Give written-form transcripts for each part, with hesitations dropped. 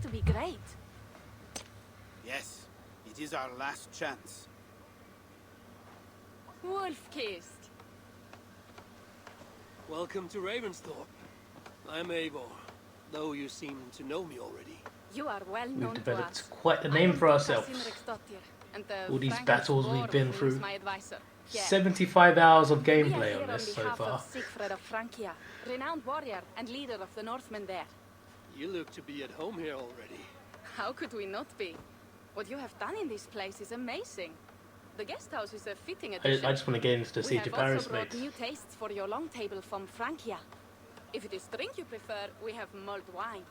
to be great. Yes, it is our last chance. Wolf-kissed. Welcome to Ravensthorpe. I'm Eivor, though you seem to know me already. You are well We've known to developed us. quite the name for ourselves. All these battles we've been through. Yeah. 75 hours of We are gameplay here on this so behalf far. of Sigfred of Francia, renowned warrior and leader of the Northmen there. You look to be at home here already. How could we not be? What you have done in this place is amazing. The guest house is a fitting addition. I just want to get into the We Siege have of Paris, also brought mate. new tastes for your long table from Francia. If it is drink you prefer, we have mulled wine.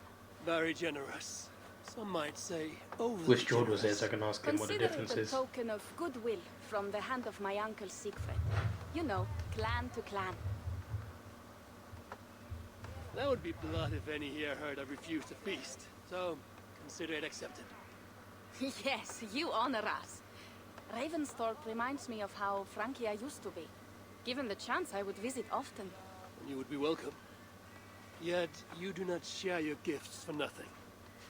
Very generous. Some might say overly Wish George was there generous. so I can ask him what the Consider difference it a is. token of goodwill from the hand of my uncle Siegfried. You know, clan to clan. That would be blood if any here heard I refused to feast. So, consider it accepted. Yes, you honor us. Ravensthorpe reminds me of how Francia used to be. Given the chance, I would visit often. And you would be welcome. Yet, you do not share your gifts for nothing.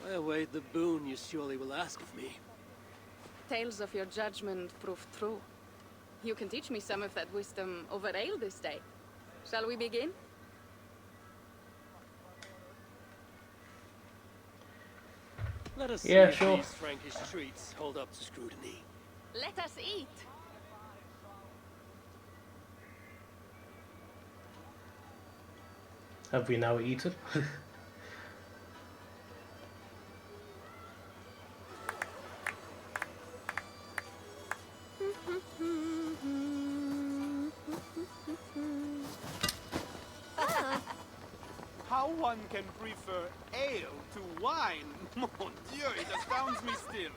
I await the boon you surely will ask of me. Tales of your judgment prove true. You can teach me some of that wisdom over ale this day. Shall we begin? Let us see Yeah, if sure. these Frankish treats hold up to scrutiny. Let us eat. Have we now eaten? How one can prefer ale to wine? Mon Dieu, it astounds me still.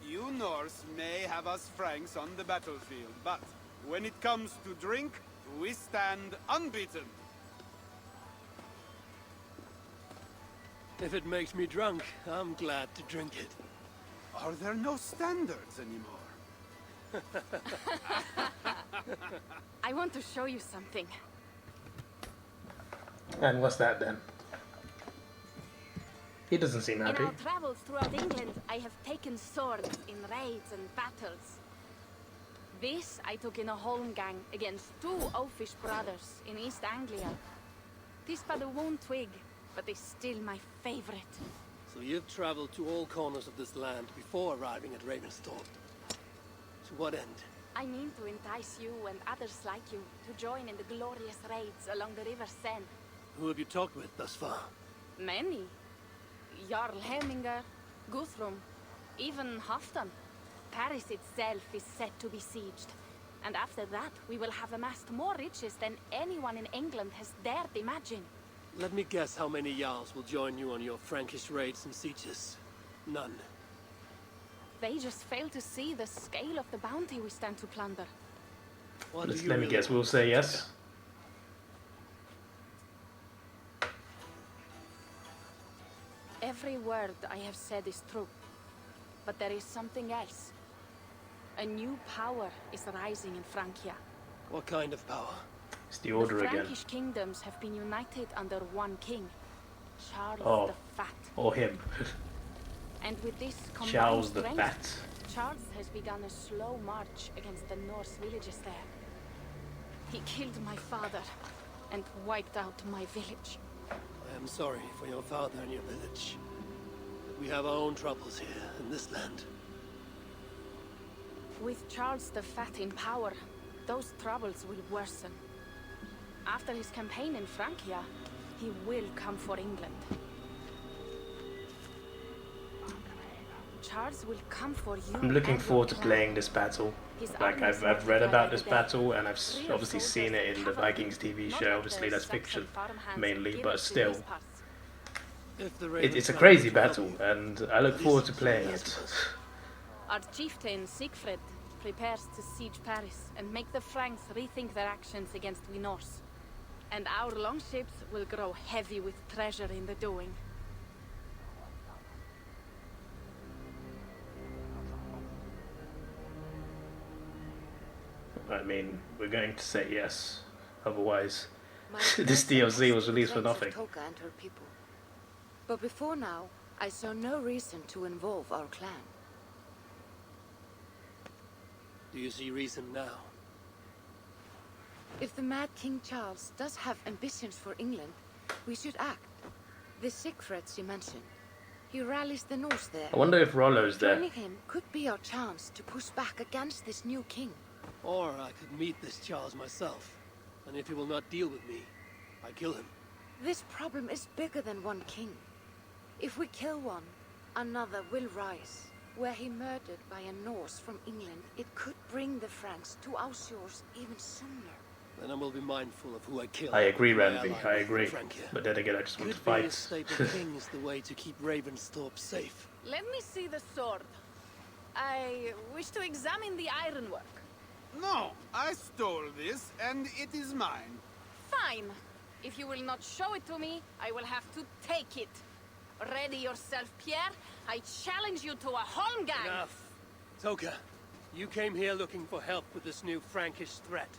You Norse may have us Franks on the battlefield, but when it comes to drink, we stand unbeaten. If it makes me drunk, I'm glad to drink it. Are there no standards anymore? I want to show you something. And what's that then? He doesn't seem happy. In our travels throughout England, I have taken swords in raids and battles. This I took in a holmgang against two oafish brothers in East Anglia. This but a wound twig, but is still my favorite. So you've traveled to all corners of this land before arriving at Ravensthorpe. To what end? I mean to entice you and others like you to join in the glorious raids along the River Seine. Who have you talked with thus far? Many. Jarl Heminger, Guthrum, even Halfdan. Paris itself is set to be sieged. And after that, we will have amassed more riches than anyone in England has dared imagine. Let me guess how many Jarls will join you on your Frankish raids and sieges. None. They just fail to see the scale of the bounty we stand to plunder. What do Let you me really guess, we'll want? say yes. Every word I have said is true. But there is something else. A new power is rising in Francia. What kind of power? It's the order The again. Frankish kingdoms have been united under one king, Charles Oh. the Fat. Or him. And with this combined Charles the strength, Fat. Charles has begun a slow march against the Norse villages there. He killed my father and wiped out my village. I am sorry for your father and your village. But we have our own troubles here in this land. With Charles the Fat in power, those troubles will worsen. After his campaign in Francia, he will come for England. Charles will come for you. I'm looking and forward to your playing clan. this battle. His Like, armies I've read multiply about this every day. battle, and I've Real obviously seen soldiers it in the cavalry, Vikings TV not show. like Obviously, the that's Saxon fiction farmhands mainly, and but guilds in still. these parts. If the It's a Ravens crazy are able to battle, help you, and I look forward to playing it. Our chieftain, Siegfried, prepares to siege Paris and make the Franks rethink their actions against we Norse. And our longships will grow heavy with treasure in the doing. I mean, we're going to say yes. Otherwise, My this grandson DLC has was released for friends of nothing. Toka and her people. But before now, I saw no reason to involve our clan. Do you see reason now? If the Mad King Charles does have ambitions for England, we should act. The Siegfried you mentioned, he rallies the Norse there. I wonder if Rollo's there. Joining him could be our chance to push back against this new king. Or I could meet this Charles myself. And if he will not deal with me, I kill him. This problem is bigger than one king. If we kill one, another will rise. Were he murdered by a Norse from England, it could bring the Franks to our shores even sooner. Then I will be mindful of who I kill. I agree, My Randy. ally I with agree. Francia. But then again, I just want to Could be a fight. staple king is the way to keep Ravensthorpe safe. Let me see the sword. I wish to examine the ironwork. No, I stole this, and it is mine. Fine. If you will not show it to me, I will have to take it. Ready yourself, Pierre. I challenge you to a holmgang. Enough. Toka, you came here looking for help with this new Frankish threat.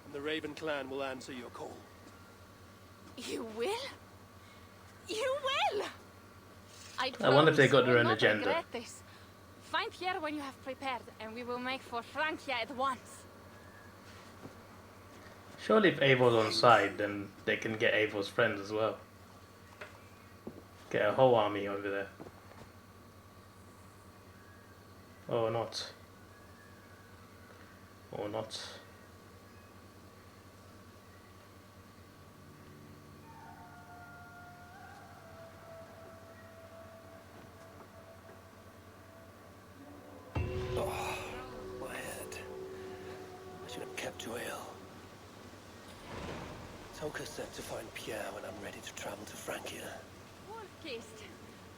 And the Raven clan will answer your call. You will? You will! I wonder if they promise got you their will own not agenda. regret this. Find Pierre when you have prepared, and we will make for Francia at once. Surely if Eivor's on side, then they can get Eivor's friends as well. Get a whole army over there. Or not. Or not. Oh, my head. I should have kept to ale. Toka said to find Pierre when I'm ready to travel to Francia. Wolf-kissed.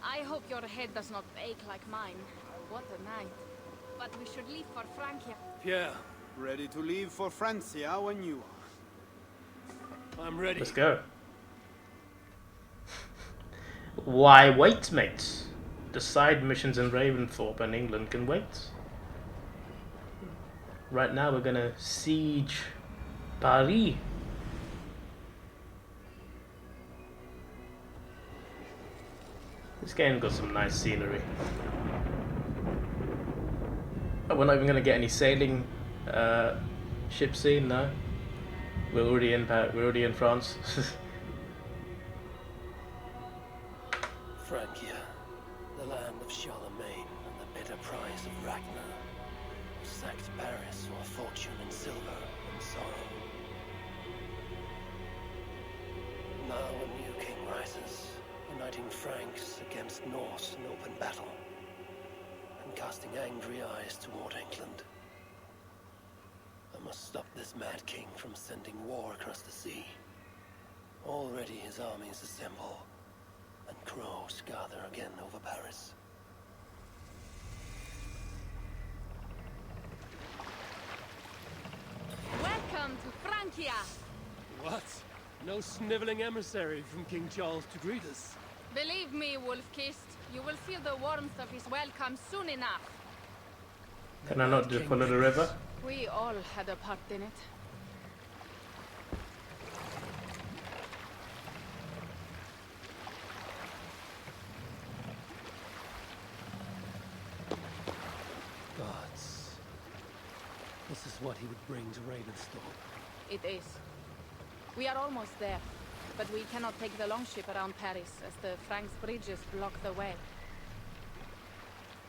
I hope your head does not ache like mine. What a night. But we should leave for Francia. Pierre, Ready to leave for Francia when you are. I'm ready. Let's go. Why wait, mate? The side missions in Ravensthorpe and England can wait. Right now we're gonna siege Paris. This game got some nice scenery. Oh, we're not even gonna get any sailing ship scene, no. We're already in France. Francia, the land of Charlemagne and the bitter prize of Ragnar, who sacked Paris for a fortune in silver and sorrow. Now a new king rises, uniting Franks against Norse in open battle, and casting angry eyes toward England. I must stop this mad king from sending war across the sea. Already his armies assemble, and crows gather again over Paris. Welcome to Francia. What? No sniveling emissary from King Charles to greet us? Believe me, Wolf-kissed, you will feel the warmth of his welcome soon enough. Can I not just follow the river? We all had a part in it. Gods. This is what he would bring to Ravensthorpe. It is. We are almost there, but we cannot take the longship around Paris as the Franks bridges block the way.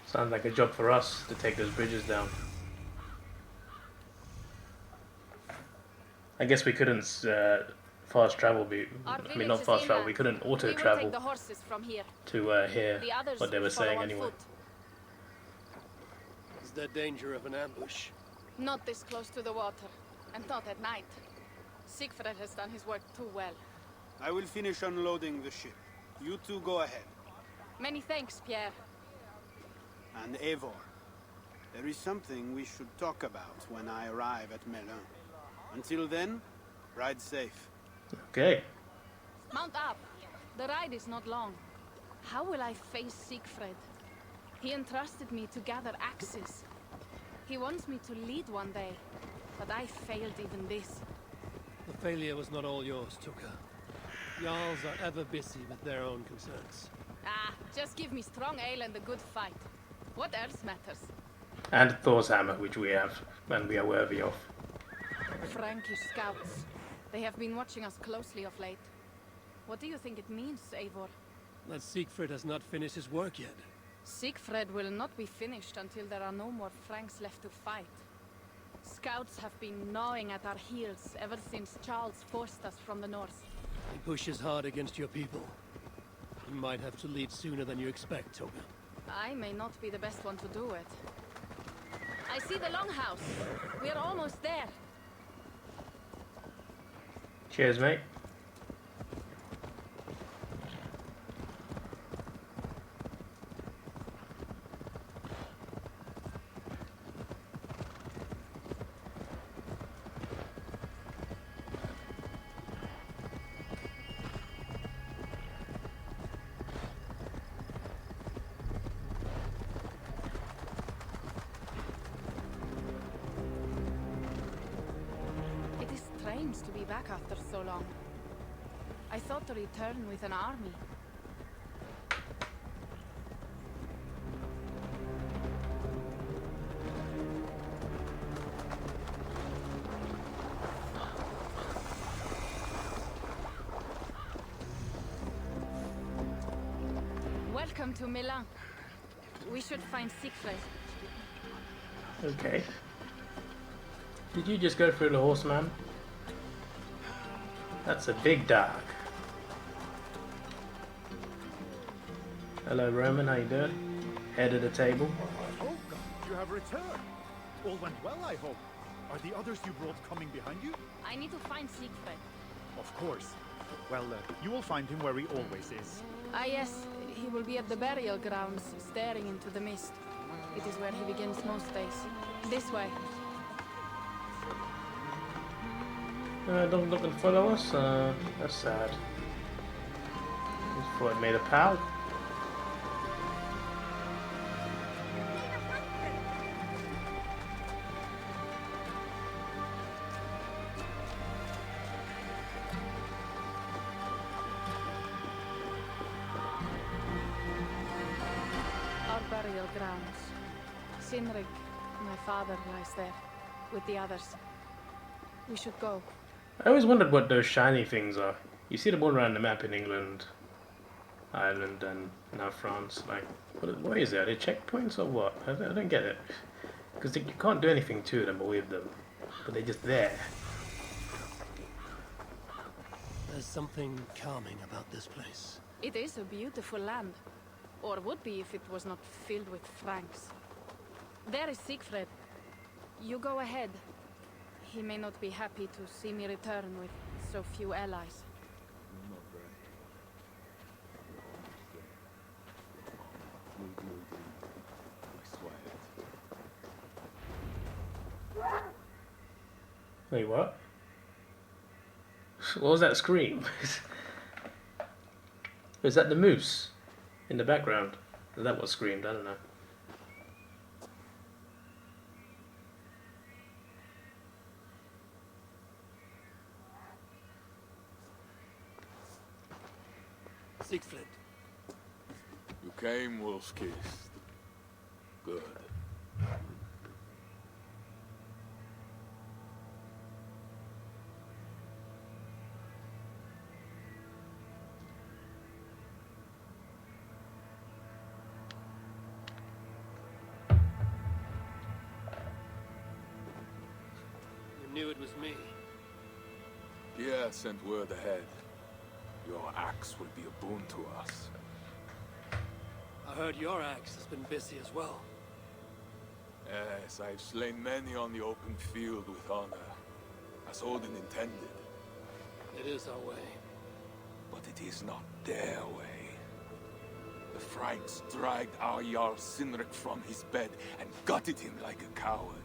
Sounds like a job for us to take those bridges down. I guess we couldn't fast travel. I mean, not fast travel. We couldn't auto We will travel take the horses from here. to hear The others what they will were follow saying on anyway. foot. Is there danger of an ambush? Not this close to the water, and not at night. Siegfried has done his work too well. I will finish unloading the ship. You two go ahead. Many thanks, Pierre. And Eivor, there is something we should talk about when I arrive at Melun. Until then, ride safe. Okay. Mount up. The ride is not long. How will I face Siegfried? He entrusted me to gather axes. He wants me to lead one day, but I failed even this. The failure was not all yours, Tuka. Jarls are ever busy with their own concerns. Ah, Just give me strong ale and a good fight. What else matters? And Thor's hammer, which we have, and we are worthy of. Frankish scouts. They have been watching us closely of late. What do you think it means, Eivor? That Siegfried has not finished his work yet. Siegfried will not be finished until there are no more Franks left to fight. Scouts have been gnawing at our heels ever since Charles forced us from the north. He pushes hard against your people. You might have to lead sooner than you expect, Toga. I may not be the best one to do it. I see the longhouse. We are almost there. Cheers, mate. To be back after so long. I thought to return with an army. Welcome to Milan. We should find Siegfried. Okay. Did you just go through the horseman? That's a big dog. Hello Roman, how you doing? Head of the table. Oh, you have returned. All went well, I hope. Are the others you brought coming behind you? I need to find Siegfried. Of course. Well, you will find him where he always is. Ah yes, he will be at the burial grounds, staring into the mist. It is where he begins most days. This way. Don't look and follow us? That's sad. Just thought I made a pal. Our burial grounds. Sinrik, my father, lies there, with the others. We should go. I always wondered what those shiny things are. You see them all around the map in England, Ireland, and now France. Like, what is that? Are they checkpoints or what? I don't get it. Because you can't do anything to them or with them, but they're just there. There's something calming about this place. It is a beautiful land. Or would be if it was not filled with Franks. There is Siegfried. You go ahead. He may not be happy to see me return with so few allies. Wait, what? What was that scream? Is that the moose in the background? Is that what screamed? I don't know. Siegfried. You came, wolf-kissed. Good. You knew it was me. Pierre sent word ahead. Your axe will be a boon to us. I heard your axe has been busy as well. Yes, I've slain many on the open field with honor, as Odin intended. It is our way. But it is not their way. The Franks dragged our Jarl Sinrik from his bed and gutted him like a coward.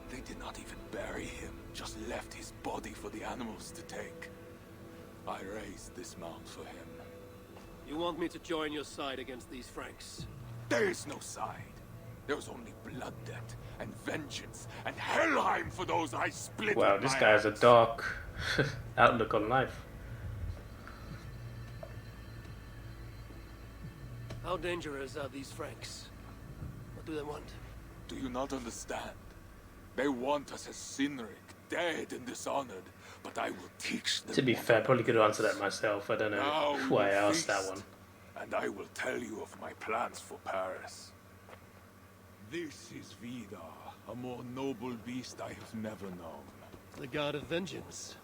They did not even bury him, just left his body for the animals to take. I raised this mound for him. You want me to join your side against these Franks? There is no side. There is only blood debt and vengeance and Helheim for those I split. Wow, with this my guy has a axe. dark outlook on life. How dangerous are these Franks? What do they want? Do you not understand? They want us as Cynric, dead and dishonored, but I will teach them. To be fair, I probably could have answered that myself. I don't know why I asked that one. And I will tell you of my plans for Paris. This is Vida, a more noble beast I have never known. The God of Vengeance.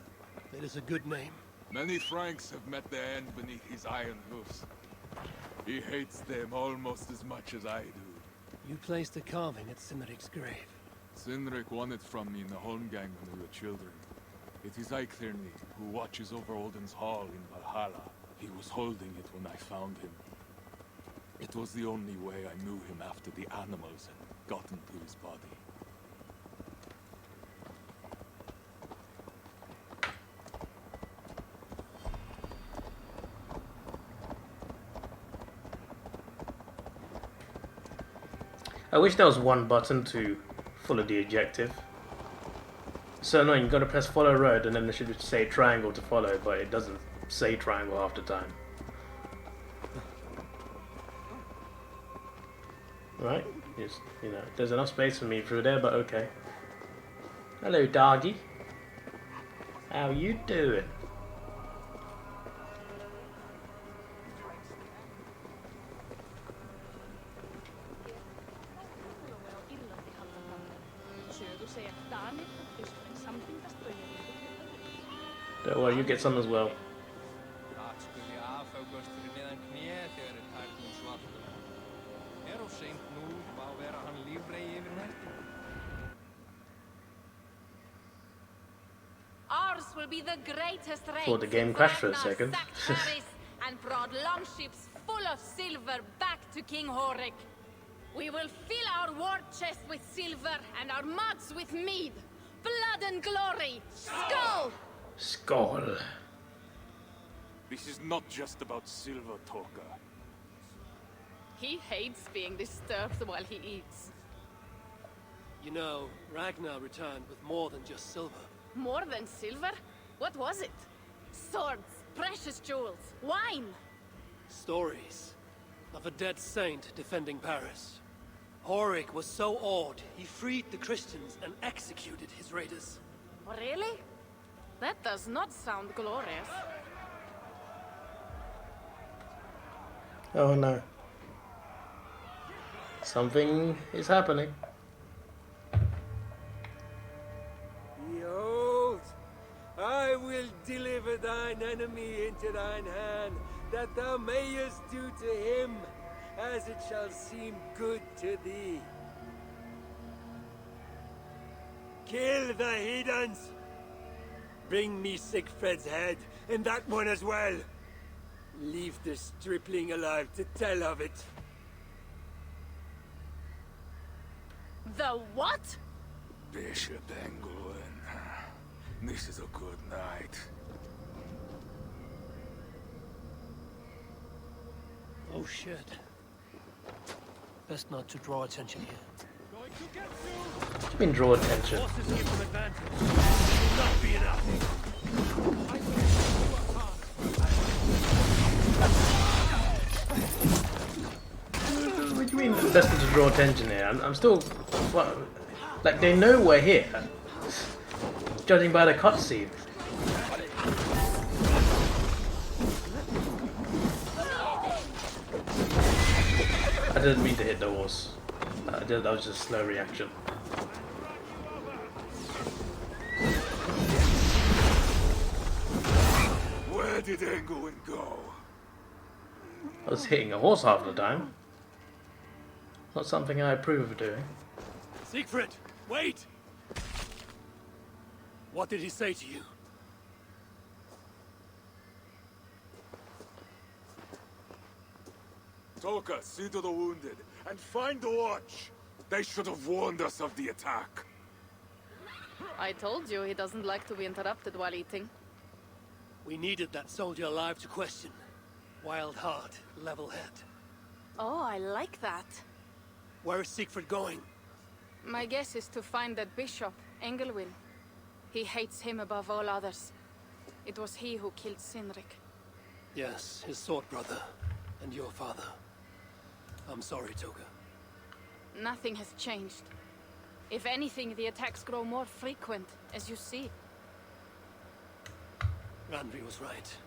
That is a good name. Many Franks have met their end beneath his iron hoofs. He hates them almost as much as I do. You placed a carving at Cynric's grave. Cynric won it from me in the Holmgang when we were children. It is Eichthirni, who watches over Odin's hall in Valhalla. He was holding it when I found him. It was the only way I knew him after the animals had gotten to his body. I wish there was one button to follow the objective. So annoying, you gotta press follow road and then there should say triangle to follow, but it doesn't say triangle half the time. Right, just, you know, there's enough space for me through there, but okay. Hello doggy. How you doing? Don't worry, you get some as well. Ours will be the greatest race. Thought the game crashed for a second. And brought longships full of silver back to King Horik. We will fill our war chest with silver and our mugs with mead. Blood and glory. Skull! Skull. This is not just about silver, Torka. He hates being disturbed while he eats. You know, Ragnar returned with more than just silver. More than silver? What was it? Swords, precious jewels, wine. Stories of a dead saint defending Paris. Horik was so awed, he freed the Christians and executed his raiders. Really? That does not sound glorious. Oh no. Something is happening. Behold, I will deliver thine enemy into thine hand, that thou mayest do to him as it shall seem good to thee. Kill the heathens! Bring me Sigfrid's head, and that one as well. Leave the stripling alive to tell of it. The what? Bishop Englewood. This is a good night. Oh shit. Best not to draw attention here. Going to get What do you mean draw attention? Forces give them advantage. It will not be enough. What do you mean best not to draw attention here? I'm still... What, like, they know we're here. Judging by the cutscene. I didn't mean to hit the horse. That was just a slow reaction. Where did Englewood go? I was hitting a horse half the time. Not something I approve of doing. Siegfried, wait! What did he say to you? Toka, see to the wounded, and find the watch! They should have warned us of the attack. I told you he doesn't like to be interrupted while eating. We needed that soldier alive to question. Wild heart, level head. Oh, I like that. Where is Siegfried going? My guess is to find that bishop, Engelwin. He hates him above all others. It was he who killed Cynric. Yes, his sword brother. And your father. I'm sorry, Toga. Nothing has changed. If anything, the attacks grow more frequent, as you see. Randri was right.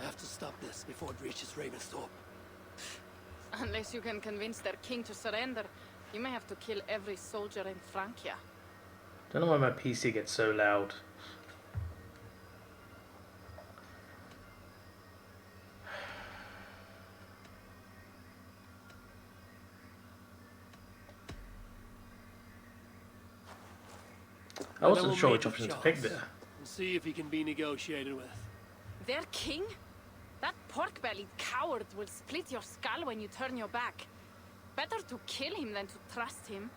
I have to stop this before it reaches Ravensthorpe. Unless you can convince their king to surrender, you may have to kill every soldier in Francia. Don't know why my PC gets so loud. I wasn't sure which option to pick there. And see if he can be negotiated with. Their king? That pork-bellied coward will split your skull when you turn your back. Better to kill him than to trust him.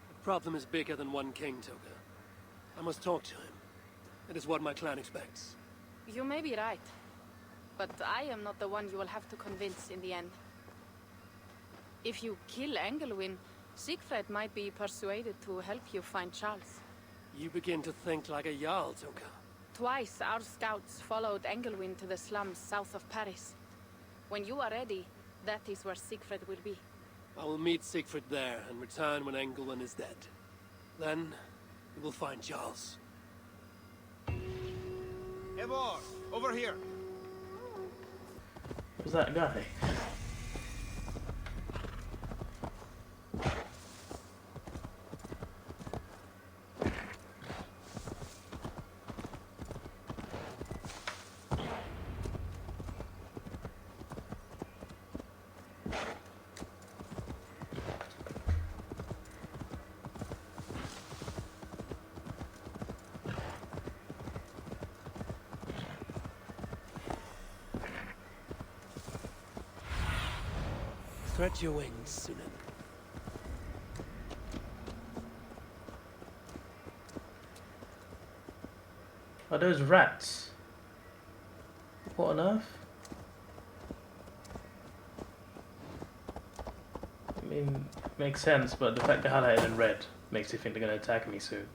The problem is bigger than one king, Toga. I must talk to him. It is what my clan expects. You may be right. But I am not the one you will have to convince in the end. If you kill Engelwin, Siegfried might be persuaded to help you find Charles. You begin to think like a Jarl, Toga. Twice our scouts followed Engelwin to the slums south of Paris. When you are ready, that is where Siegfried will be. I will meet Siegfried there and return when Engelwin is dead. Then, we will find Charles. Eivor, over here. Who's that guy? Stretch your wings, Sunan. Are those rats? What on earth? I mean, makes sense, but the fact they're highlighted in red makes you think they're going to attack me soon.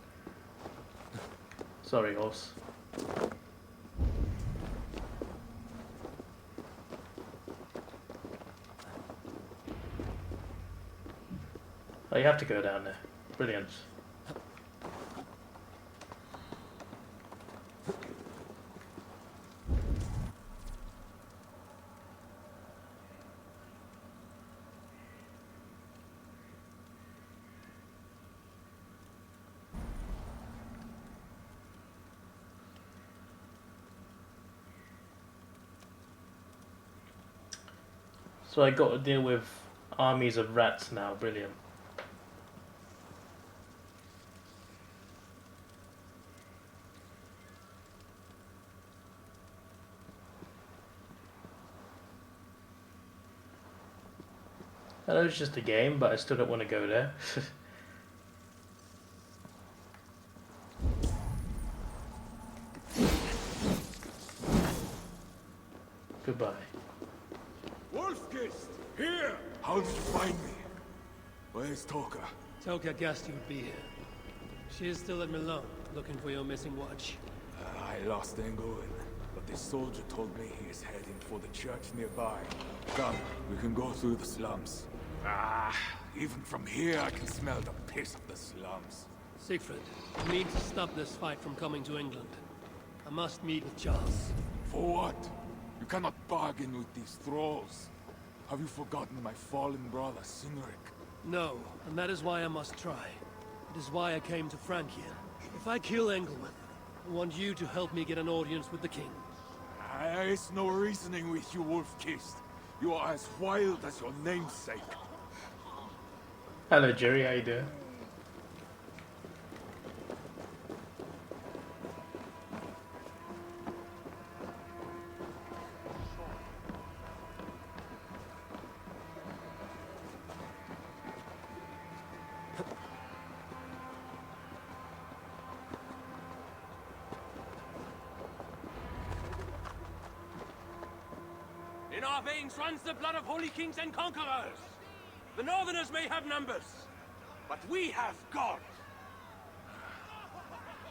Sorry, horse. Oh, you have to go down there. Brilliant. So I got to deal with armies of rats now. Brilliant. I know it's just a game, but I still don't want to go there. Goodbye. Wolfkist! Here! How did you find me? Where's Toka? Toka guessed you would be here. She is still at Milan, looking for your missing watch. I lost Engelwin, but this soldier told me he is heading for the church nearby. Come, we can go through the slums. Even from here I can smell the piss of the slums. Siegfried, I need to stop this fight from coming to England. I must meet with Charles. For what? You cannot bargain with these thralls. Have you forgotten my fallen brother, Cynric? No, and that is why I must try. It is why I came to Francia. If I kill Engelwin, I want you to help me get an audience with the king. There is no reasoning with you, Wolf-Kissed. You are as wild as your namesake. Hello, Jerry. How you doing? In our veins runs the blood of holy kings and conquerors. The Northerners may have numbers, but we have God.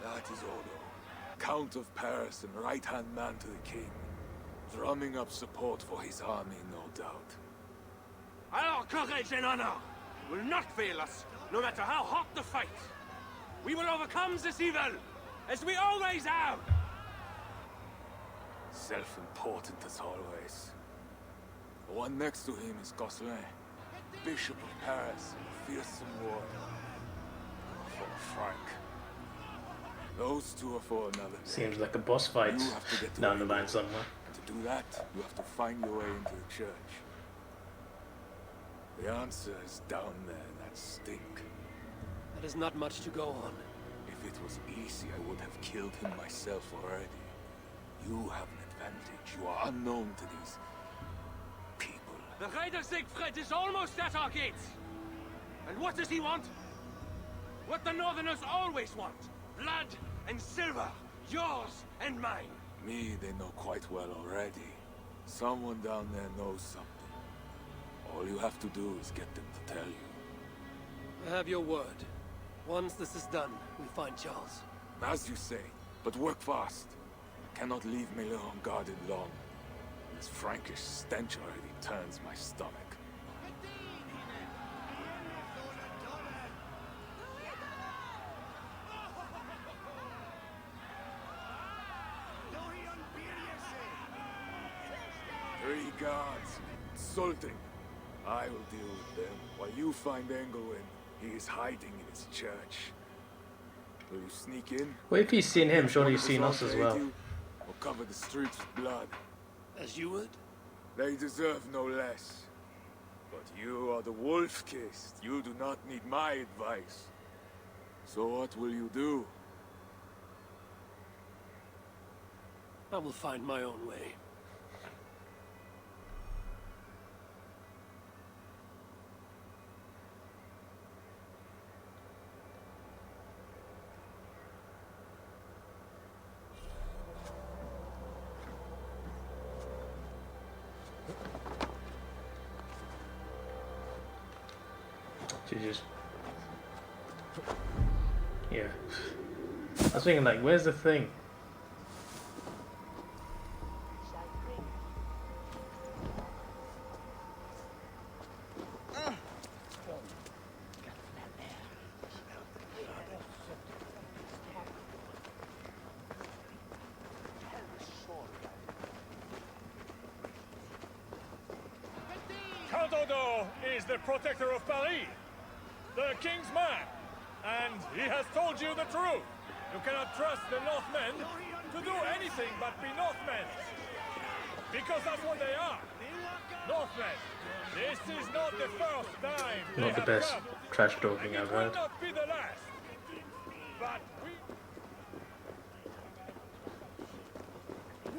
That is Odo, Count of Paris and right-hand man to the king, drumming up support for his army, no doubt. Our courage and honor will not fail us, no matter how hot the fight. We will overcome this evil, as we always have. Self-important as always. The one next to him is Gosselin, Bishop of Paris, in a fearsome war. For Frank. Those two are for another day. Seems like a boss fight You have to get to down the Orion. line somewhere. To do that, you have to find your way into the church. The answer is down there in that stink. That is not much to go on. If it was easy, I would have killed him myself already. You have an advantage. You are unknown to these people. The Raider Siegfried is almost at our gates. And what does he want? What the Northerners always want. Blood and silver. Yours and mine. Me, they know quite well already. Someone down there knows something. All you have to do is get them to tell you. I have your word. Once this is done, we find Charles. As you say, but work fast. Cannot leave Miller unguarded long. This Frankish stench already turns my stomach. Three guards, insulting. I will deal with them while you find Engelwin. He is hiding in his church. Will you sneak in? Well, if he's seen him, surely he's One seen of us us as aid well. you, or cover the streets with blood. As you would? They deserve no less. But you are the wolf-kissed. You do not need my advice. So what will you do? I will find my own way. Jesus. Yeah. I was thinking, like, where's the thing? Count Odo is the protector of Paris, the king's man, and he has told you the truth. You cannot trust the Northmen to do anything but be Northmen, because that's what they are. Northmen. This is not the first time they Not the have best come, trash talking and I've it will heard. not be the last. But we...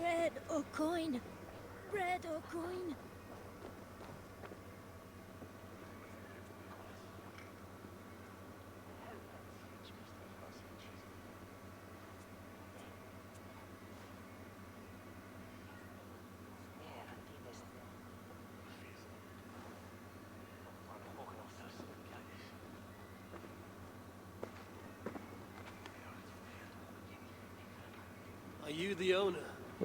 Bread or coin? Bread or coin? Are you the owner?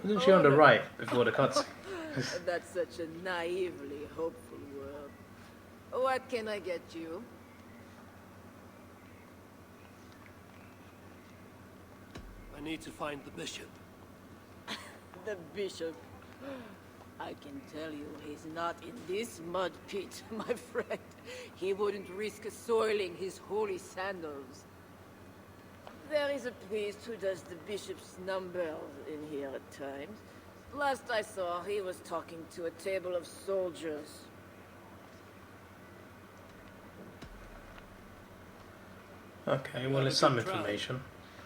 Wasn't she on the right before the cuts? That's such a naively hopeful word. What can I get you? I need to find the bishop. The bishop. I can tell you he's not in this mud pit, my friend. He wouldn't risk soiling his holy sandals. There is a priest who does the bishop's numbers in here at times. Last I saw, he was talking to a table of soldiers. Okay, well, it's some information.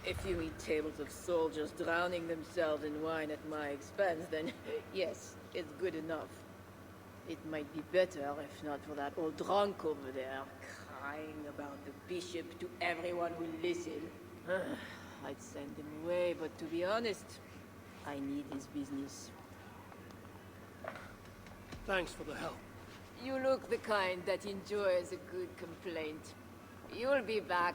If you meet tables of soldiers drowning themselves in wine at my expense, then yes, it's good enough. It might be better if not for that old drunk over there, crying about the bishop to everyone who listened. I'd send him away, but to be honest, I need his business. Thanks for the help. You look the kind that enjoys a good complaint. You'll be back.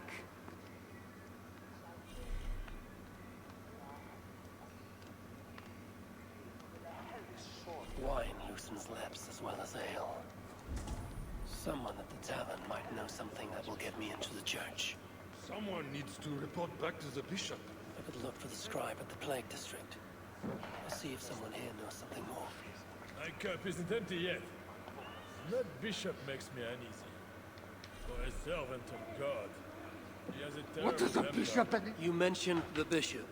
Wine loosens lips as well as ale. Someone at the tavern might know something that will get me into the church. Someone needs to report back to the bishop. I could look for the scribe at the Plague District. I'll see if someone here knows something more. My cup isn't empty yet. That bishop makes me uneasy. For a servant of God, he has a terrible What does the temper. bishop and... You mentioned the bishop.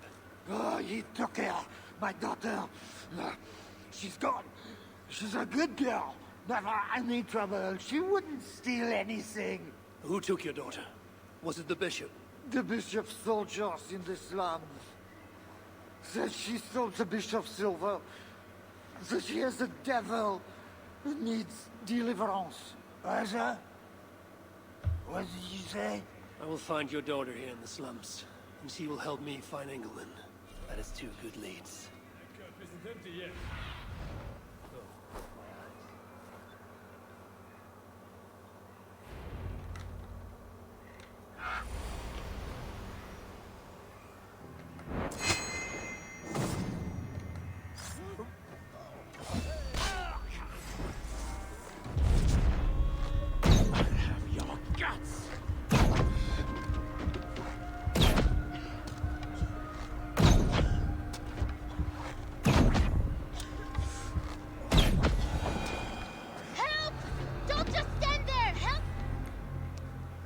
Oh, he took her. My daughter. She's gone. She's a good girl. Never any trouble. She wouldn't steal anything. Who took your daughter? Was it the bishop? The bishop's soldiers in the slums. Says she stole the bishop's silver. Says she has a devil who needs deliverance. Acer? What did you say? I will find your daughter here in the slums, and she will help me find England. That is 2 good leads. My cup isn't empty yet.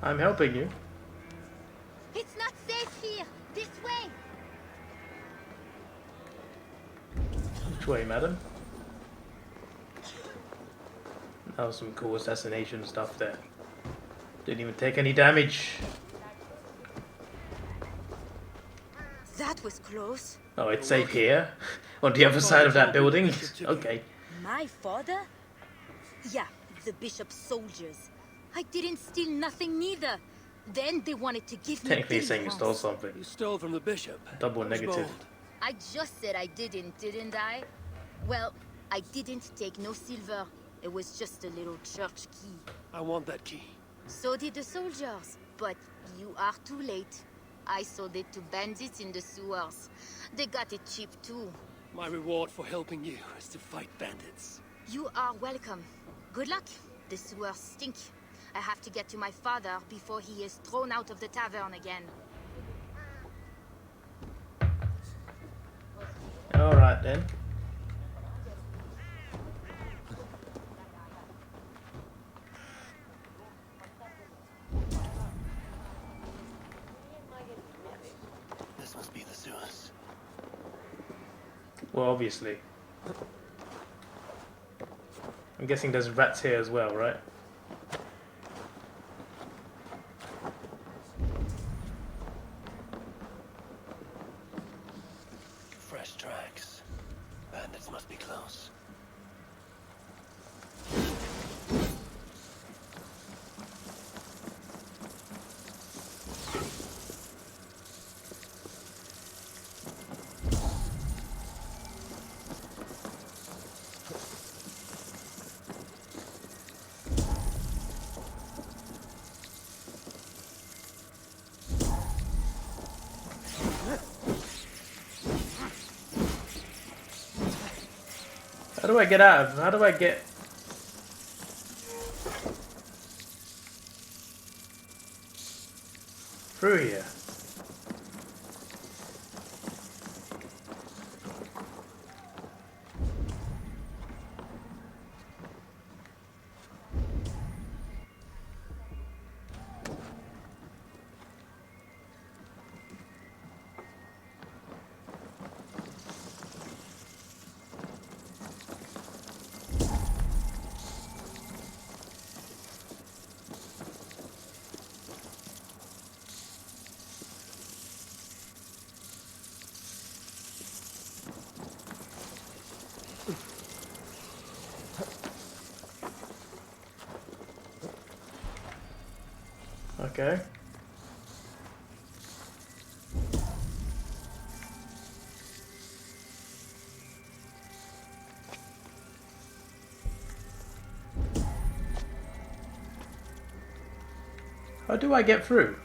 I'm helping you. It's not safe here. This way. Which way, madam? That was some cool assassination stuff there. Didn't even take any damage. That was close. Oh, it's safe here? On the other side of that building? Okay. My father? Yeah, the bishop's soldiers. I didn't steal nothing neither. Then they wanted to give me Technically saying you deliverance. stole something. You stole from the bishop. Double That was negative. bold. I just said I didn't I? Well, I didn't take no silver. It was just a little church key. I want that key. So did the soldiers. But you are too late. I sold it to bandits in the sewers. They got it cheap too. My reward for helping you is to fight bandits. You are welcome. Good luck. The sewers stink. I have to get to my father before he is thrown out of the tavern again. Alright then. This must be the sewers. Well, obviously. I'm guessing there's rats here as well, right? Fresh tracks. Bandits must be close. How do I get out of? How do I get? Through here. Okay. How do I get through?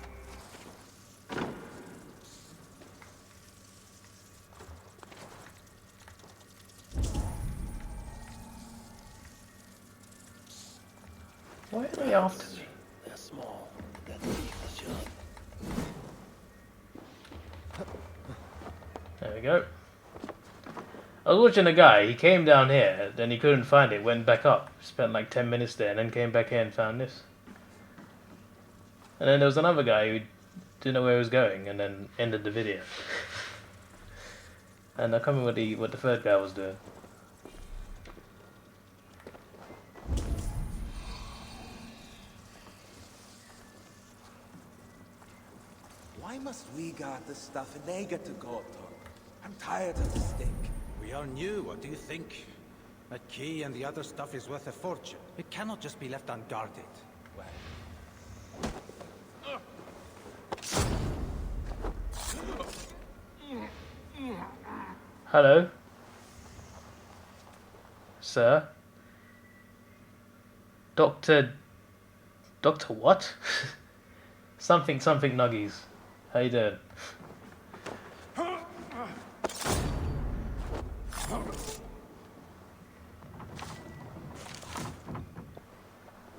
Why are they after me? They're small, their teeth are sharp. There we go. I was watching a guy, he came down here, then he couldn't find it, went back up, spent like 10 minutes there, and then came back here and found this. And then there was another guy who didn't know where he was going, and then ended the video. And I can't remember what the third guy was doing. Why must we guard the stuff and they get to go talk? I'm tired of the stink. We are new, what do you think? That key and the other stuff is worth a fortune. It cannot just be left unguarded. Well, Hello? Sir? Doctor what? something Nuggies. How you doing?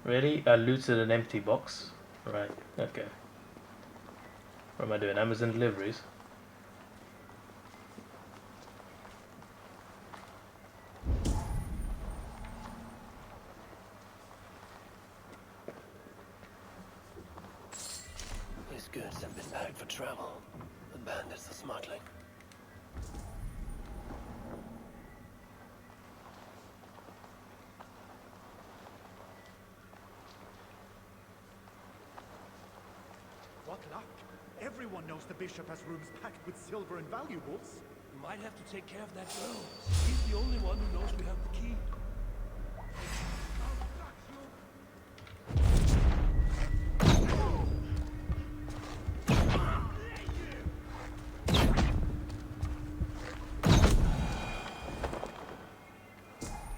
Really? I looted an empty box? Right, okay. What am I doing? Amazon deliveries? These goods have been packed for travel. The bandits are smuggling. What luck! Everyone knows the bishop has rooms packed with silver and valuables. We might have to take care of that girl. He's the only one who knows we have the key.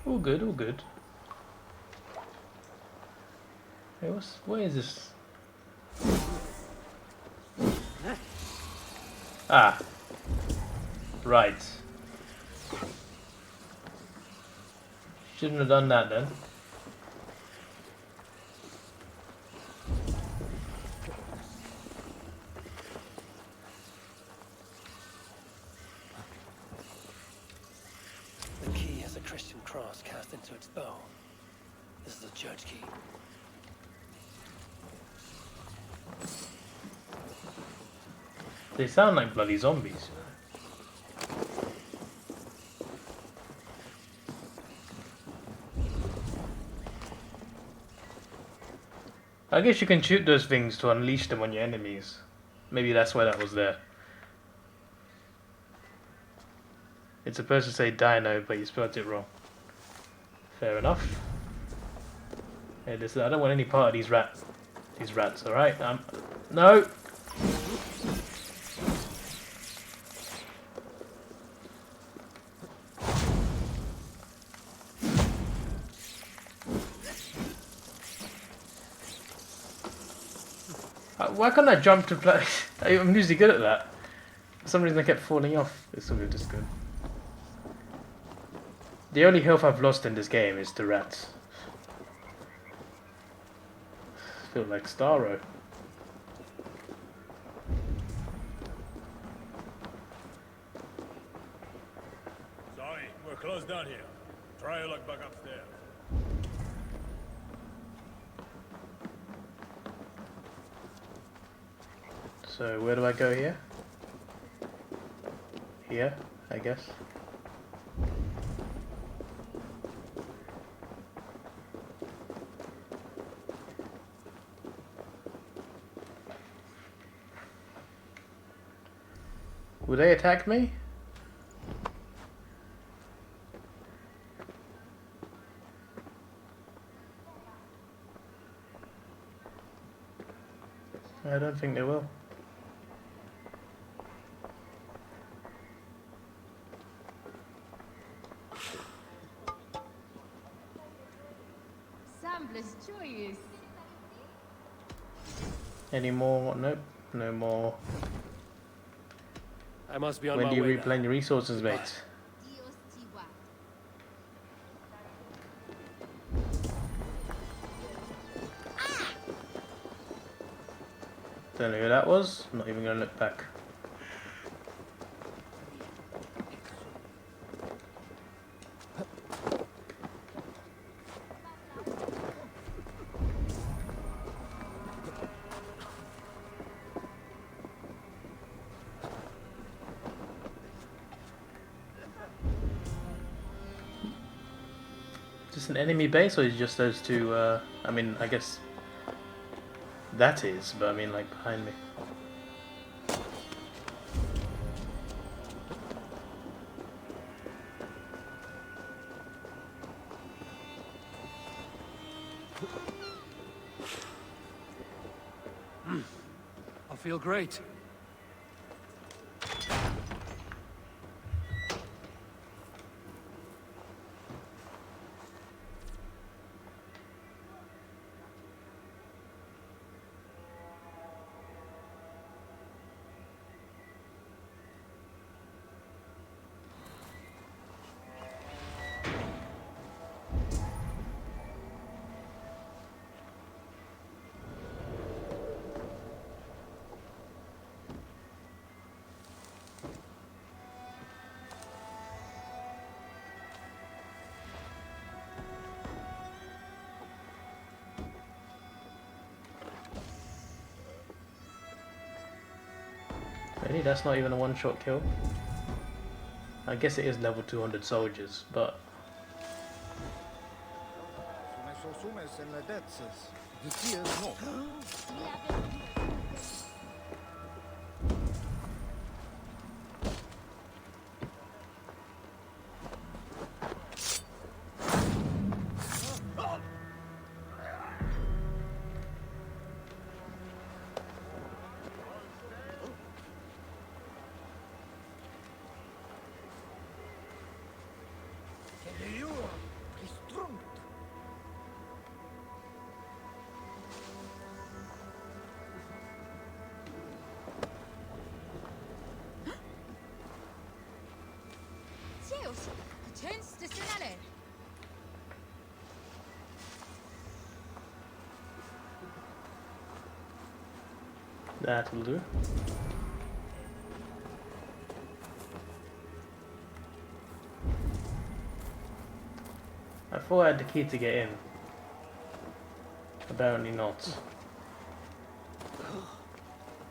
All good, all good. Hey, what is this? Ah. Right. Shouldn't have done that then. The key has a Christian cross cast into its bow. This is a church key. They sound like bloody zombies. I guess you can shoot those things to unleash them on your enemies. Maybe that's why that was there. It's supposed to say dino, but you spelled it wrong. Fair enough. Hey, listen, I don't want any part of these rats, alright? No! Why can't I jump to play? I'm usually good at that. For some reason I kept falling off. This will be just good. The only health I've lost in this game is to rats. I feel like Starro. Sorry, we're closed down here. Try your luck back upstairs. So where do I go here? Here, I guess. Will they attack me? I don't think they will. Joyous. Any more? Nope. No more. I must be on when my do you way replenish your resources, Goodbye. mate? Don't know who that was. I'm not even gonna look back. Just an enemy base, or is it just those two? I mean, I guess that is, but I mean, like behind me. I feel great. Really? That's not even a one-shot kill? I guess it is level 200 soldiers, but... That'll do. I thought I had the key to get in. Apparently not.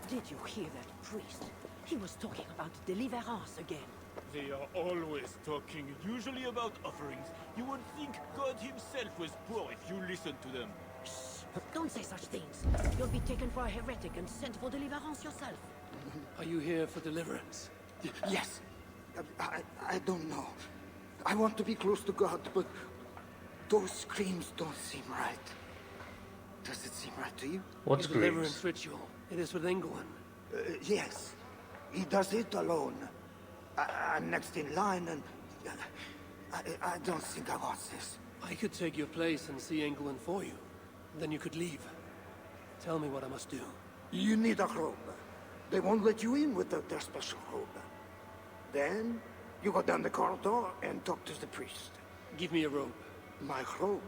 Did you hear that priest? He was talking about deliverance again. They are always talking, usually about offerings. You would think God himself was poor if you listened to them. Don't say such things. You'll be taken for a heretic and sent for deliverance yourself. Are you here for deliverance? Yes. I don't know. I want to be close to God, but those screams don't seem right. Does it seem right to you? What screams? Deliverance ritual. It is with England. Yes. He does it alone. I'm next in line, and I don't think I want this. I could take your place and see England for you. Then you could leave. Tell me what I must do. You need a robe. They won't let you in without their special robe. Then, you go down the corridor and talk to the priest. Give me a robe. My robe?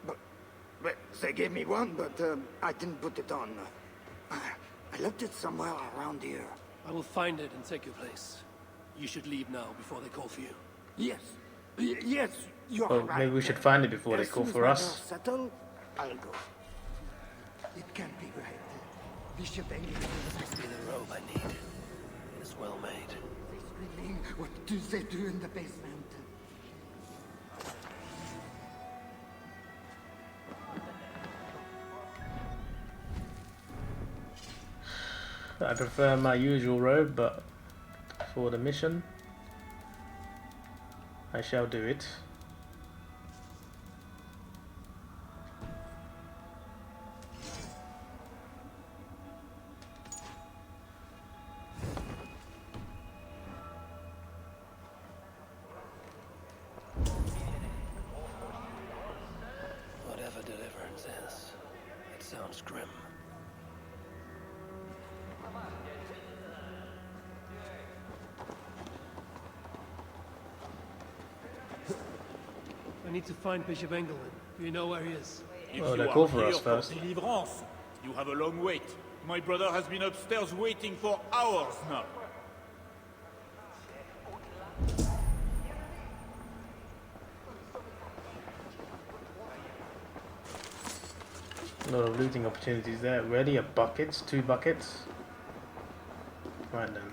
But they gave me one, but I didn't put it on. I left it somewhere around here. I will find it and take your place. You should leave now before they call for you. Yes. Yes, you're well, right. maybe we should find it before they call for us. Settle, I'll go. It can't be right. Bishop England Must be the robe I need. It is well made. Screaming. What do they do in the basement? I prefer my usual robe, but for the mission, I shall do it. Whatever deliverance is, it sounds grim. I need to find Bishop England. Do you know where he is? If Oh, you they are call for here us first. Deliverance, you have a long wait. My brother has been upstairs waiting for hours now. A lot of looting opportunities there. Ready? A buckets? 2 buckets? Right then.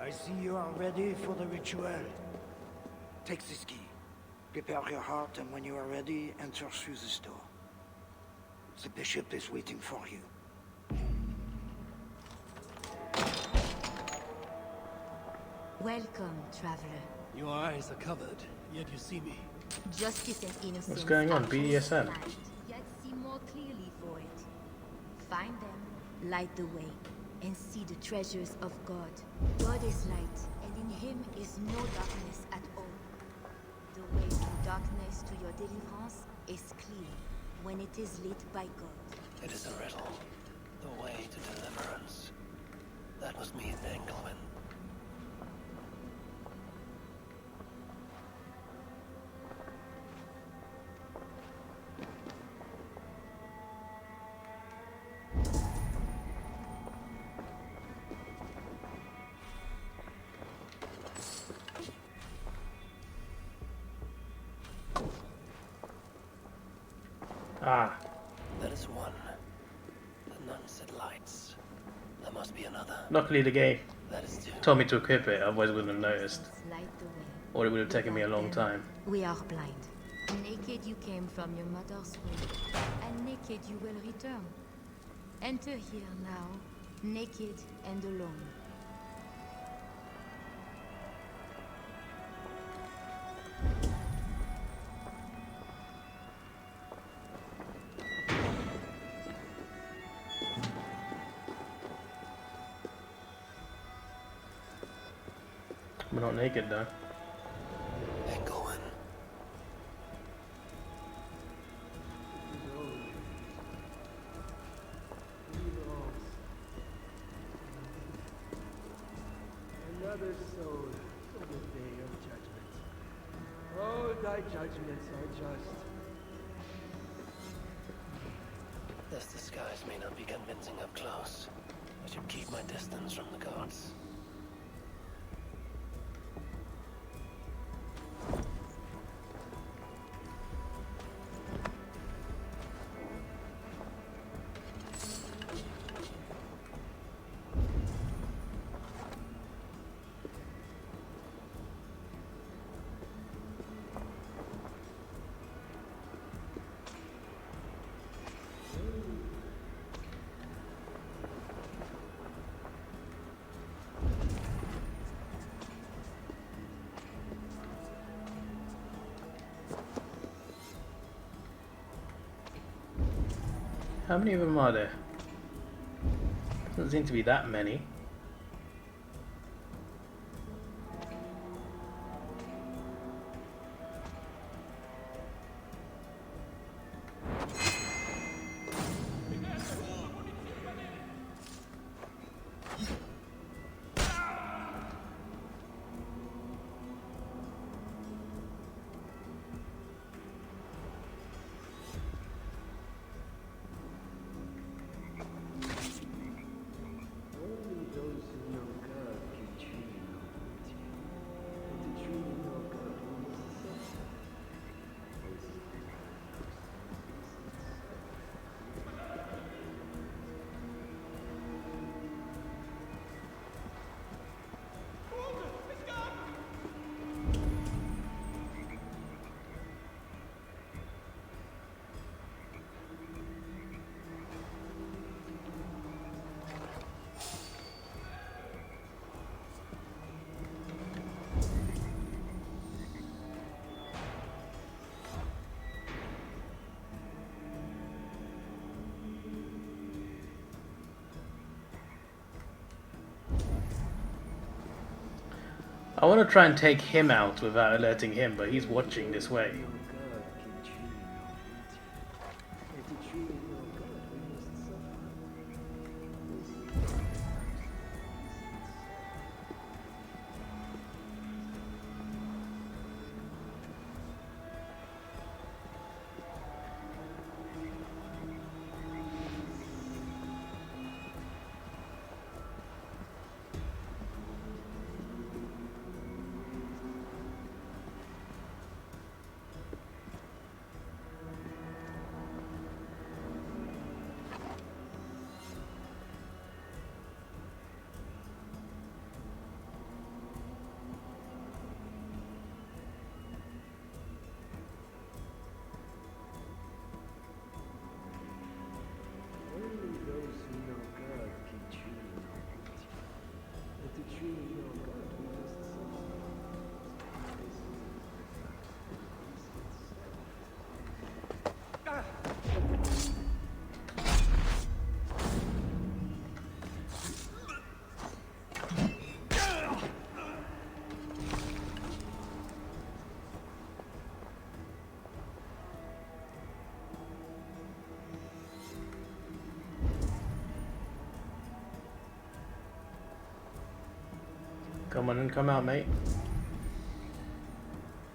I see you are ready for the ritual. Take this key. Prepare your heart, and when you are ready, enter through this door. The bishop is waiting for you. Welcome, traveler. Your eyes are covered, yet you see me. Justice and innocence. What's going on? are BDSM? blind, yet see more clearly for it. Find them, light the way, and see the treasures of God. God is light, and in him is no darkness at all. The way from darkness to your deliverance is clear when it is lit by God. It is a riddle. The way to deliverance. That was me, Engelman. Ah. That is one. The nun said lights. There must be another. Luckily the game That is two. told me to equip it, otherwise I wouldn't have noticed. Light the way. Or it would have taken me a long time. We are blind. Naked you came from your mother's womb, and naked you will return. Enter here now, naked and alone. We're not naked though. Engelman. Another soul for the day of judgment. Oh, thy judgments are just. This disguise may not be convincing up close. I should keep my distance from the gods. How many of them are there? Doesn't seem to be that many. I want to try and take him out without alerting him, but he's watching this way. Come on and come out, mate.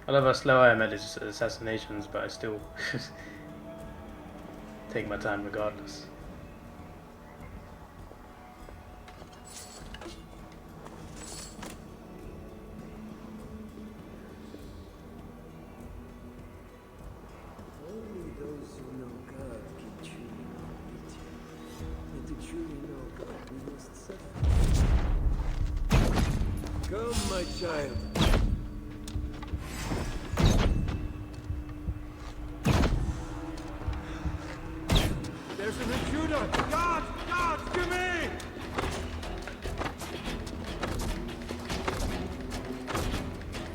I love how slow I am at his assassinations, but I still take my time regardless. Only those who know God can truly know pity. And to truly know God, we must suffer. Come, my child. There's an intruder! God! God! To me!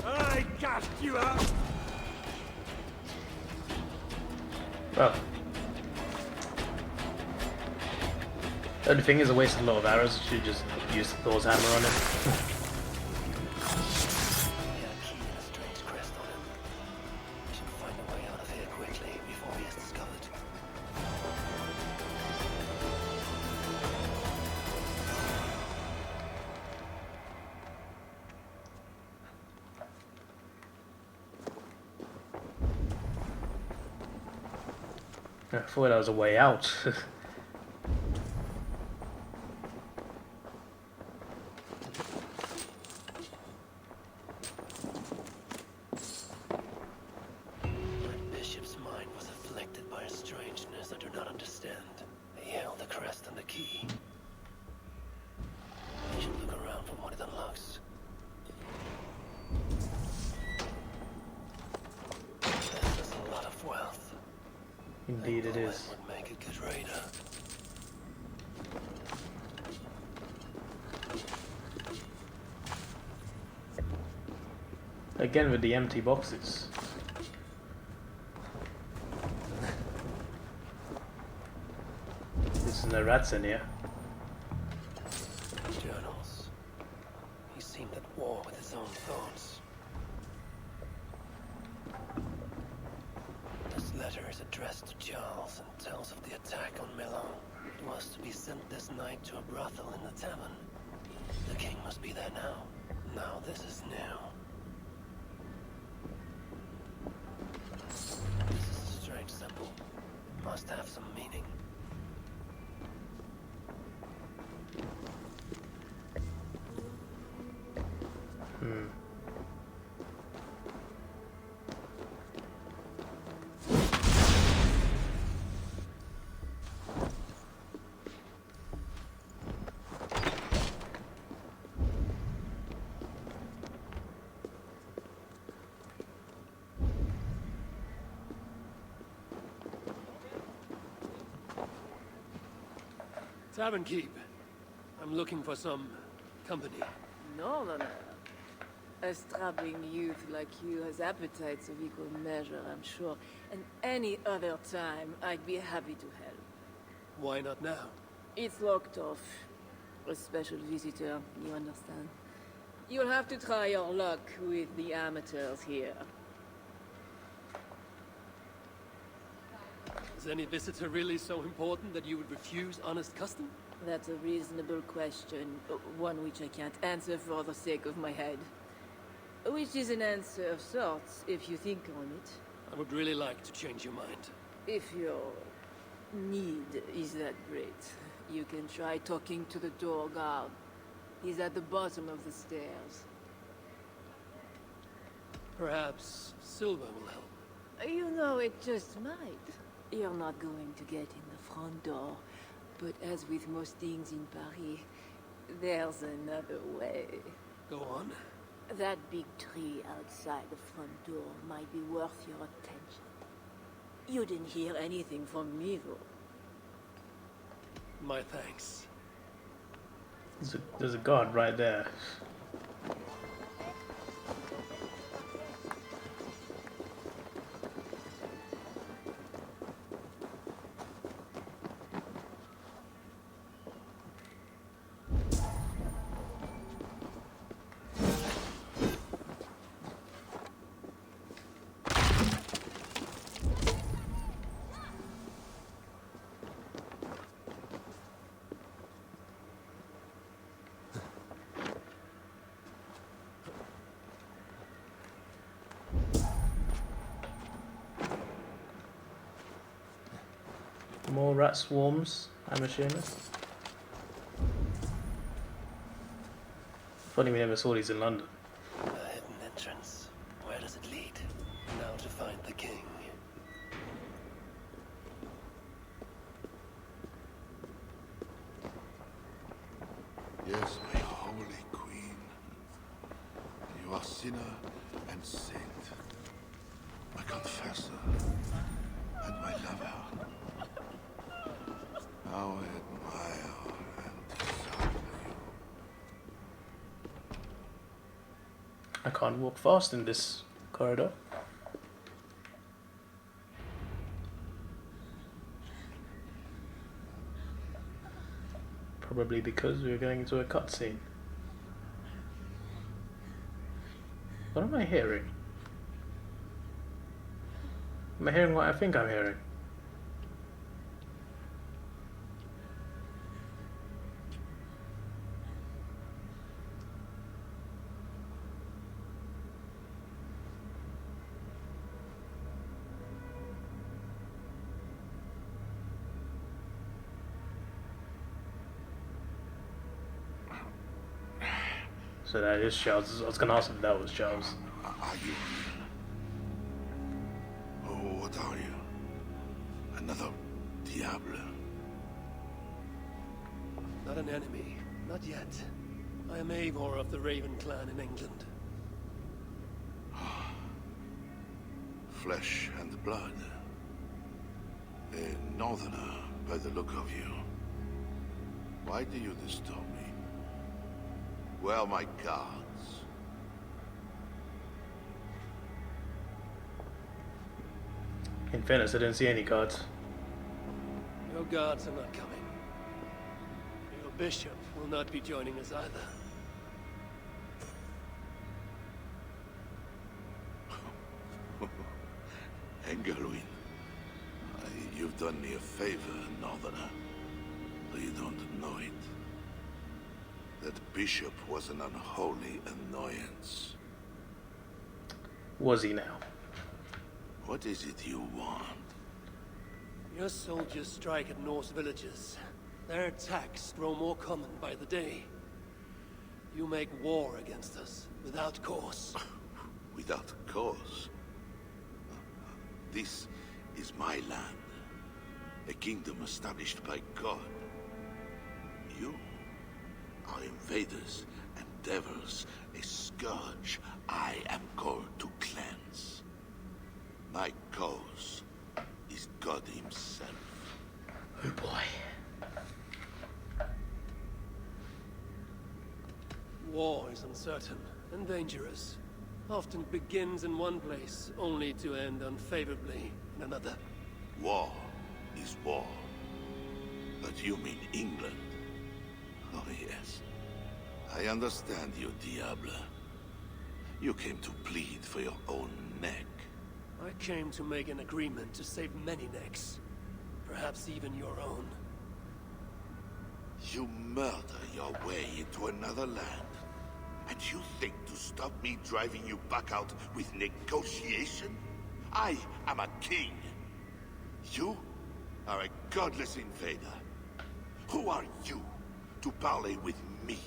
I cast you out! Well, the only thing is I wasted a lot of arrows. I should just use Thor's hammer on him. I thought that was a way out. Bishop's mind was afflicted by a strangeness I do not understand. He held the crest and the key. I should look around for what it unlocks. This is a lot of wealth. Indeed it is. Would make a good raider. Again with the empty boxes. There's no rats in here. Journals. He seemed at war with his own thoughts. This letter is addressed to Charles and tells of the attack on Milan. It was to be sent this night to a brothel in the tavern. The king must be there now. Now this is new. This is a strange symbol. Must have some meaning. Tavern keep. I'm looking for some company. Northerner. A strapping youth like you has appetites of equal measure, I'm sure. And any other time, I'd be happy to help. Why not now? It's locked off. A special visitor, you understand? You'll have to try your luck with the amateurs here. Is any visitor really so important that you would refuse honest custom? That's a reasonable question, one which I can't answer for the sake of my head. Which is an answer of sorts, if you think on it. I would really like to change your mind. If your need is that great, you can try talking to the door guard. He's at the bottom of the stairs. Perhaps silver will help. You know, it just might. You're not going to get in the front door, but as with most things in Paris, there's another way. Go on. That big tree outside the front door might be worth your attention. You didn't hear anything from me, though. My thanks. There's a guard right there. More rat swarms, I'm assuming. Funny we never saw these in London. A hidden entrance. Where does it lead? Now to find the king. Yes, my holy queen. You are sinner and saint. My confessor and my lover. How I admire and desire you. I can't walk fast in this corridor. Probably because we're going into a cutscene. What am I hearing? Am I hearing what I think I'm hearing? So that is Charles. I was gonna ask if that was Charles. Are you? Oh, what are you? Another Diable? Not an enemy. Not yet. I am Eivor of the Raven clan in England. Flesh and blood. A northerner, by the look of you. Why do you disturb me? Where are my guards? In fairness, I didn't see any guards. Your guards are not coming. Your bishop will not be joining us either. Engelwin, you've done me a favor, northerner. Though you don't know it. That bishop was an unholy annoyance. Was he now? What is it you want? Your soldiers strike at Norse villages. Their attacks grow more common by the day. You make war against us, without cause. Without cause? This is my land. A kingdom established by God. You are invaders and devils, a scourge I am called to cleanse. My cause is God himself. Oh boy. War is uncertain and dangerous. Often begins in one place, only to end unfavorably in another. War is war. But you mean England? Oh yes. I understand you, Diable. You came to plead for your own neck. I came to make an agreement to save many necks. Perhaps even your own. You murder your way into another land. And you think to stop me driving you back out with negotiation? I am a king. You are a godless invader. Who are you to parley with me?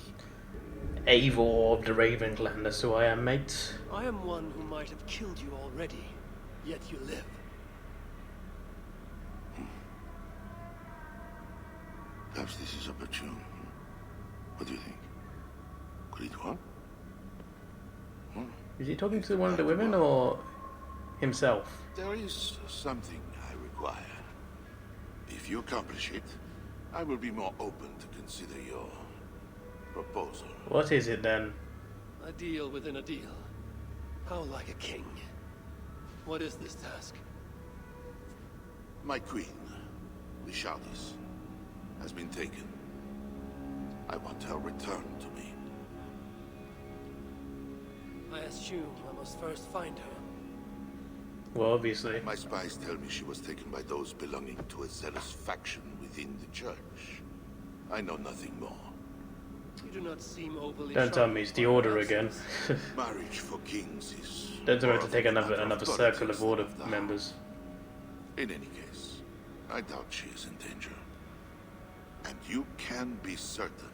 Eivor of the Raven clan, that's who I am, mate. I am one who might have killed you already, yet you live. Perhaps this is opportune. What do you think? Could it work? Is he talking to one of the women or himself? There is something I require. If you accomplish it, I will be more open to consider your proposal. What is it then? A deal within a deal. How like a king. What is this task? My queen, Lishardis, has been taken. I want her returned to me. I assume I must first find her. Well, obviously. My spies tell me she was taken by those belonging to a zealous faction within the church. I know nothing more. You do not seem overly Don't tell me it's the Order again. Marriage for kings is... Don't tell me to take another circle of Order members. In any case, I doubt she is in danger. And you can be certain.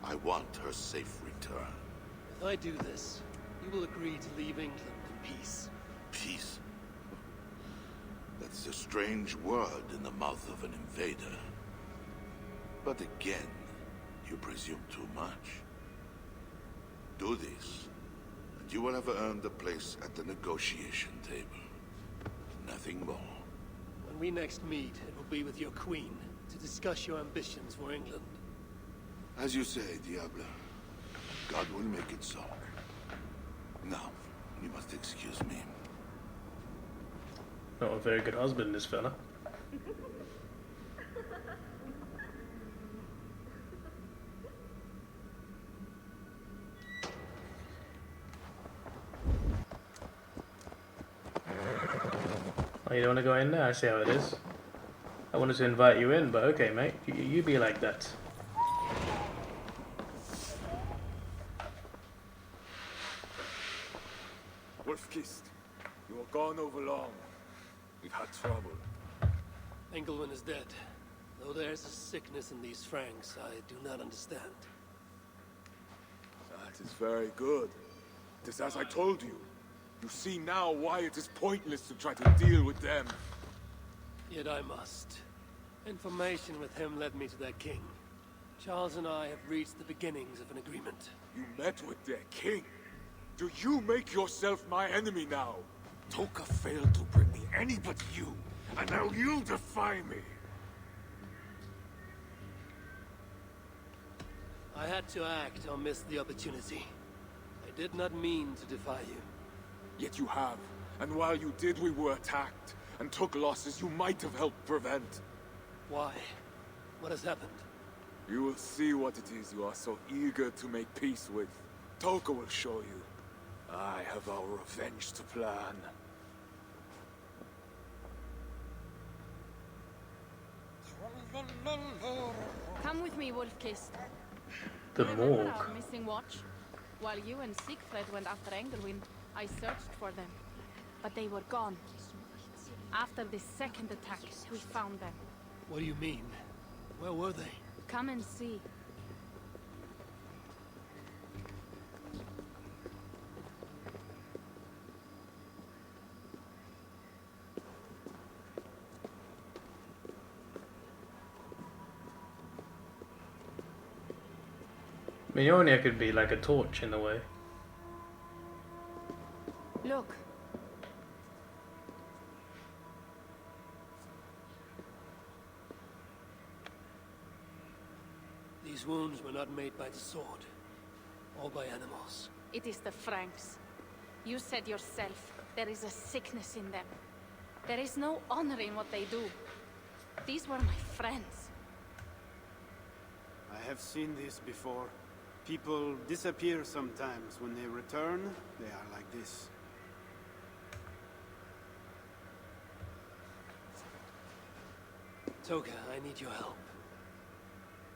I want her safe return. If I do this, you will agree to leave England in peace. Peace? That's a strange word in the mouth of an invader. But again, you presume too much. Do this, and you will have earned a place at the negotiation table. Nothing more. When we next meet, it will be with your queen, to discuss your ambitions for England. As you say, Diable. God will make it so. Now, you must excuse me. Not a very good husband, this fella. Oh, you don't want to go in there? I see how it is. I wanted to invite you in, but okay, mate. You be like that. Wolf-Kissed, you are gone over long. We've had trouble. Engelwin is dead. Though there's a sickness in these Franks, I do not understand. That is very good. It is as I told you. You see now why it is pointless to try to deal with them. Yet I must. Information with him led me to their king. Charles and I have reached the beginnings of an agreement. You met with their king? Do you make yourself my enemy now? Toka failed to bring me any but you, and now you defy me. I had to act or miss the opportunity. I did not mean to defy you. Yet you have, and while you did, we were attacked, and took losses you might have helped prevent. Why? What has happened? You will see what it is you are so eager to make peace with. Toka will show you. I have our revenge to plan. Come with me, Wolf-Kissed. The Remember morgue. our missing watch? While you and Siegfried went after Engelwin, I searched for them, but they were gone. After the second attack, we found them. What do you mean? Where were they? Come and see. Mjolnir could be like a torch in a way. Look. These wounds were not made by the sword, or by animals. It is the Franks. You said yourself, there is a sickness in them. There is no honor in what they do. These were my friends. I have seen this before. People disappear sometimes. When they return, they are like this. Toka, I need your help.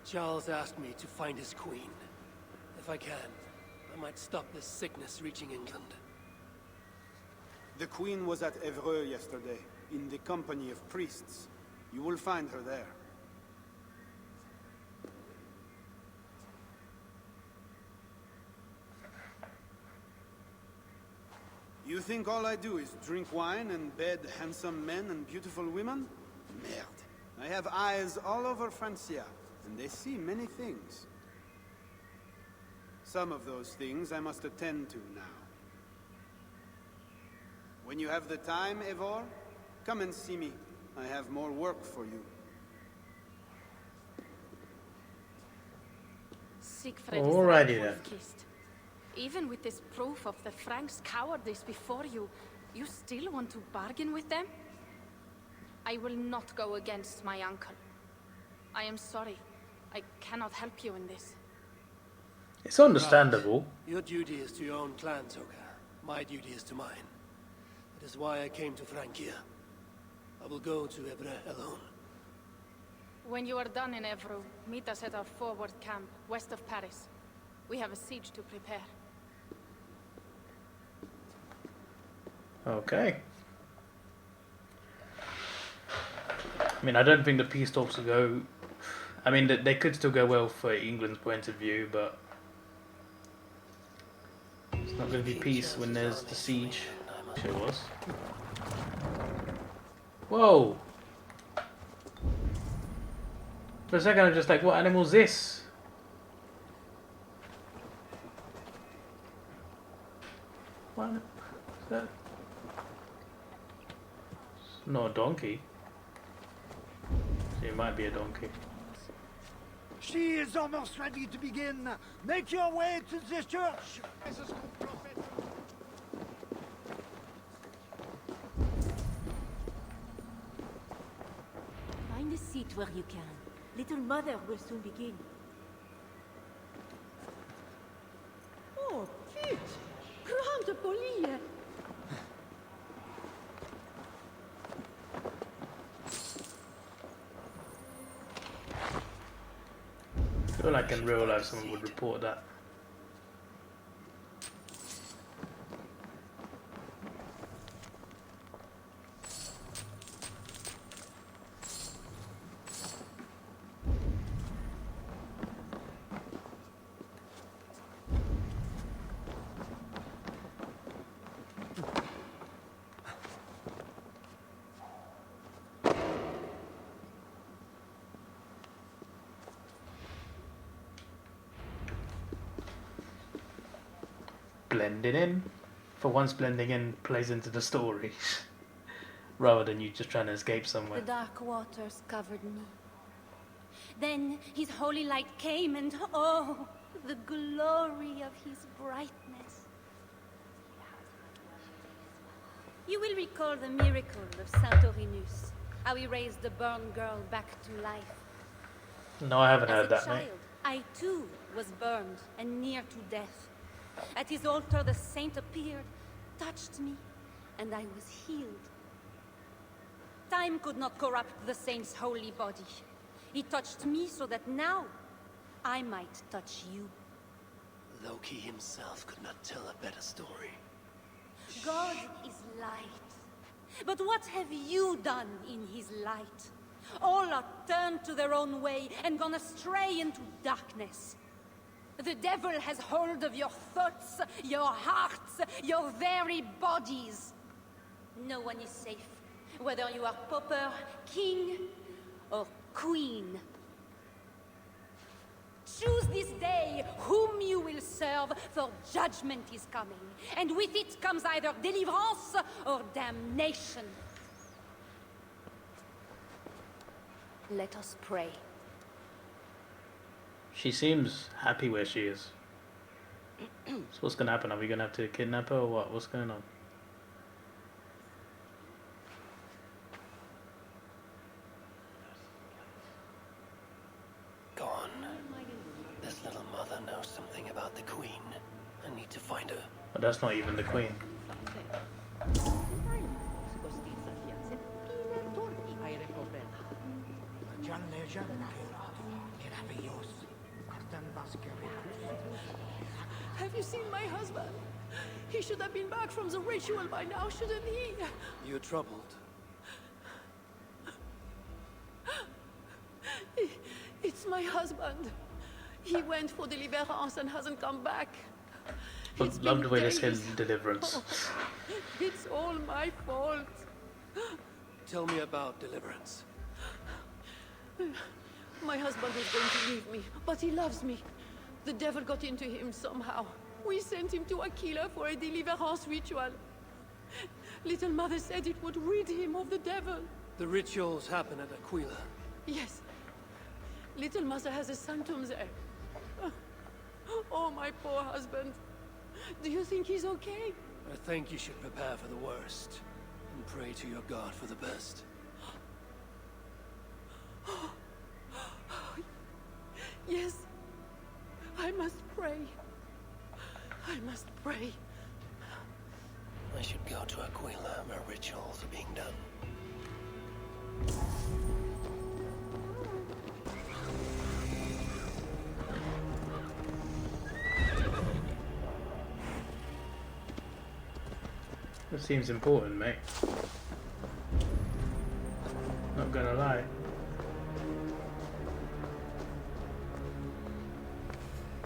Charles asked me to find his queen. If I can, I might stop this sickness reaching England. The queen was at Evreux yesterday, in the company of priests. You will find her there. You think all I do is drink wine and bed handsome men and beautiful women? Merde. I have eyes all over Francia, and they see many things. Some of those things I must attend to now. When you have the time, Eivor, come and see me. I have more work for you. Siegfried Alrighty is then. Wolf-Kissed. Even with this proof of the Franks' cowardice before you, you still want to bargain with them? I will not go against my uncle. I am sorry. I cannot help you in this. It's understandable. Right. Your duty is to your own clan, Toka. My duty is to mine. That is why I came to Francia. I will go to Evreux alone. When you are done in Evreux, meet us at our forward camp, west of Paris. We have a siege to prepare. Okay. I mean, I don't think the peace talks will go. I mean, they could still go well for England's point of view, but it's not going to be peace when there's the siege. It was. Whoa! For a second, I'm just like, what animal is this? What is that? It's not a donkey. It might be a donkey. She is almost ready to begin. Make your way to the church. Find a seat where you can. Little Mother will soon begin. Oh, vite! Grande Pauline! I feel like in real life someone would report that. Blending in. For once, blending in plays into the story. Rather than you just trying to escape somewhere. The dark waters covered me. Then his holy light came and oh, the glory of his brightness. You will recall the miracle of Saint Orinus, how he raised the burned girl back to life. No, I haven't heard As a that, mate. child, I too was burned and near to death. At his altar the saint appeared, touched me, and I was healed. Time could not corrupt the saint's holy body. He touched me so that now I might touch you. Loki himself could not tell a better story. God is light. But what have you done in his light? All are turned to their own way and gone astray into darkness. The devil has hold of your thoughts, your hearts, your very bodies. No one is safe, whether you are pauper, king, or queen. Choose this day whom you will serve, for judgment is coming, and with it comes either deliverance or damnation. Let us pray. She seems happy where she is. So what's gonna happen? Are we gonna have to kidnap her or what? What's going on? Gone. This little mother knows something about the Queen. I need to find her. But that's not even the queen. Have you seen my husband? He should have been back from the ritual by now, shouldn't he? You're troubled. It's my husband. He went for deliverance and hasn't come back. I love the way they said deliverance. It's all my fault. Tell me about deliverance. My husband was going to leave me, but he loves me. The devil got into him somehow. We sent him to Aquila for a deliverance ritual. Little Mother said it would rid him of the devil. The rituals happen at Aquila. Yes. Little Mother has a sanctum there. Oh, my poor husband. Do you think he's okay? I think you should prepare for the worst and pray to your God for the best. Yes. I must pray. I must pray. I should go to Aquila where rituals are being done. That seems important, mate. Not gonna lie.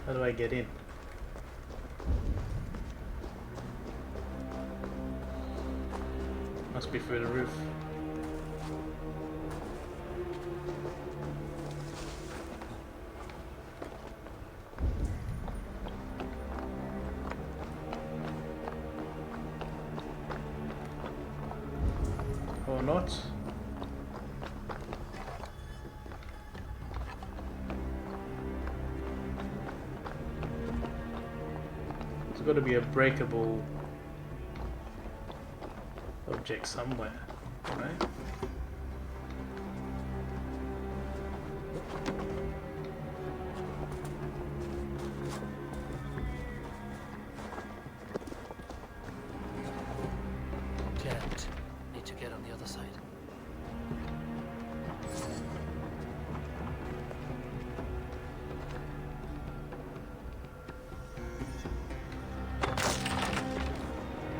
How do I get in? Must be through the roof. Or not. There's got to be a breakable object somewhere, right? Can't. Need to get on the other side.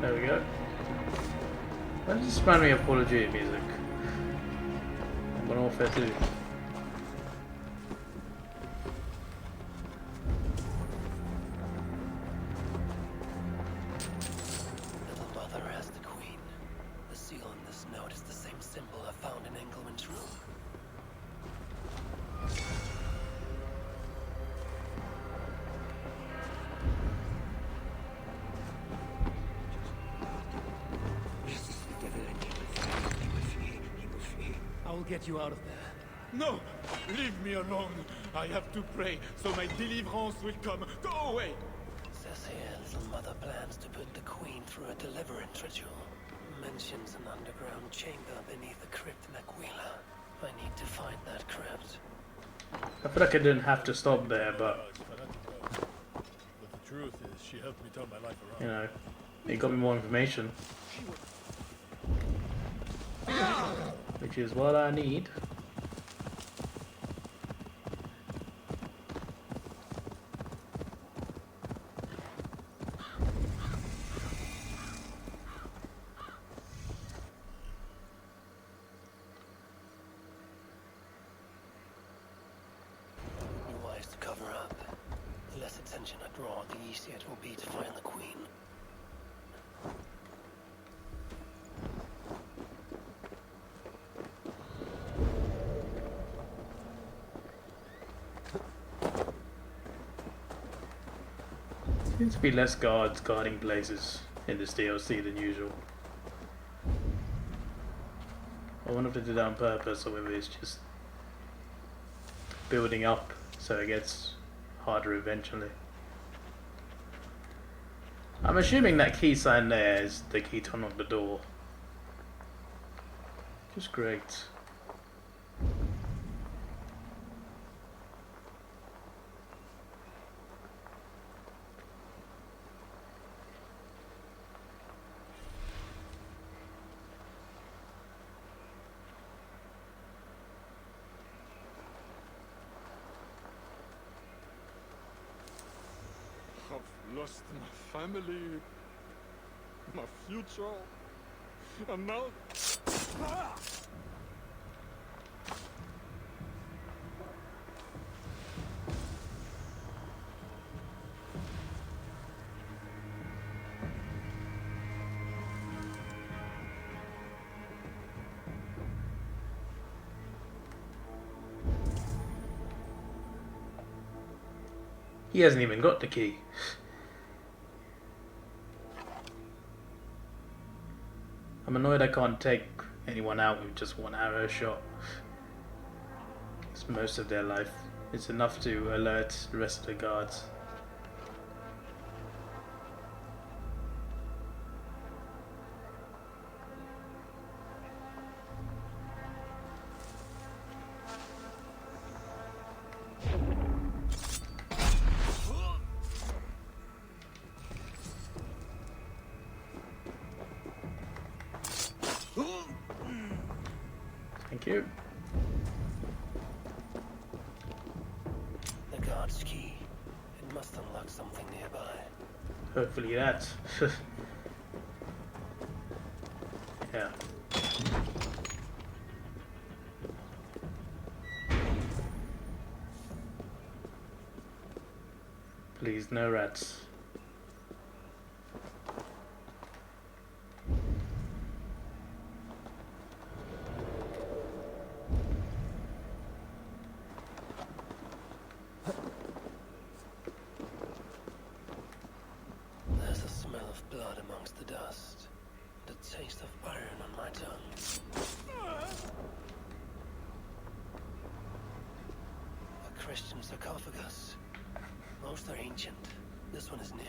There we go. Why does this remind me of Call of Duty music? Modern Warfare 2. Little Mother has the Queen. The seal on this note is the same symbol I found in Engelman's room. I will get you out of there. No! Leave me alone! I have to pray, so my deliverance will come. Go away! Says here, Little Mother plans to put the Queen through a deliverance ritual. Mentions an underground chamber beneath the crypt in Aquila. I need to find that crypt. I feel like I didn't have to stop there, but the truth is, she helped me turn my life around. you know, it got me more information, which is what I need. Be wise to cover up. The less attention I draw, the easier it will be to find the Queen. Seems to be less guards guarding places in this DLC than usual. I wonder if they did that on purpose or whether it's just building up so it gets harder eventually. I'm assuming that key sign there is the key to unlock the door. Just great. I've lost my family, my future, and now... Ah! He hasn't even got the key. I'm annoyed I can't take anyone out with just one arrow shot. It's most of their life. It's enough to alert the rest of the guards. Thank you. The guard's key. It must unlock something nearby. Hopefully that. Yeah. Please, no rats. There's a smell of blood amongst the dust. The taste of iron on my tongue. A Christian sarcophagus. Most are ancient. This one is new.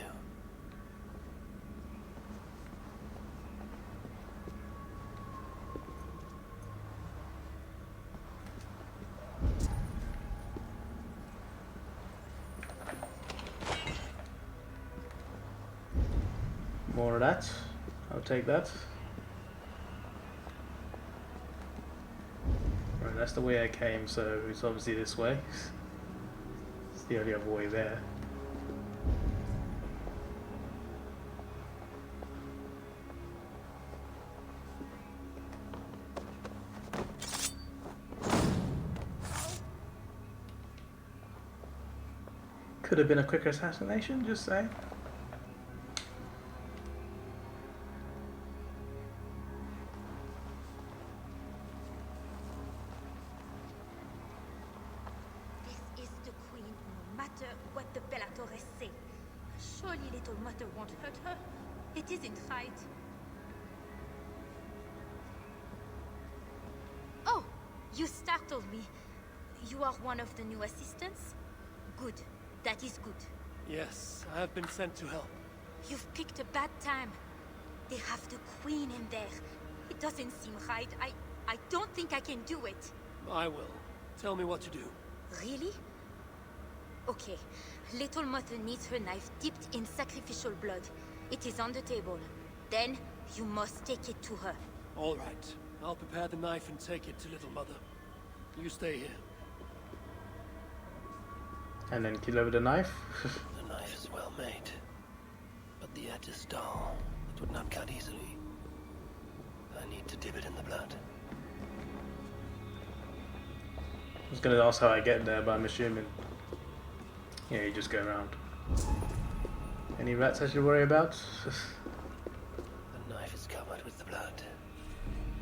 More of that. I'll take that. Right, that's the way I came, so it's obviously this way. It's the only other way there. Could have been a quicker assassination, just saying. This is the queen, no matter what the Bellatores say. Surely little mother won't hurt her. It isn't right. Oh, you startled me. You are one of the new assistants? Good. That is good. Yes, I have been sent to help. You've picked a bad time. They have the queen in there. It doesn't seem right. I don't think I can do it. I will. Tell me what to do. Really? Okay. Little Mother needs her knife dipped in sacrificial blood. It is on the table. Then, you must take it to her. All right. I'll prepare the knife and take it to Little Mother. You stay here. And then kill over the knife. The knife is well made, but the edge is dull. It would not cut easily. I need to dip it in the blood. I was gonna ask how I get there, but I'm assuming. Yeah, you just go around. Any rats I should worry about? The knife is covered with the blood.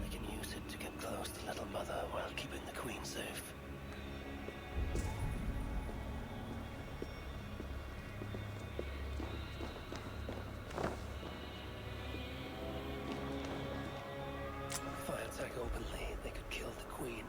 I can use it to get close to Little Mother while keeping the queen safe. If I attack openly, they could kill the queen.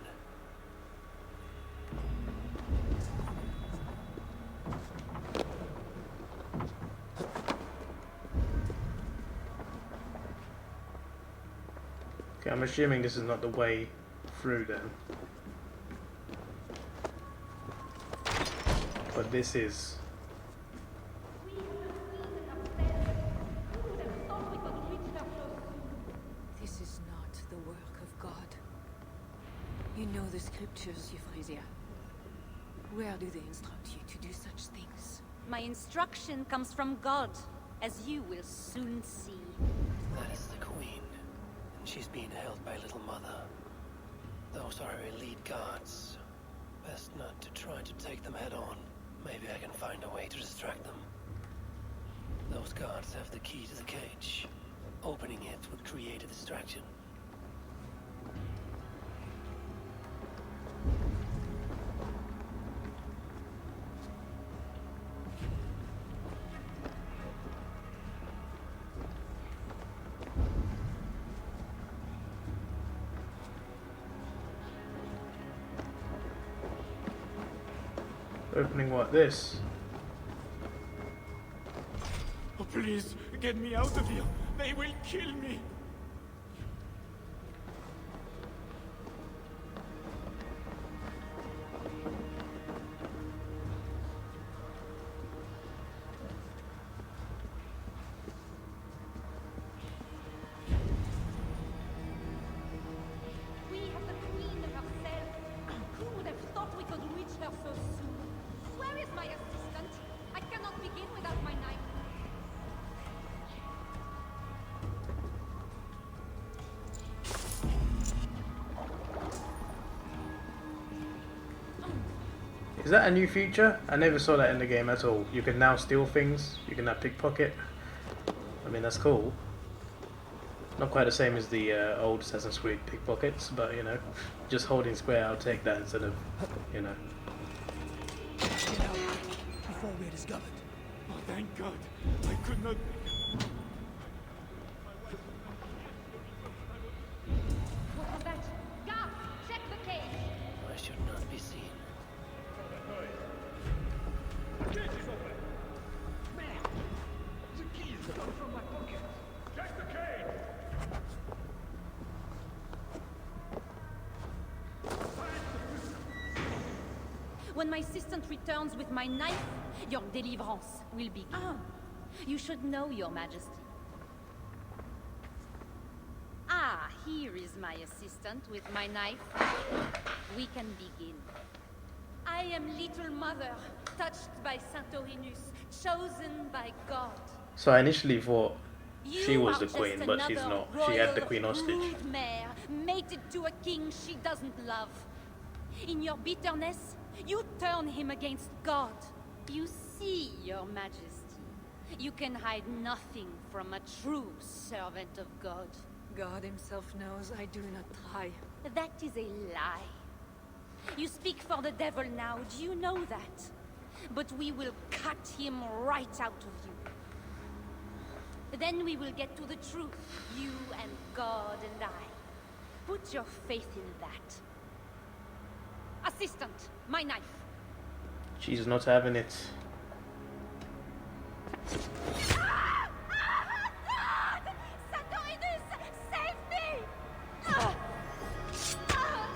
Okay, I'm assuming this is not the way through then. But this is. This is not the work of God. You know the scriptures, Euphrasia. Where do they instruct you to do such things? My instruction comes from God, as you will soon see. That is the queen. And she's being held by Little Mother. Those are her elite guards. Best not to try to take them head on. Maybe I can find a way to distract them. Those guards have the key to the cage. Opening it would create a distraction. Opening what? This? Oh, please, get me out of here. They will kill me. We have the queen herself. Who would have thought we could reach her so soon? Where is my assistant? I cannot begin without my knife. Is that a new feature? I never saw that in the game at all. You can now steal things. You can now pickpocket. I mean, that's cool. Not quite the same as the old Assassin's Creed pickpockets, but you know, just holding square, I'll take that instead of, you know. Get out before we're discovered. Oh, thank God. I could not... What was that? Guard, check the cage. I should not be seen. The cage is open. Man, the keys come from my pocket. Check the cage. When my assistant returns with my knife, your deliverance will begin. You should know, Your Majesty. Ah, here is my assistant with my knife. We can begin. I am Little Mother, touched by Santorinus, chosen by God. So I initially thought she You was are the just queen, but she's another not. She had the royal queen hostage. broodmare, mated to a king she doesn't love. In your bitterness, you turn him against God. You see, Your Majesty, you can hide nothing from a true servant of God. God himself knows I do not try. That is a lie. You speak for the devil now, do you know that? But we will cut him right out of you. Then we will get to the truth, you and God and I. Put your faith in that. Assistant, my knife. She's not having it. Ah! Ah, God! Santorinus, save me! Ah! Ah!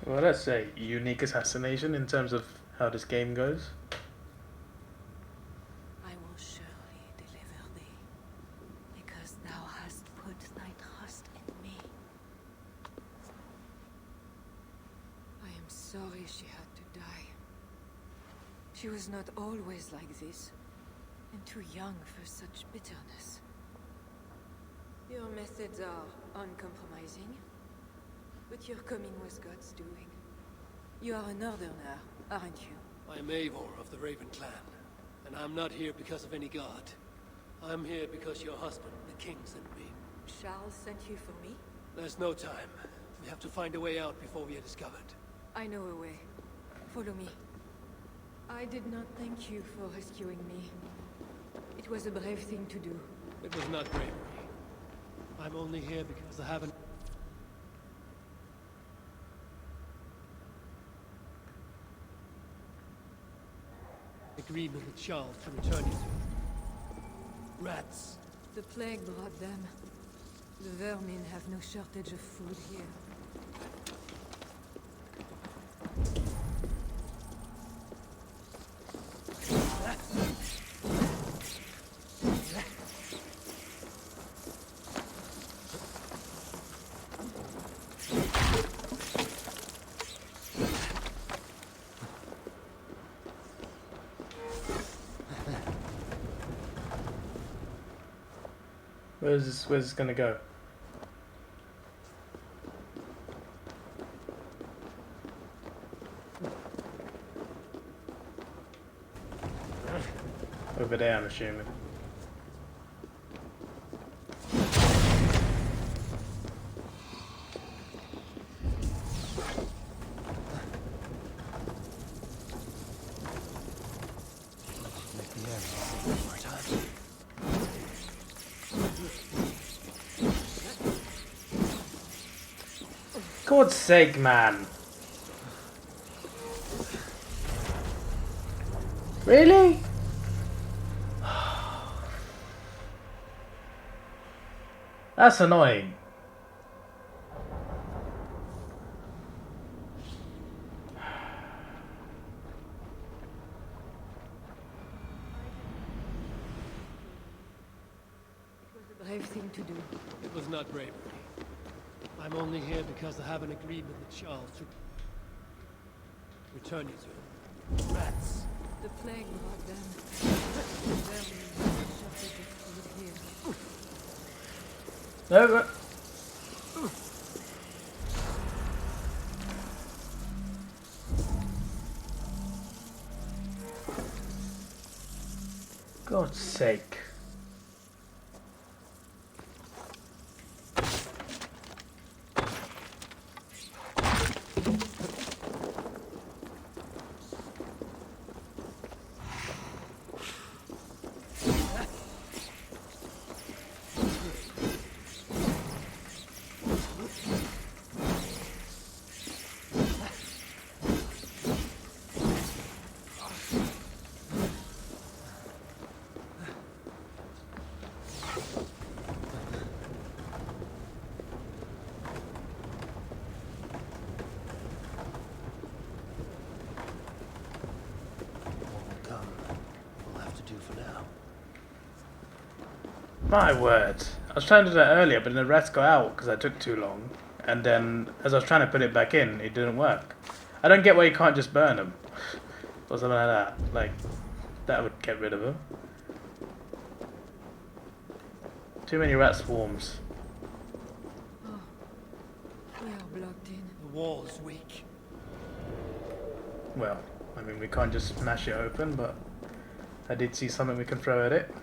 Well, that's a unique assassination in terms of how this game goes. I will surely deliver thee, because thou hast put thy trust in me. I am sorry she had to die. She was not always like this, and too young for such bitterness. Your methods are uncompromising, but your coming was God's doing. You are a northerner, aren't you? I am Eivor of the Raven Clan, and I'm not here because of any god. I'm here because your husband, the king, sent me. Charles sent you for me? There's no time. We have to find a way out before we are discovered. I know a way. Follow me. I did not thank you for rescuing me. It was a brave thing to do. It was not bravery. I'm only here because I haven't... agreement with Charles to return you to. Rats. The plague brought them. The vermin have no shortage of food here. Where's this gonna go? Over there, I'm assuming. God's sake, man. Really? That's annoying. It was a brave thing to do. It was not bravery. I'm only here because I have an agreement with Charles to return you to him. Rats. The plague brought them. The vermin have no shortage of food here. No. God's sake. My word. I was trying to do that earlier, but then the rats got out because I took too long. And then, as I was trying to put it back in, it didn't work. I don't get why you can't just burn them. Or something like that. Like, that would get rid of them. Too many rat swarms. Oh, we are blocked in. The wall's weak. Well, I mean, we can't just smash it open, but I did see something we can throw at it.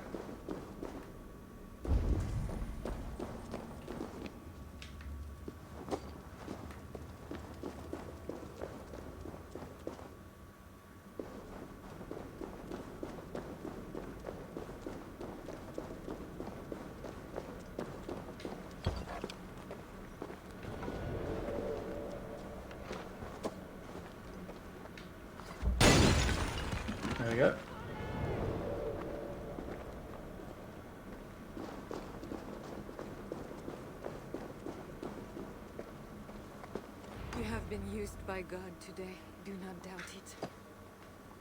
There we go. You have been used by God today. Do not doubt it.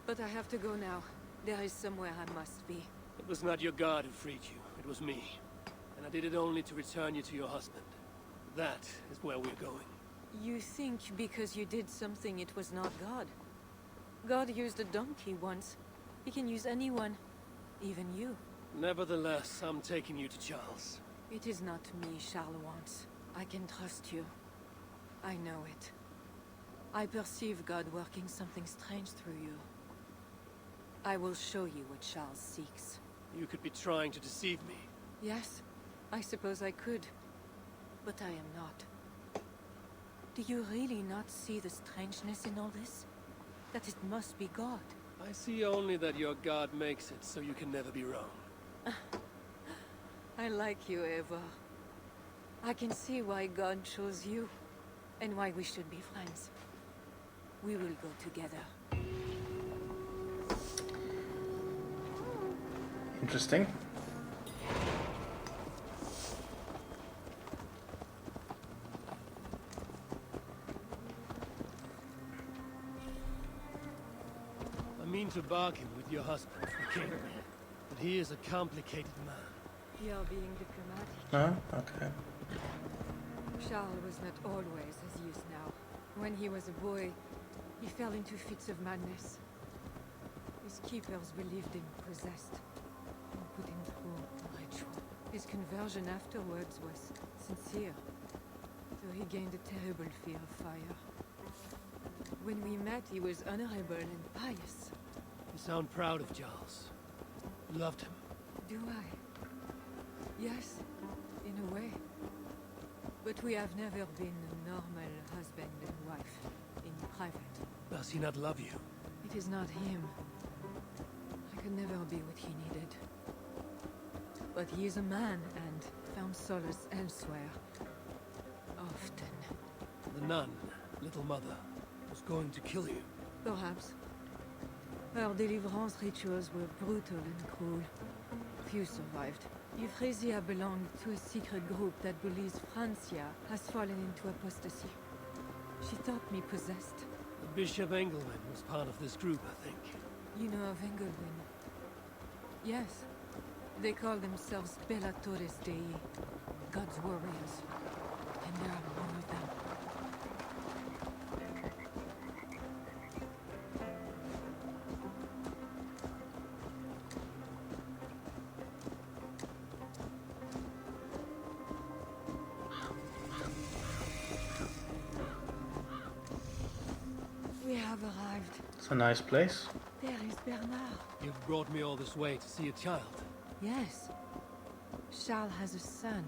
But I have to go now. There is somewhere I must be. It was not your God who freed you. It was me. And I did it only to return you to your husband. That is where we're going. You think because you did something it was not God? God used a donkey once. He can use anyone. Even you. Nevertheless, I'm taking you to Charles. It is not me Charles wants. I can trust you. I know it. I perceive God working something strange through you. I will show you what Charles seeks. You could be trying to deceive me. Yes, I suppose I could. But I am not. Do you really not see the strangeness in all this? That it must be God. I see only that your God makes it so you can never be wrong. I like you, Eva. I can see why God chose you, and why we should be friends. We will go together. Interesting. I mean to bargain with your husband, the king. But he is a complicated man. You are being diplomatic. Oh, okay. Charles was not always as he is now. When he was a boy, he fell into fits of madness. His keepers believed him possessed and put him through a ritual. His conversion afterwards was sincere, though he gained a terrible fear of fire. When we met, he was honorable and pious. You sound proud of Charles. You loved him. Do I? Yes, in a way. But we have never been a normal husband and wife in private. Does he not love you? It is not him. I could never be what he needed. But he is a man and found solace elsewhere. Often. The nun, little mother, was going to kill you. Perhaps. Her deliverance rituals were brutal and cruel. Few survived. Euphrasia belonged to a secret group that believes Francia has fallen into apostasy. She thought me possessed. The Bishop Engelman was part of this group, I think. You know of Engelman? Yes. They call themselves Bellatores Dei, God's warriors. And there are more of them. It's a nice place. There is Bernard. You've brought me all this way to see a child. Yes. Charles has a son.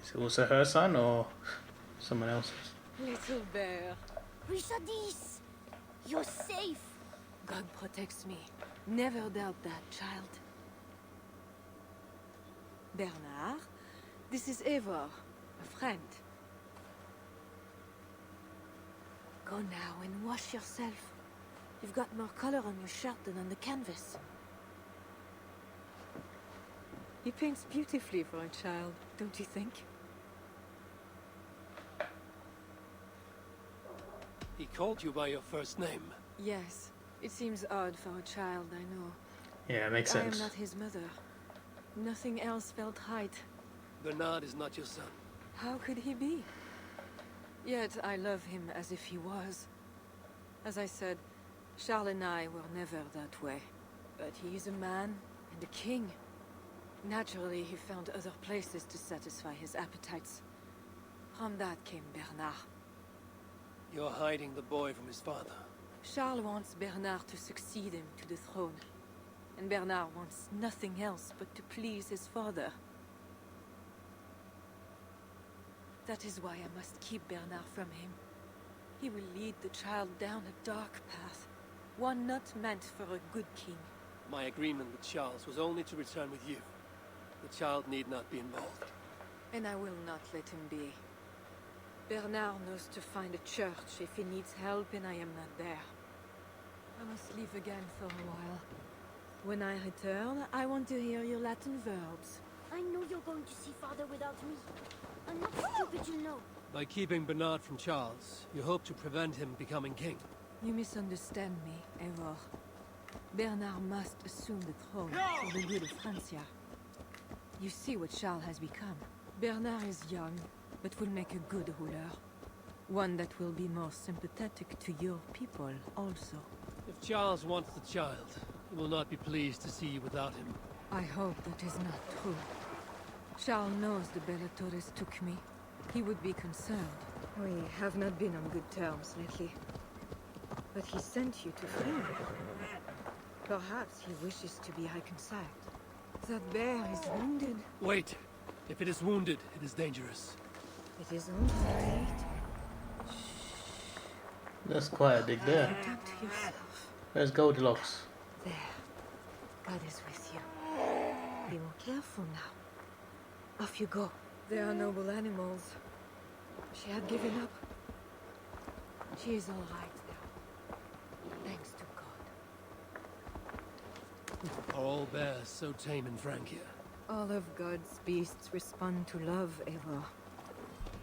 Is it also her son or someone else's? Little bear. Richardis! You're safe! God protects me. Never doubt that, child. Bernard, this is Eivor, a friend. Go now and wash yourself. You've got more color on your shirt than on the canvas. He paints beautifully for a child, don't you think? He called you by your first name. Yes. It seems odd for a child, I know. Yeah, it makes I sense. am not his mother. Nothing else felt right. Bernard is not your son. How could he be? Yet I love him as if he was. As I said, Charles and I were never that way. But he is a man and a king. Naturally, he found other places to satisfy his appetites. From that came Bernard. You're hiding the boy from his father. Charles wants Bernard to succeed him to the throne. And Bernard wants nothing else but to please his father. That is why I must keep Bernard from him. He will lead the child down a dark path, one not meant for a good king. My agreement with Charles was only to return with you. The child need not be involved. And I will not let him be. Bernard knows to find a church if he needs help and I am not there. I must leave again for a while. When I return, I want to hear your Latin verbs. I know you're going to see father without me. I'm not stupid, you know. By keeping Bernard from Charles, you hope to prevent him becoming king. You misunderstand me, Eivor. Bernard must assume the throne for the good of Francia. You see what Charles has become. Bernard is young, but will make a good ruler. One that will be more sympathetic to your people, also. If Charles wants the child, he will not be pleased to see you without him. I hope that is not true. Charles knows the Bellatores took me. He would be concerned. We have not been on good terms lately. But he sent you to free me. Perhaps he wishes to be reconciled. That bear is wounded. Wait! If it is wounded, it is dangerous. It is only That's quite a dig there. protect yourself. Where's Goldilocks? There. God is with you. Be more careful now. Off you go. They are noble animals. She had given up. She is all right now. Thanks to God. Are all bears so tame in Francia? All of God's beasts respond to love, Eivor.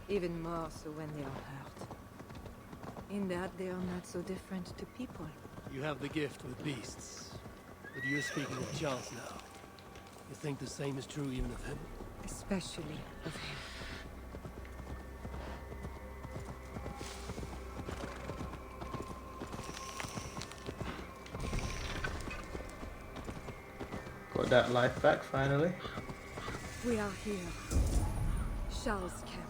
Even more so when they are hurt. In that they are not so different to people. You have the gift with beasts. But you're speaking of Charles now. You think the same is true even of him? Especially of him. Got that life back finally. We are here. Charles' camp.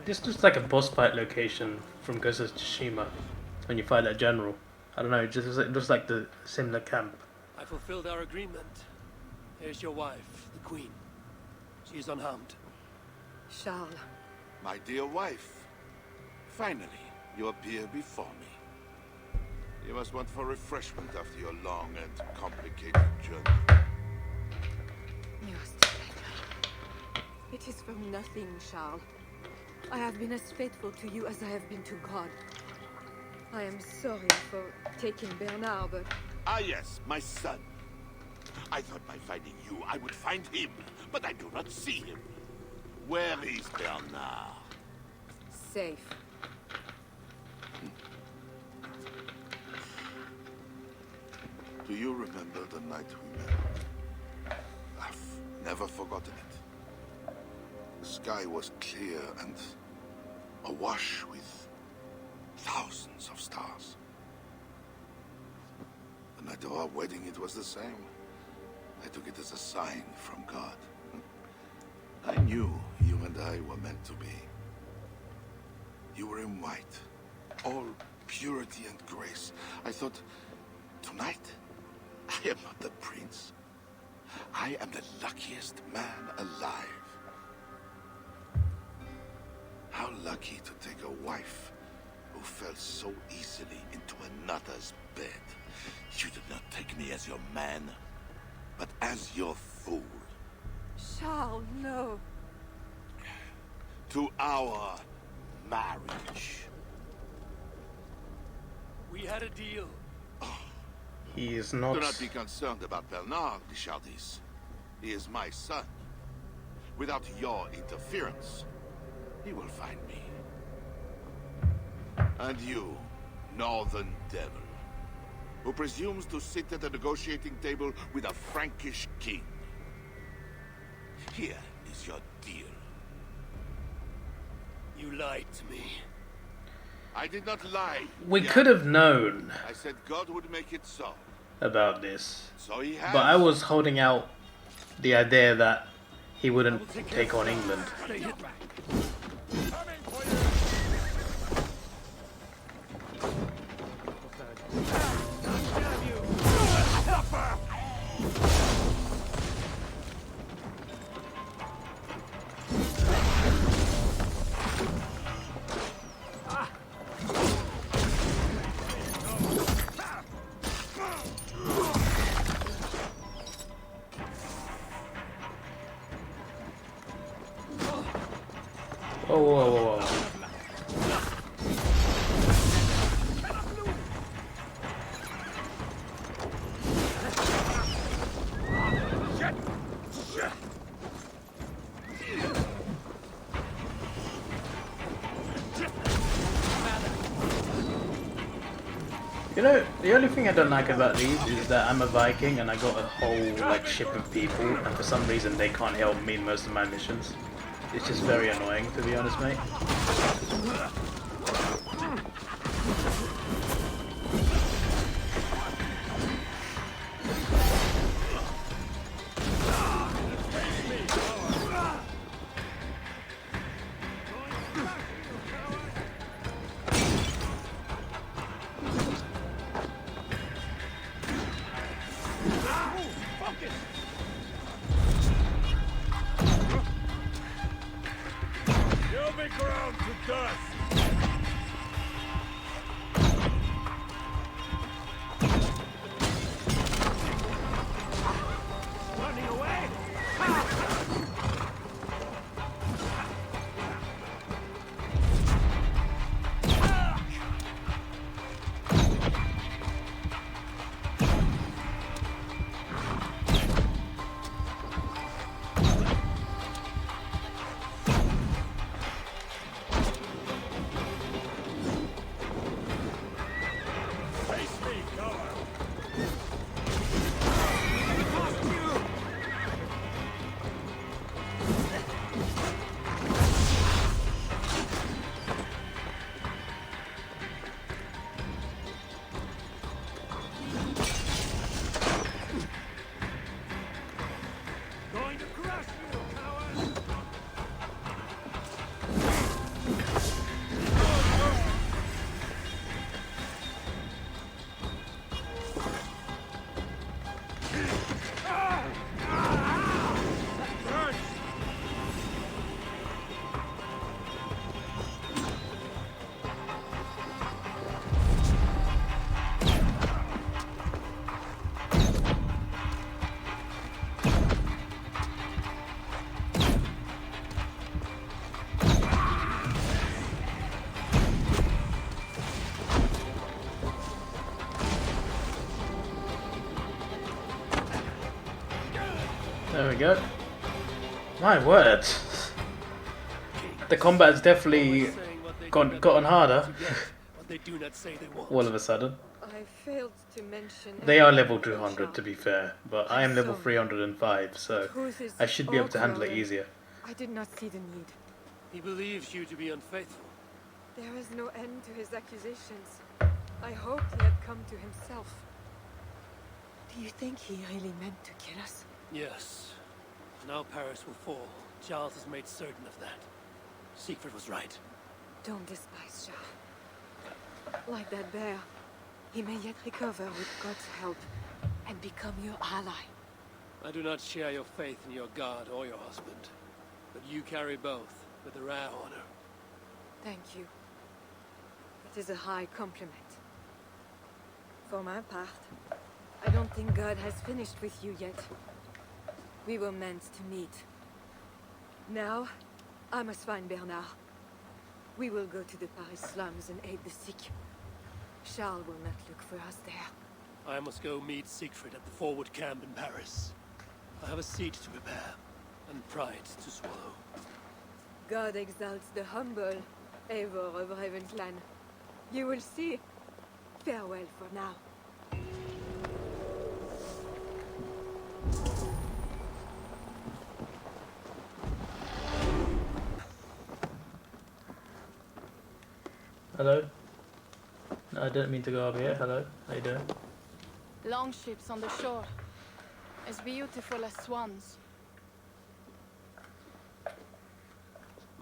This looks like a boss fight location from Ghost of Tsushima when you fight that general. I don't know, it looks like the similar camp. I fulfilled our agreement. Here's your wife, the Queen. She is unharmed. Charles. My dear wife, finally, you appear before me. You must want for refreshment after your long and complicated journey. You are still angry. It is from nothing, Charles. I have been as faithful to you as I have been to God. I am sorry for taking Bernard, but... Ah yes, my son. I thought by finding you, I would find him, but I do not see him. Where is Bernard? Safe. Do you remember the night we met? I've never forgotten it. The sky was clear and awash with thousands of stars. The night of our wedding, it was the same. I took it as a sign from God. I knew you and I were meant to be. You were in white, all purity and grace. I thought, tonight, I am not the prince. I am the luckiest man alive. How lucky to take a wife who fell so easily into another's bed. You did not take me as your man, but as your fool. Charles, no. To our marriage. We had a deal. He is not... Do not be concerned about Bernard, Richardis. He is my son. Without your interference, he will find me. And you, Northern Devil, who presumes to sit at a negotiating table with a Frankish king. Here is your deal. You lied to me. I did not lie. We could have known I said God would make it so. about this. So he has. But I was holding out the idea that he wouldn't take on England. Whoa, whoa, whoa, whoa. You know, the only thing I don't like about these is that I'm a Viking and I got a whole like ship of people, and for some reason they can't help me in most of my missions. It's just very annoying, to be honest, mate. You'll be ground to dust. Running away? Face me, coward. Going to crush you, coward! There we go. My word. The combat's definitely gotten harder. What they do not say they want. All of a sudden. I failed to mention... They are level 200 to be fair, but I am level 305, so I should be able to handle it easier. I did not see the need. He believes you to be unfaithful. There is no end to his accusations. I hoped he had come to himself. Do you think he really meant to kill us? Yes. Now Paris will fall. Charles has made certain of that. Siegfried was right. Don't despise Charles. Like that bear, he may yet recover with God's help and become your ally. I do not share your faith in your god or your husband, but you carry both with a rare honor. Thank you. It is a high compliment. For my part, I don't think God has finished with you yet. We were meant to meet. Now, I must find Bernard. We will go to the Paris slums and aid the sick. Charles will not look for us there. I must go meet Siegfried at the forward camp in Paris. I have a seat to prepare, and pride to swallow. God exalts the humble, Eivor of Ravensland. You will see. Farewell for now. Hello? No, I didn't mean to go over here. Hello? How you doing? Longships on the shore. As beautiful as swans.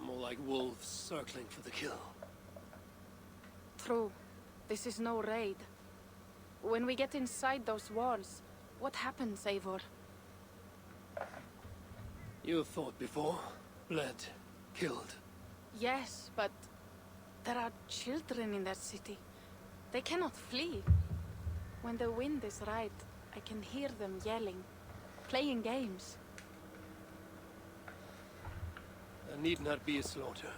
More like wolves circling for the kill. True. This is no raid. When we get inside those walls, what happens, Eivor? You have fought before, bled, killed. Yes, but there are children in that city. They cannot flee. When the wind is right, I can hear them yelling, playing games. There need not be a slaughter.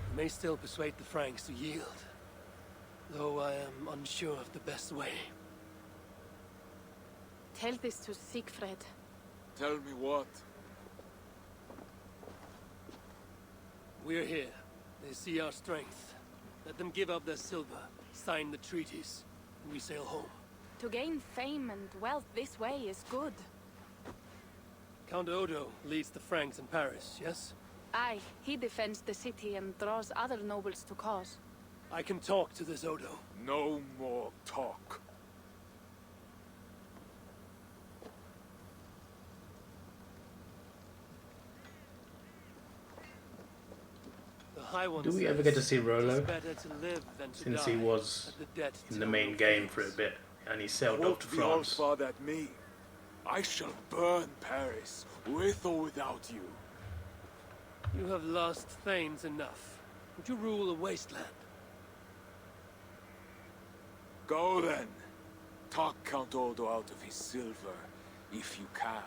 We may still persuade the Franks to yield, though I am unsure of the best way. Tell this to Siegfried. Tell me what? We're here. They see our strength. Let them give up their silver, sign the treaties, and we sail home. To gain fame and wealth this way is good. Count Odo leads the Franks in Paris, yes? Aye, he defends the city and draws other nobles to cause. I can talk to this Odo. No more talk. Do we ever get to see Rollo? Since he die was at the debt in the main game for a bit, and he sailed off to Won't be all France. father at me. I shall burn Paris, with or without you. You have lost Thanes enough. Would you rule a wasteland? Go then. Talk Count Odo out of his silver, if you can.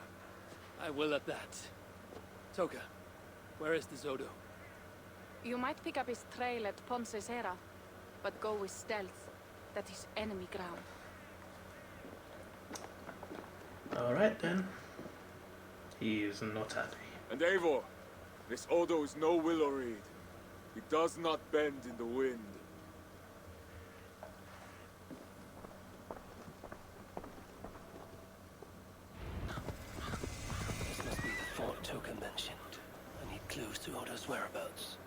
I will at that. Toka, where is this Odo? You might pick up his trail at Poncesera, but go with stealth. That is enemy ground. Alright then. He is not happy. And Eivor, this Odo is no willow reed. He does not bend in the wind. This must be the fort Toka mentioned. I need clues to Odo's whereabouts.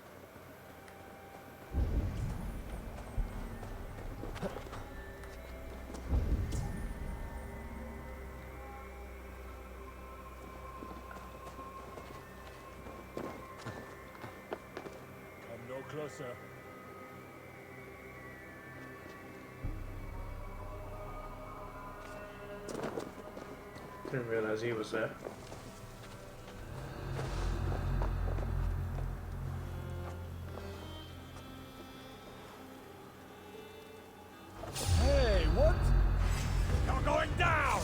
Come no closer. Didn't realize he was there. Hey, what? You're going down!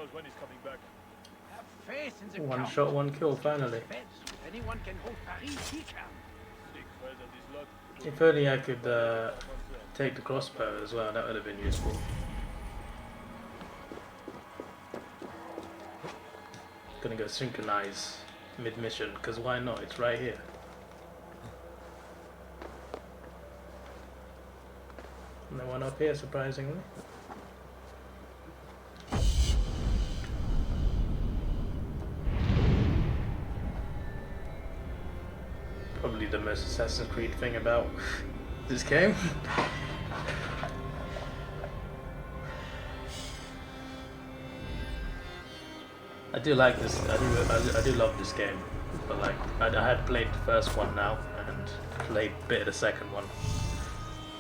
knows when he's coming back. Have faith in the One Count. shot, one kill, finally. If anyone can hold Paris, he can. Siegfried and his lot. If only I could take the crossbow as well, that would have been useful. Gonna go synchronize mid-mission, because why not? It's right here. No one up here, surprisingly. Probably the most Assassin's Creed thing about this game. I do like this. I do love this game, but like I had played the first one now and played a bit of the second one.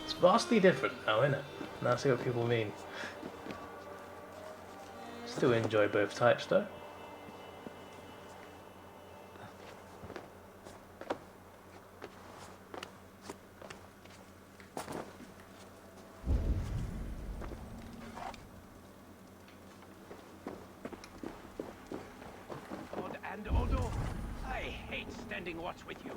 It's vastly different now, isn't it? And I see what people mean. Still enjoy both types though. Odd and Odo, I hate standing watch with you.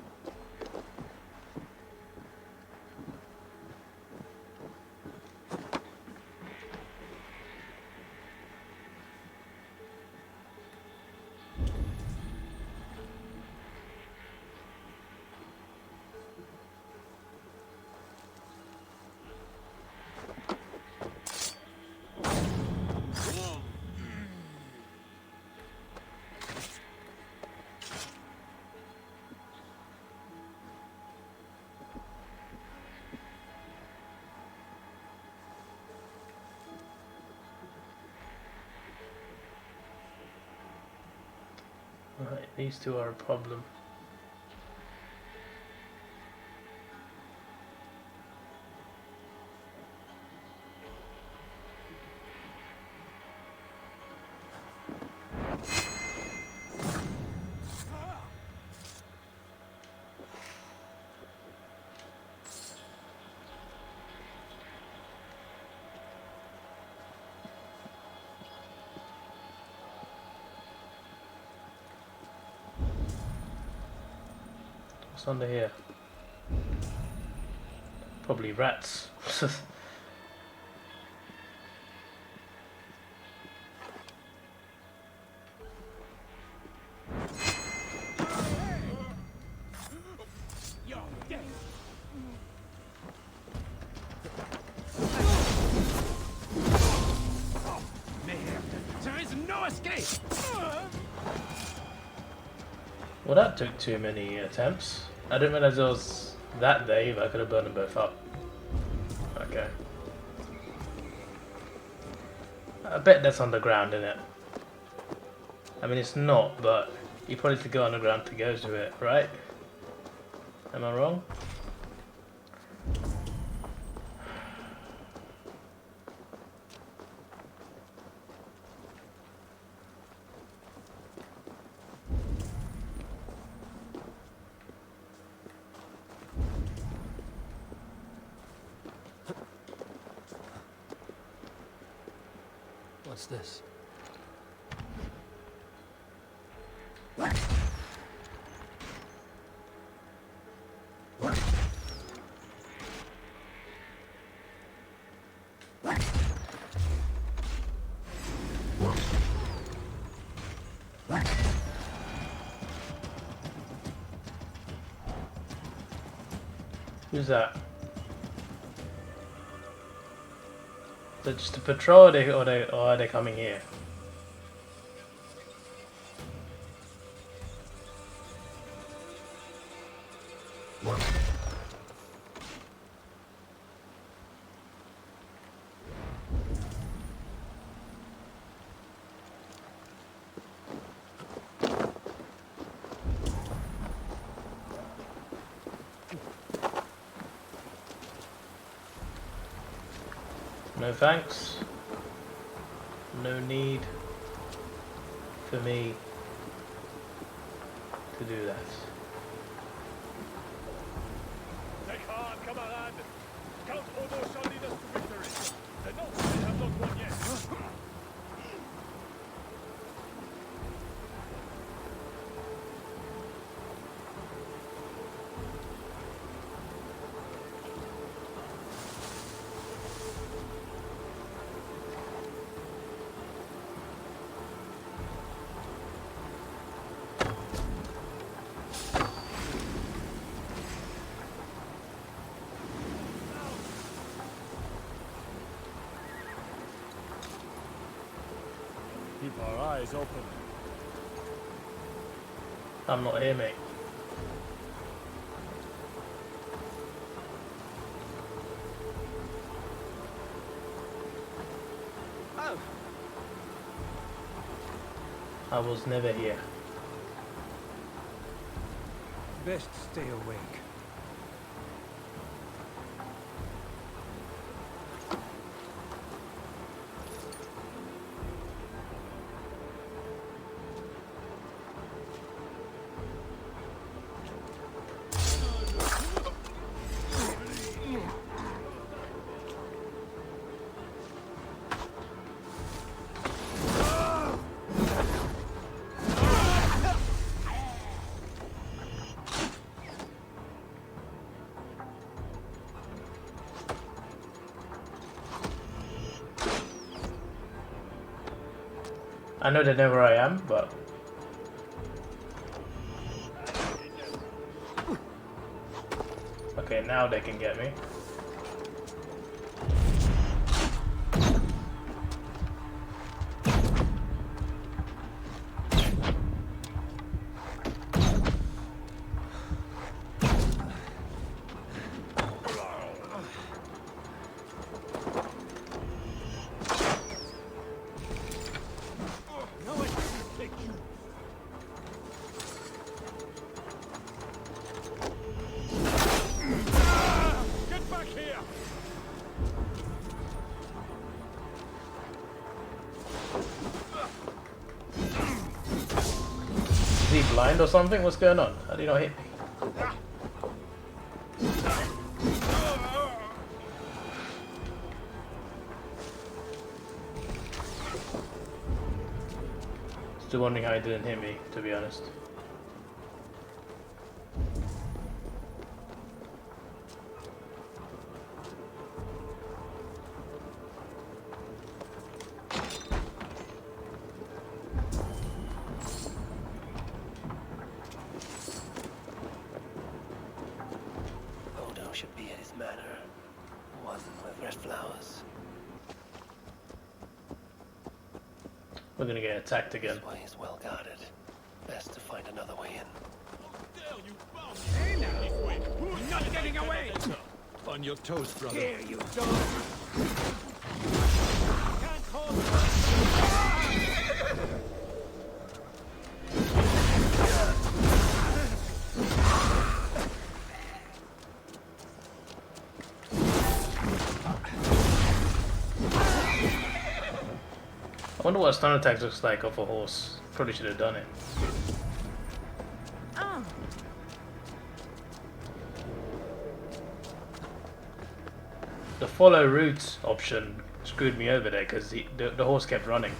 Right, these two are a problem. What's under here? Probably rats. You're dead. Oh, mayhem. There is no escape. Well, that took too many attempts. I didn't realize it was that Dave. I could have burned them both up. Okay. I bet that's underground, isn't it? I mean, it's not, but you probably have to go underground to go to it, right? Am I wrong? What's this? Who's that? Is that just a patrol, or are they coming here? No thanks. No need for me to do that. Take heart, camarade. Count Odo shall lead us to victory. The Northmen have not won yet. keep our eyes open. I'm not here, mate. Oh. I was never here. Best stay awake. I know they know where I am, but okay, now they can get me. Is he blind or something? What's going on? How did he not hit me? Still wondering how he didn't hit me, to be honest. Should be at his manor. Wasn't with red flowers. We're gonna get attacked again. This way is well guarded. Best to find another way in. Hey now! Who's not getting away? On your toes, brother. Here you dog! Can't call I wonder what a stun attack looks like off a horse. Probably should have done it. Oh. The follow route option screwed me over there because the horse kept running.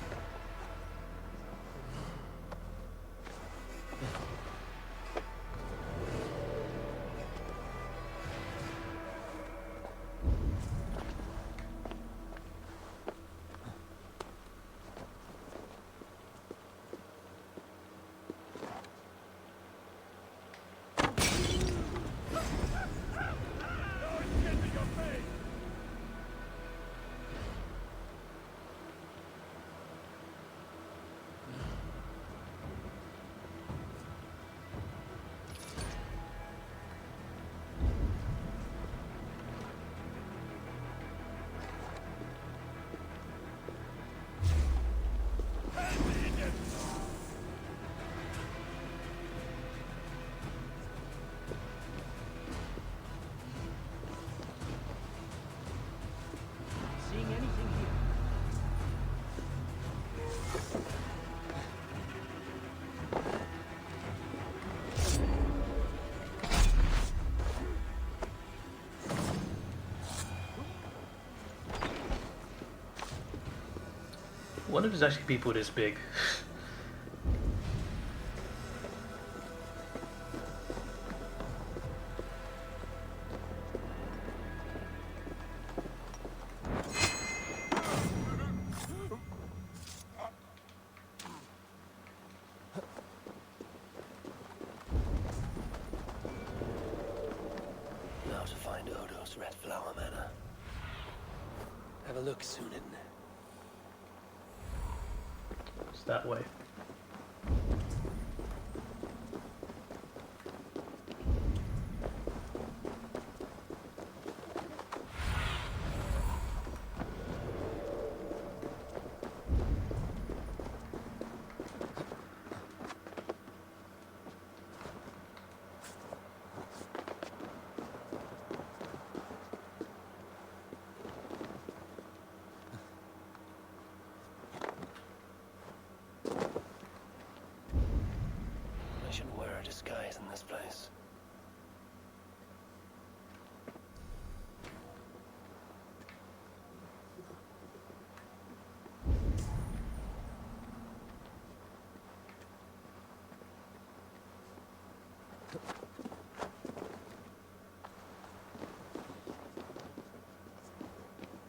Seeing anything here? I wonder if there's actually people this big. Now to find Odo's Red Flower Manor. Have a look, Sunan. that way. I should wear a disguise in this place.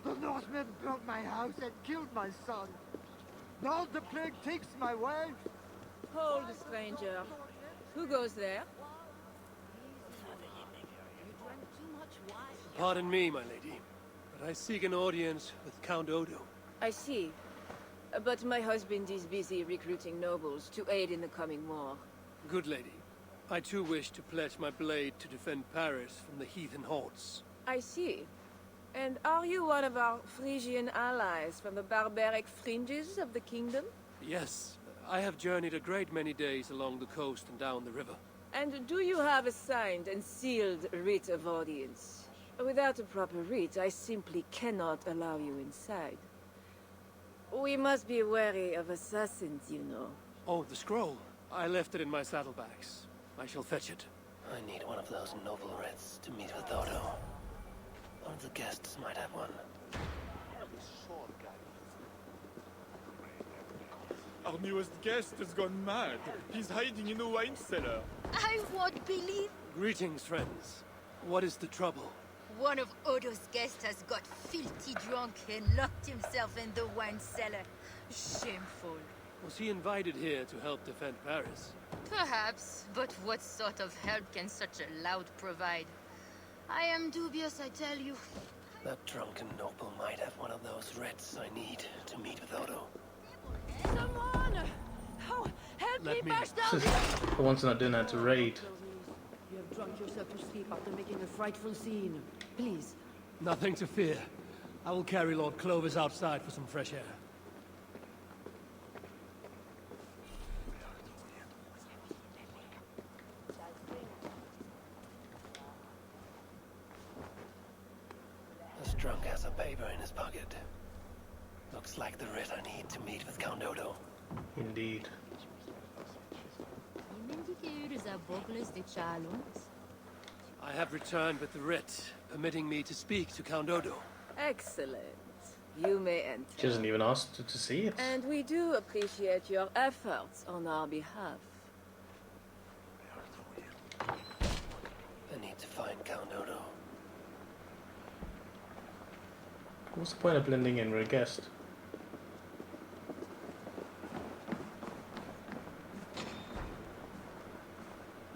The Northmen broke my house and killed my son. Now the plague takes my wife. Hold, stranger. Who goes there? Pardon me, my lady, but I seek an audience with Count Odo. I see. But my husband is busy recruiting nobles to aid in the coming war. Good lady, I too wish to pledge my blade to defend Paris from the heathen hordes. I see. And are you one of our Frisian allies from the barbaric fringes of the kingdom? Yes, I have journeyed a great many days along the coast and down the river. And do you have a signed and sealed writ of audience? Without a proper writ, I simply cannot allow you inside. We must be wary of assassins, you know. Oh, the scroll. I left it in my saddlebags. I shall fetch it. I need one of those noble writs to meet with Odo. One of the guests might have one. Our newest guest has gone mad. He's hiding in a wine cellar. I won't believe. Greetings, friends. What is the trouble? One of Odo's guests has got filthy drunk and locked himself in the wine cellar. Shameful. Was he invited here to help defend Paris? Perhaps, but what sort of help can such a lout provide? I am dubious, I tell you. That drunken noble might have one of those writs I need to meet with Odo. Someone! Oh, help Let me me- bash down the... For once not doing that to raid. You have drunk yourself to sleep after making a frightful scene. Please. Nothing to fear. I will carry Lord Clovis outside for some fresh air. This drunk has a paper in his pocket. Looks like the writ I need to meet with Count Odo. Indeed. I have returned with the writ, permitting me to speak to Count Odo. Excellent. You may enter. She hasn't even asked to see it. And we do appreciate your efforts on our behalf. I need to find Count Odo. What's the point of blending in with a guest?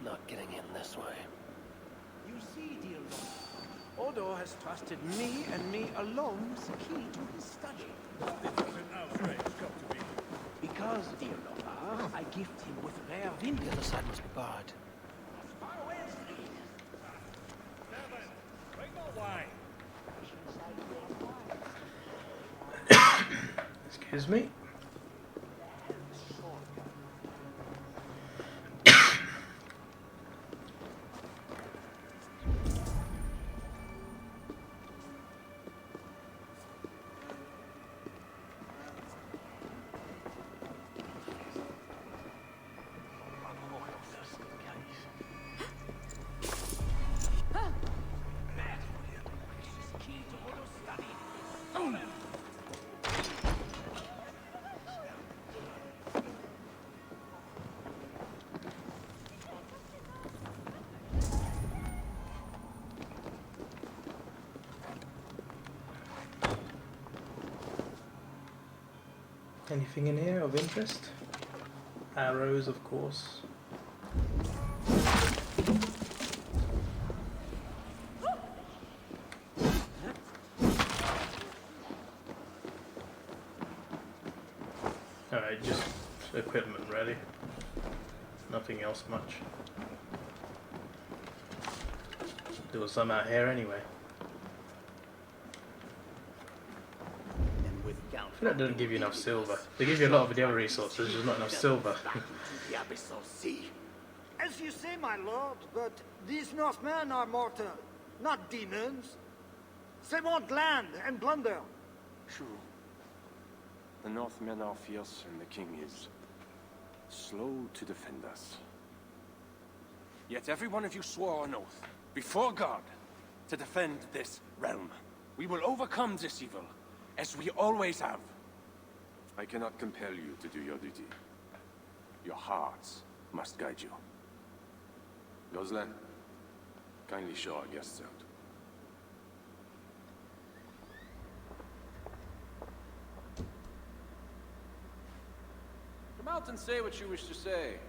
Not getting in this way. You see, dear Lord, Odo has trusted me and me alone the key to his study. Because, dear Lord, I gift him with rare The vintage. other side must be barred. Bring more wine. Excuse me. Anything in here of interest? Arrows, of course. Alright, just equipment really. Nothing else much. There was some out here anyway. I feel like they don't give you enough silver. They give you a lot of the other resources, just not enough silver. The abyssal sea. As you say, my lord, but these Northmen are mortal, not demons. They want land and plunder. True. The Northmen are fierce, and the king is slow to defend us. Yet every one of you swore an oath, before God, to defend this realm. We will overcome this evil, as we always have. I cannot compel you to do your duty. Your hearts must guide you. Goslan, kindly show our guests out. Come out and say what you wish to say,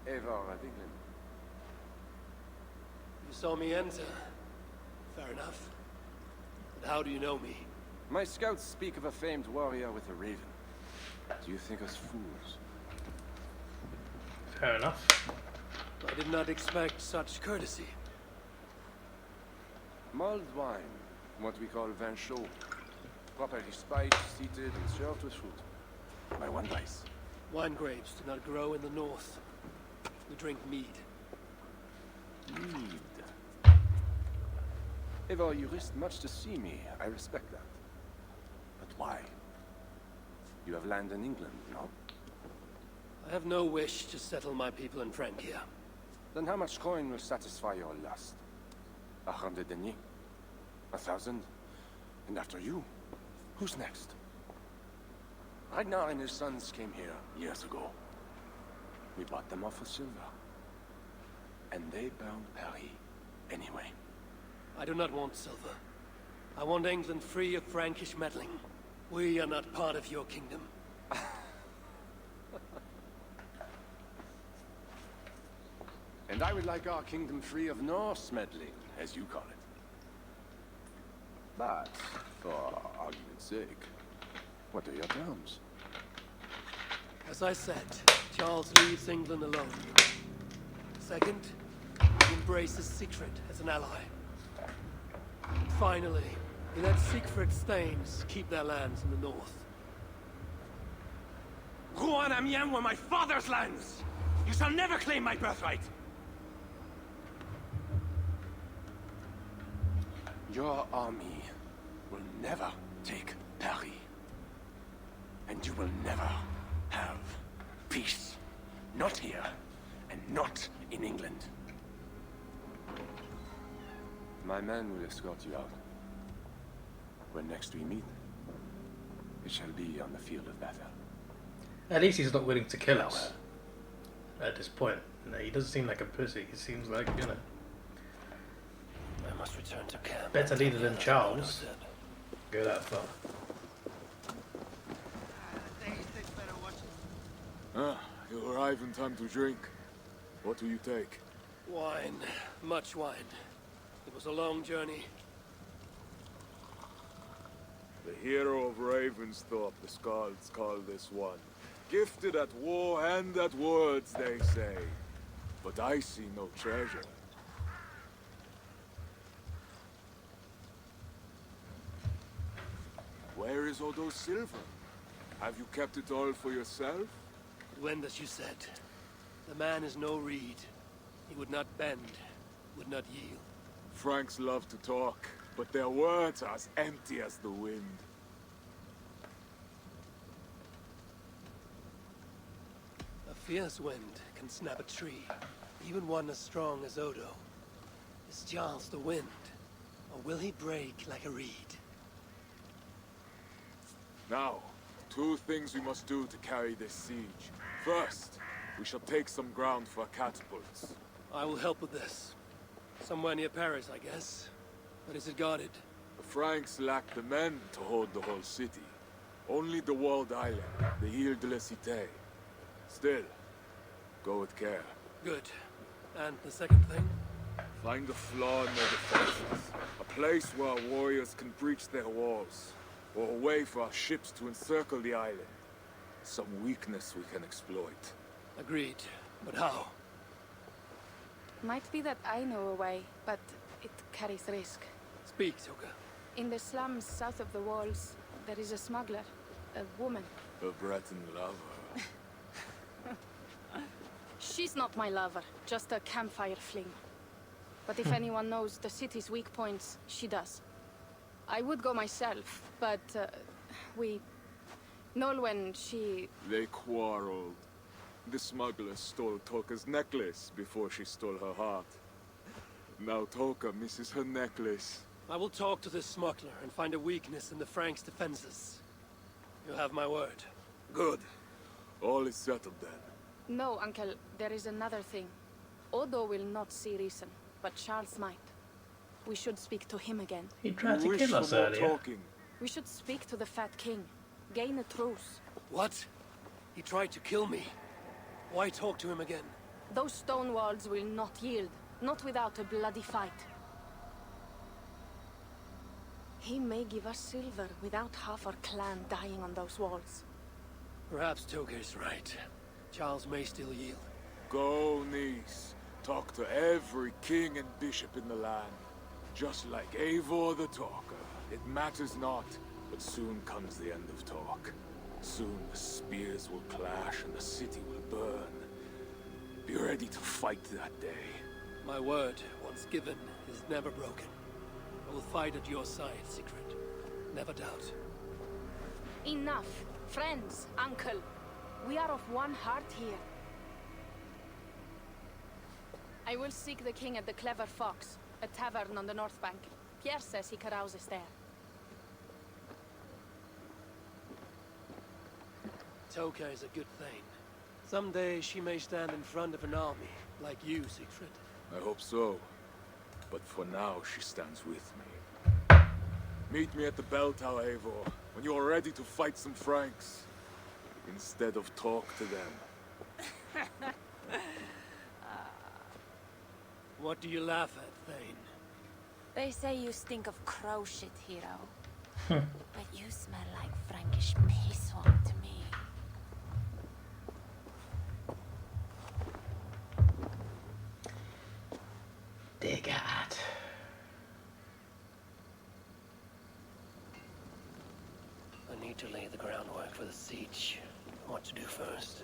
Eivor of England. You saw me enter. Fair enough. But how do you know me? My scouts speak of a famed warrior with a raven. Do you think us fools? Fair enough. I did not expect such courtesy. Mulled wine, what we call vin chaud. Properly spiced, seated, and served with fruit. My one vice. Wine grapes do not grow in the north. We drink mead. Mead. Eivor, you risked much to see me. I respect that. But why? You have land in England, no? I have no wish to settle my people in Francia. Then how much coin will satisfy your lust? 100 deniers? 1,000? And after you, who's next? Ragnar and his sons came here years ago. We bought them off for silver. And they bound Paris anyway. I do not want silver. I want England free of Frankish meddling. We are not part of your kingdom. And I would like our kingdom free of Norse meddling, as you call it. But, for argument's sake, what are your terms? As I said, Charles leaves England alone. Second, he embraces Siegfried as an ally. And finally, he lets Siegfried's Thanes keep their lands in the north. Rouen and Amiens were my father's lands! You shall never claim my birthright! Your army will never take Paris. And you will never have peace. Not here, and not in England. My men will escort you out. When next we meet, it shall be on the field of battle. At least he's not willing to kill us. At this point. No, he doesn't seem like a pussy. He seems like, you know, I must return to camp. better leader than Charles. Go that far. Ah, you arrive in time to drink. What do you take? Wine. Much wine. It was a long journey. The hero of Ravensthorpe, the Skalds call this one. Gifted at war and at words, they say. But I see no treasure. Where is all those silver? Have you kept it all for yourself? It went as you said. The man is no reed. He would not bend, would not yield. Franks love to talk, but their words are as empty as the wind. A fierce wind can snap a tree, even one as strong as Odo. Is Charles the wind, or will he break like a reed? Now, 2 things we must do to carry this siege. First, we shall take some ground for catapults. I will help with this. Somewhere near Paris, I guess. But is it guarded? The Franks lack the men to hold the whole city. Only the walled island, the Ile de la Cité. Still, go with care. Good. And the second thing? Find a flaw in their defenses. A place where our warriors can breach their walls. Or a way for our ships to encircle the island. Some weakness we can exploit. Agreed. But how? Might be that I know a way, but it carries risk. Speak, Toka. In the slums south of the walls, there is a smuggler, a woman. A Breton lover. She's not my lover, just a campfire fling. But if anyone knows the city's weak points, she does. I would go myself, but Nolwenn, she... They quarreled. The smuggler stole Toka's necklace before she stole her heart. Now Toka misses her necklace. I will talk to this smuggler and find a weakness in the Franks' defenses. You have my word. Good. All is settled then. No, Uncle, there is another thing. Odo will not see reason, but Charles might. We should speak to him again. He tried to kill us earlier. We should speak to the Fat King. Gain a truce. What? He tried to kill me. Why talk to him again? Those stone walls will not yield. Not without a bloody fight. He may give us silver without half our clan dying on those walls. Perhaps Toka is right. Charles may still yield. Go, niece. Talk to every king and bishop in the land. Just like Eivor the Talker. It matters not, but soon comes the end of talk. Soon the spears will clash and the city will burn. Be ready to fight that day. My word, once given, is never broken. I will fight at your side, Sigrid. Never doubt. Enough. Friends, uncle. We are of one heart here. I will seek the king at the Clever Fox, a tavern on the north bank. Pierre says he carouses there. Toka is a good thing. Someday she may stand in front of an army, like you, Siegfried. I hope so. But for now, she stands with me. Meet me at the bell tower, Eivor, when you are ready to fight some Franks. Instead of talk to them. What do you laugh at, Thane? They say you stink of crow shit, hero. But you smell like Frankish pisswalk to me. Dig at. I need to lay the groundwork for the siege. What to do first?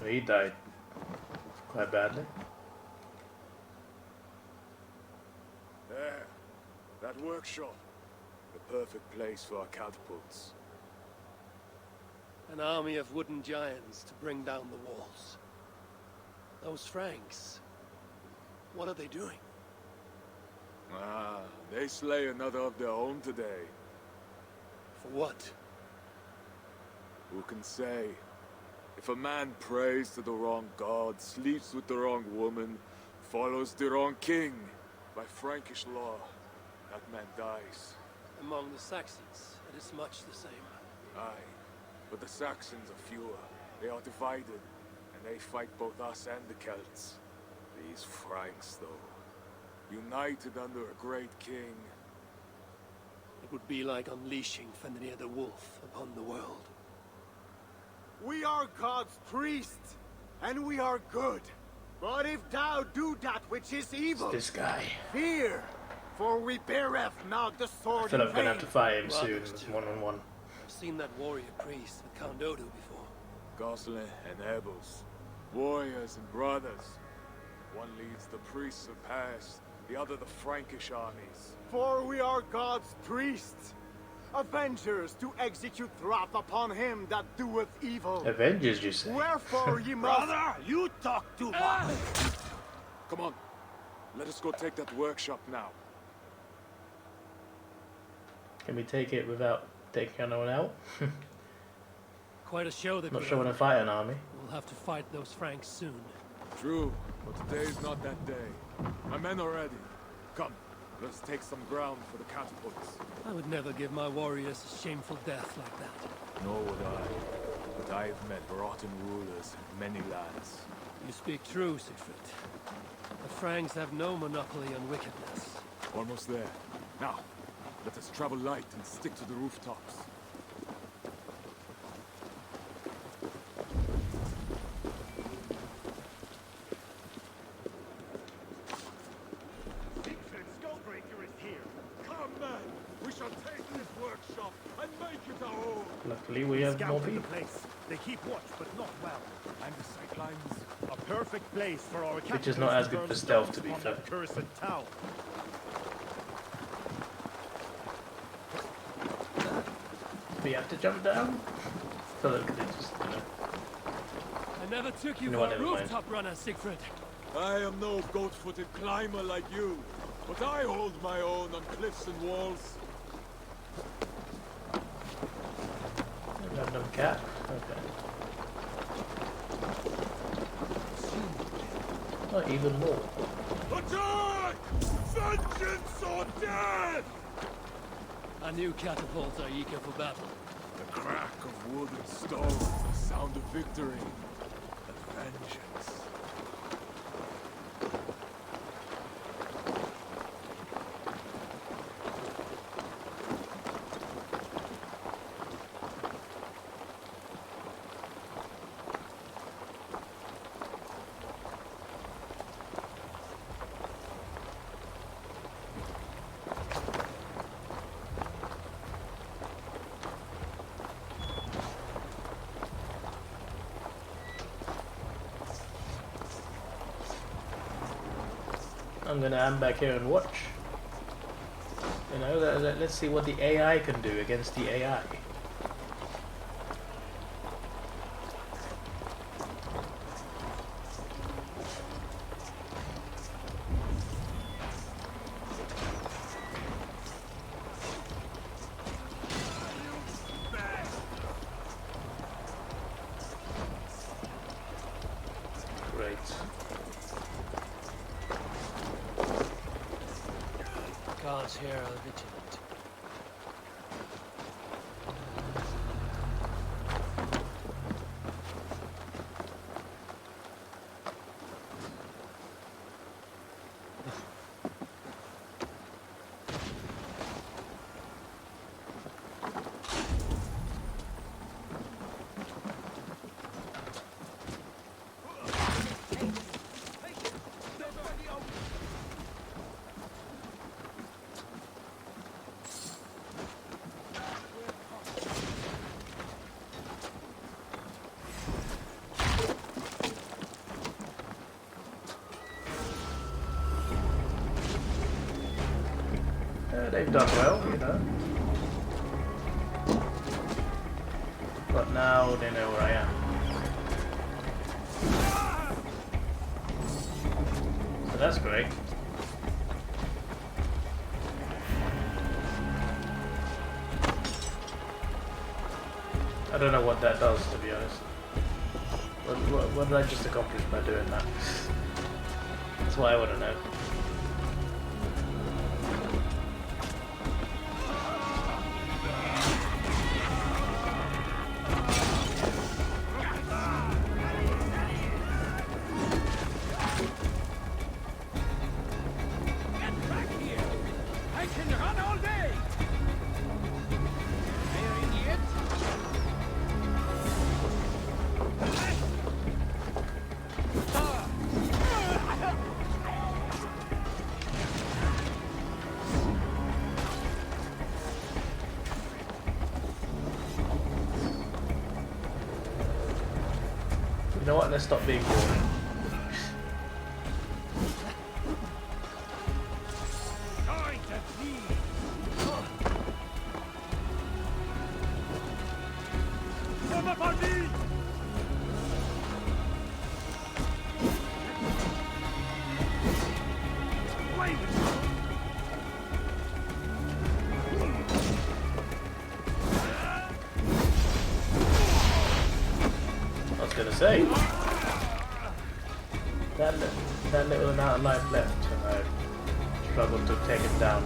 He died quite badly. There. That workshop. The perfect place for our catapults. An army of wooden giants to bring down the walls. Those Franks, what are they doing? Ah, they slay another of their own today. For what? Who can say? If a man prays to the wrong god, sleeps with the wrong woman, follows the wrong king, by Frankish law, that man dies. Among the Saxons, it is much the same. Aye, but the Saxons are fewer. They are divided, and they fight both us and the Celts. These Franks, though, united under a great king. It would be like unleashing Fenrir the Wolf upon the world. We are God's priests, and we are good. But if thou do that which is evil, This guy. fear, for we beareth not the I sword feel in like we're gonna have vain. to fight him soon, one-on-one. I've seen that warrior priest with Count Odo before. Gosselin and Ebels, warriors and brothers. One leads the priests of past, the other the Frankish armies. For we are God's priests, avengers to execute wrath upon him that doeth evil. Avengers, you say? Wherefore ye must... Brother, you talk too much! Come on, let us go take that workshop now. Can we take it without taking anyone out? Quite a show they Not put sure when on. to fight an army. We'll have to fight those Franks soon. True, but today is not that day. My men are ready. Come, let's take some ground for the catapults. I would never give my warriors a shameful death like that. Nor would I. But I have met rotten rulers in many lands. You speak true, Siegfried. The Franks have no monopoly on wickedness. Almost there. Now, Let us travel light and stick to the rooftops. Siegfried Skullbreaker is here. Come, man. We shall take this workshop and make it our own. Luckily, we have more Scouted the people. place. They keep watch, but not well. And the sightlines. A perfect place for our Which is not as good for stealth, to be fair. Cursed tower. We have to jump down? So that could just, I never took you know for what, a never mind. rooftop runner, Siegfried. I am no goat-footed climber like you, but I hold my own on cliffs and walls. Random cat. Okay. Oh, even more. Attack! Vengeance or death! I knew catapults are eager for battle. The crack of wood and stone, the sound of victory, and vengeance. I'm gonna am back here and watch. You know, let's see what the AI can do against the AI. Great. Guards here are vigilant. They've done well, you know. But now they know where I am. So that's great. I don't know what that does, to be honest. What did I just accomplish by doing that? That's what I want to know. You know what? Let's stop being boring. I was gonna say that little amount of life left, and I struggled to take it down.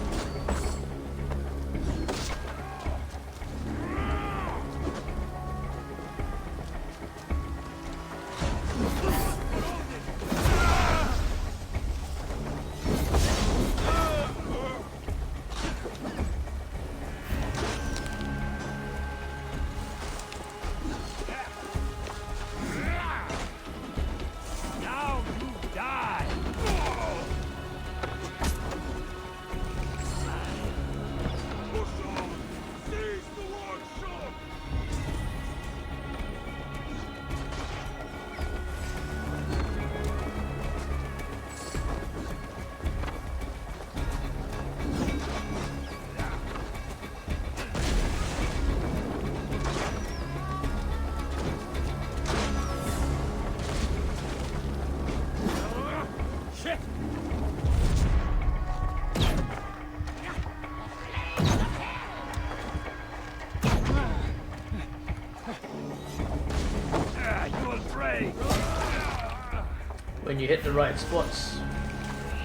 When you hit the right spots,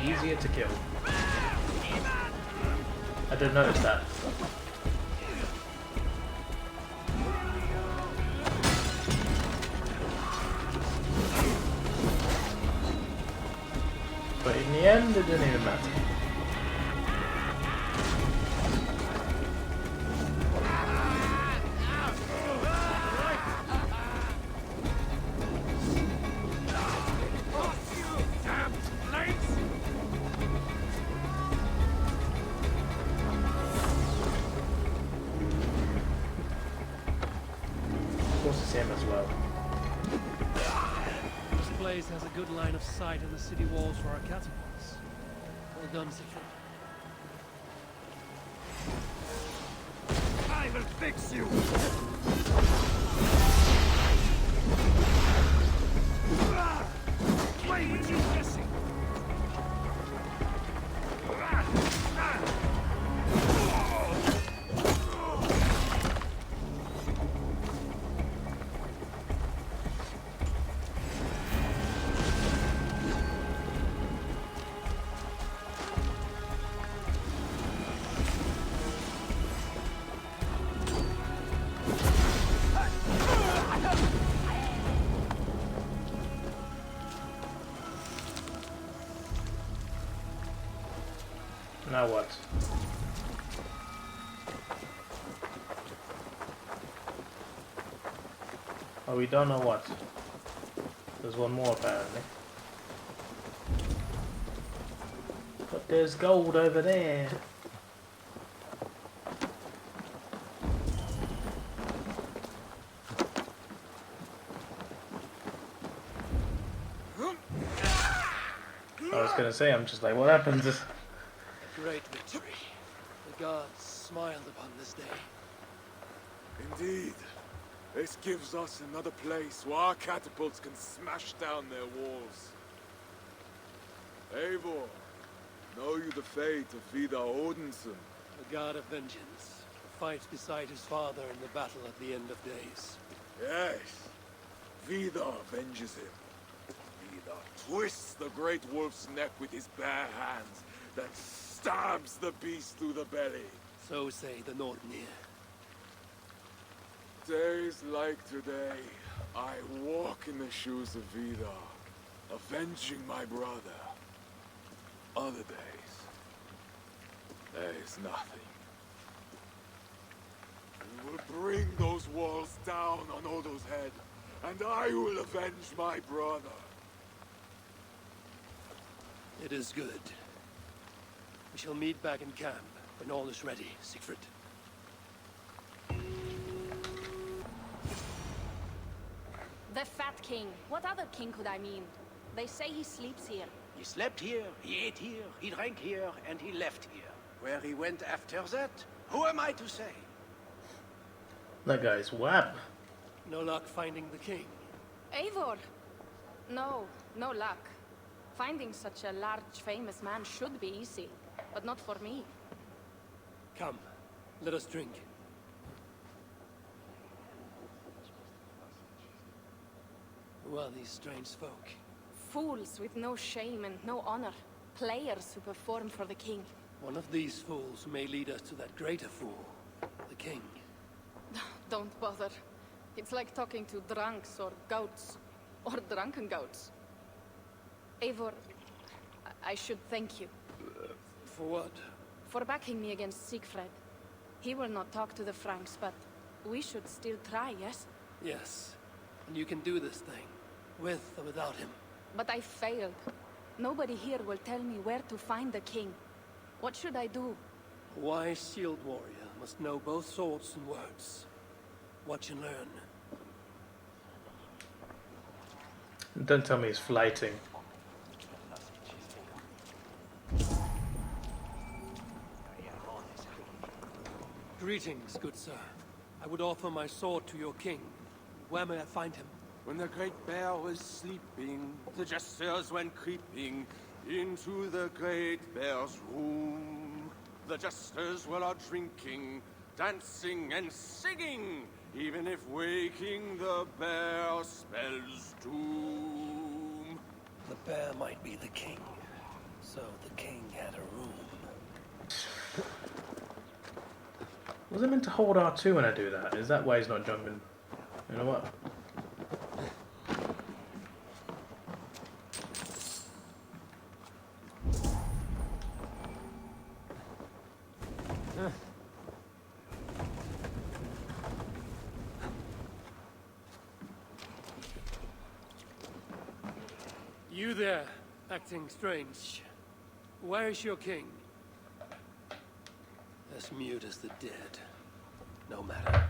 easier to kill. I didn't notice that. But in the end, it didn't even matter. Him as well. This place has a good line of sight in the city walls for our catapults. Well done, Siegfried. I will fix you! Why would you missing? Now what? Oh, we don't know what. There's one more apparently. But there's gold over there. I was gonna say, I'm just like, what happens? Great victory. The gods smiled upon this day. Indeed. This gives us another place where our catapults can smash down their walls. Eivor, know you the fate of Vidar Odinson? The god of vengeance, who fights beside his father in the battle at the end of days. Yes. Vidar avenges him. Vidar twists the great wolf's neck with his bare hands, then stabs the beast through the belly. So say the Nordnir. Days like today, I walk in the shoes of Vidar, avenging my brother. Other days, there is nothing. We will bring those walls down on Odo's head, and I will avenge my brother. It is good. We shall meet back in camp when all is ready, Siegfried. The Fat King. What other king could I mean? They say he sleeps here. He slept here, he ate here, he drank here, and he left here. Where he went after that, who am I to say? That guy's whap. No luck finding the king. Eivor! No, no luck. Finding such a large, famous man should be easy, but not for me. Come, let us drink. Who are these strange folk? Fools with no shame and no honor. Players who perform for the king. One of these fools may lead us to that greater fool, the king. Don't bother. It's like talking to drunks or goats. Or drunken goats. Eivor, I should thank you. For what? For backing me against Siegfried. He will not talk to the Franks, but we should still try, yes? Yes. And you can do this thing. With or without him. But I failed. Nobody here will tell me where to find the king. What should I do? A wise shield warrior must know both swords and words. Watch and learn. Don't tell me he's flighting. Greetings, good sir. I would offer my sword to your king. Where may I find him? When the great bear was sleeping, the jesters went creeping into the great bear's room. The jesters were all drinking, dancing and singing, even if waking the bear spells doom. The bear might be the king, so the king had a room. Was I meant to hold R2 when I do that? Is that why he's not jumping? You know what? You there, acting strange. Where is your king? As mute as the dead. No matter.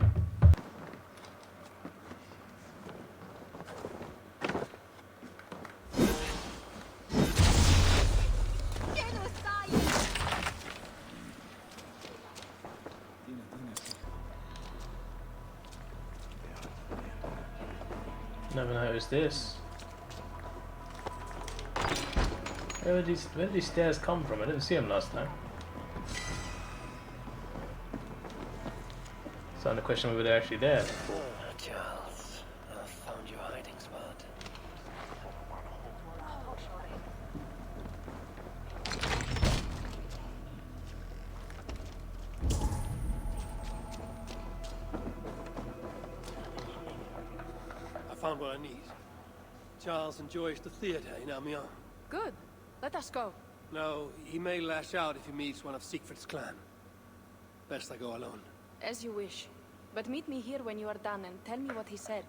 Never noticed this. Where did these stairs come from? I didn't see them last time. Starting to question whether they're actually there. Charles, I've found your hiding spot. I found what I need. Charles enjoys the theater in Amiens. Good. Let us go. No, he may lash out if he meets one of Siegfried's clan. Best I go alone. As you wish. But meet me here when you are done and tell me what he said.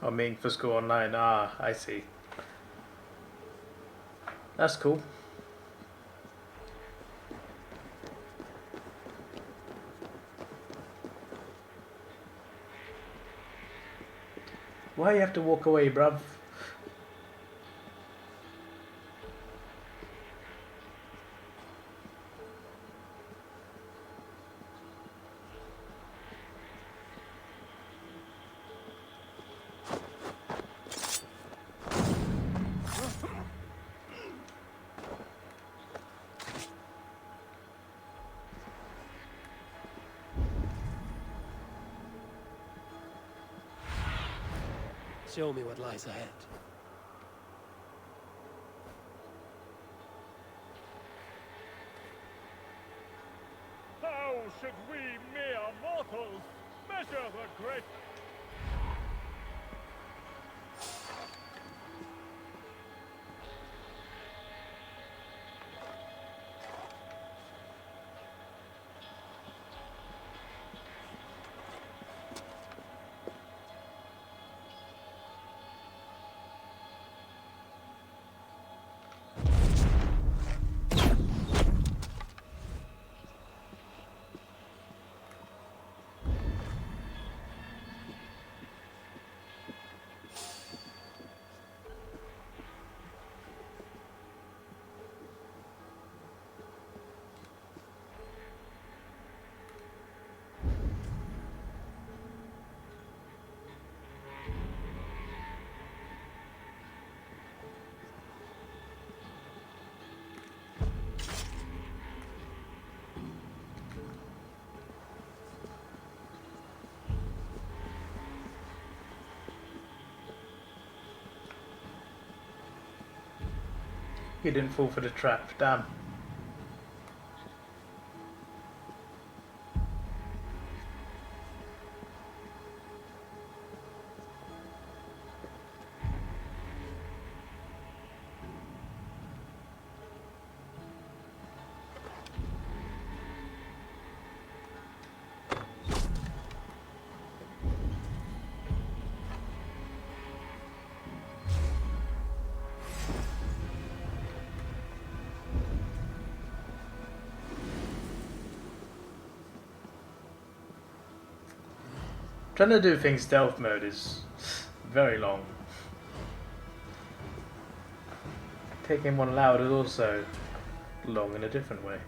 Oh, main for school online. Ah, I see. That's cool. Why you have to walk away, bruv? Show me what lies ahead. How should we mere mortals measure the great... He didn't fall for the trap. Damn. Trying to do things stealth mode is very long. Taking one loud is also long in a different way.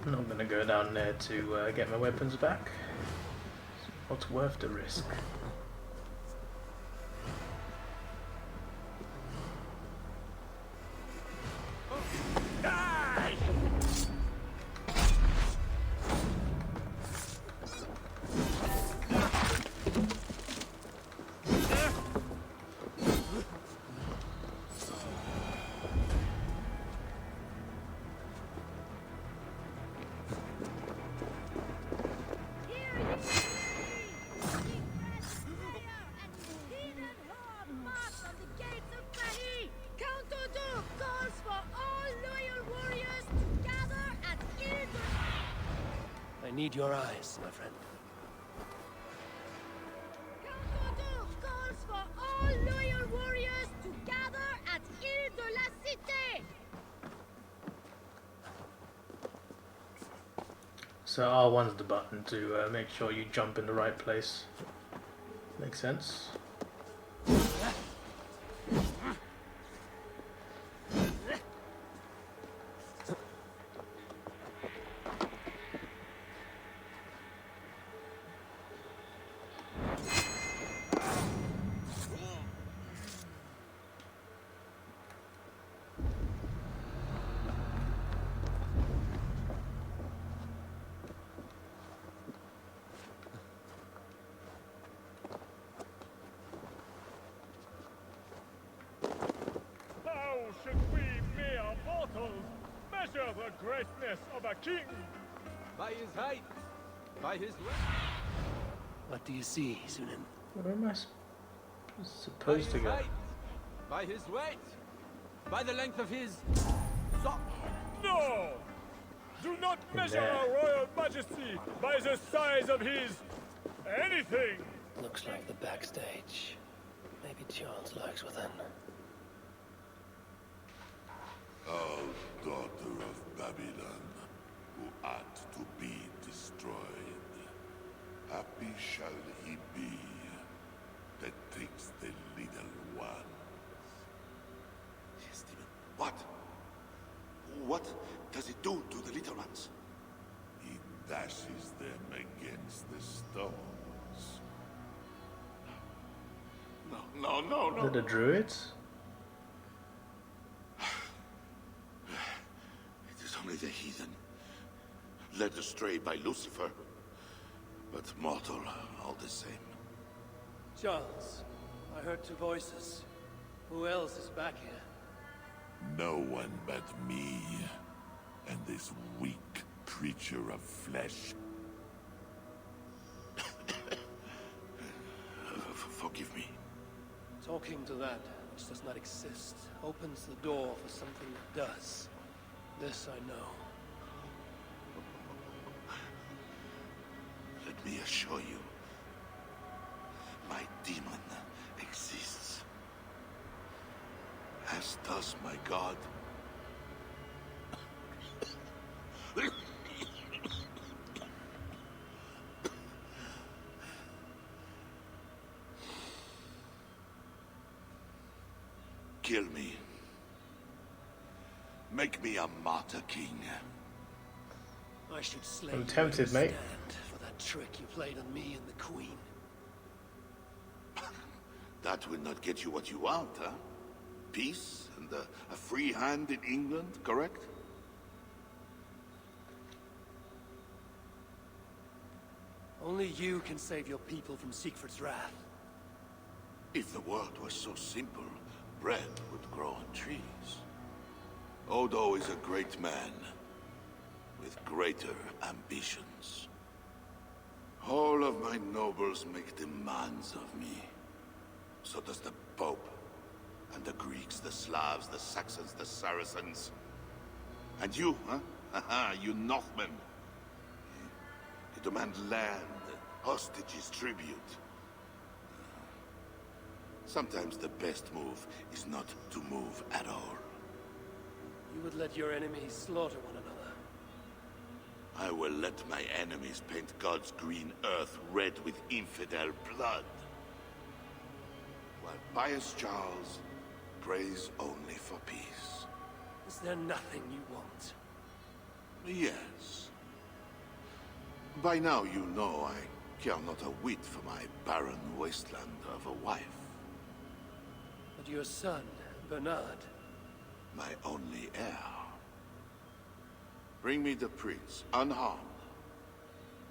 I'm not going to go down there to get my weapons back. What's worth the risk? I need your eyes, my friend. Camcorder calls for all loyal warriors to gather at Ile de la Cité. So R1's the button to make sure you jump in the right place. Makes sense. Should we mere mortals measure the greatness of a king? By his height, by his weight. What do you see, Sunan? What am I supposed to go? By his weight, by the length of his sock. No! Do not measure our royal majesty by the size of his anything! Looks like the backstage. Maybe Charles lurks within. O daughter of Babylon, who ought to be destroyed, happy shall he be that takes the little ones. Stephen, what? What does it do to the little ones? It dashes them against the stones. No. Are they the druids? Only the heathen, led astray by Lucifer, but mortal all the same. Charles, I heard two voices. Who else is back here? No one but me, and this weak creature of flesh. Forgive me. Talking to that which does not exist opens the door for something that does. This I know. Let me assure you, my demon exists. As does my god. Kill me. Make me a martyr king. I should slay I'm tempted, mate. for that trick you played on me and the Queen. That will not get you what you want, huh? Peace and a free hand in England, correct? Only you can save your people from Siegfried's wrath. If the world was so simple, bread would grow on trees. Odo is a great man, with greater ambitions. All of my nobles make demands of me. So does the Pope, and the Greeks, the Slavs, the Saxons, the Saracens. And you, huh? Haha, you Northmen. You demand land, hostages, tribute. Sometimes the best move is not to move at all. You would let your enemies slaughter one another. I will let my enemies paint God's green earth red with infidel blood. While pious Charles prays only for peace. Is there nothing you want? Yes. By now you know I care not a whit for my barren wasteland of a wife. But your son, Bernard... My only heir. Bring me the prince, unharmed,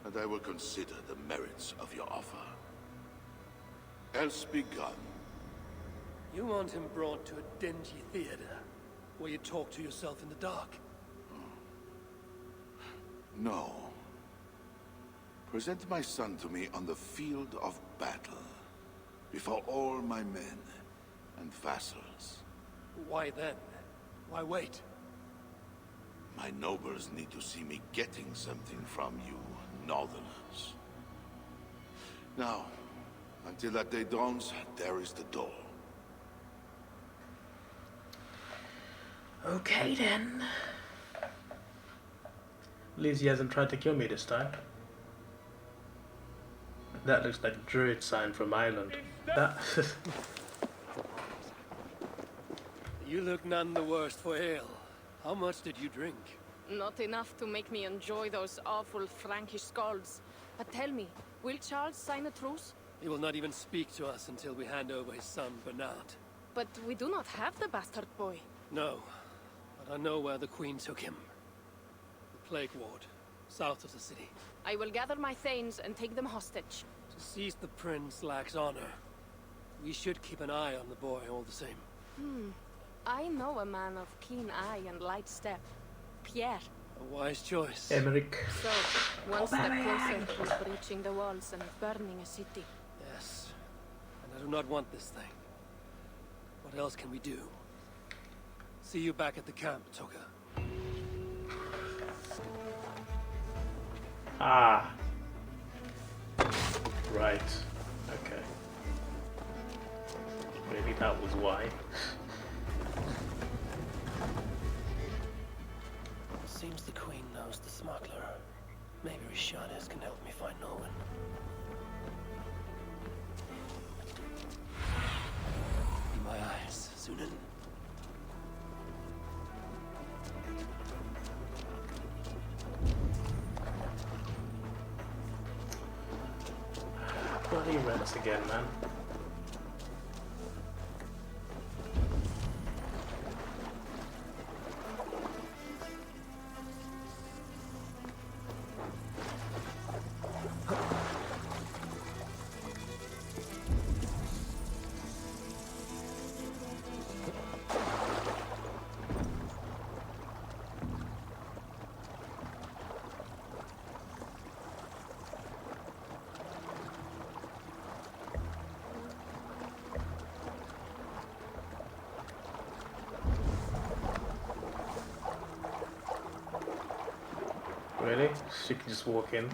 and I will consider the merits of your offer. Else be gone. You want him brought to a dingy theater, where you talk to yourself in the dark? No. Present my son to me on the field of battle, before all my men and vassals. Why then? Why wait? My nobles need to see me getting something from you, Northerners. Now, until that day dawns, there is the door. Okay then. At least he hasn't tried to kill me this time. That looks like a druid sign from Ireland. That You look none the worse for ale. How much did you drink? Not enough to make me enjoy those awful Frankish skalds. But tell me, will Charles sign a truce? He will not even speak to us until we hand over his son, Bernard. But we do not have the bastard boy. No, but I know where the Queen took him. The Plague Ward, south of the city. I will gather my thanes and take them hostage. To seize the prince lacks honor. We should keep an eye on the boy all the same. I know a man of keen eye and light step. Pierre. A wise choice. Emmerich. So, one step closer to breaching the walls and burning a city. Yes. And I do not want this thing. What else can we do? See you back at the camp, Toka. Ah. Right. Okay. Maybe that was why. Seems the Queen knows the smuggler. Maybe Rishanes can help me find Norwin. In my eyes, Sunan. Bloody rents again, man. Really? She can just walk in.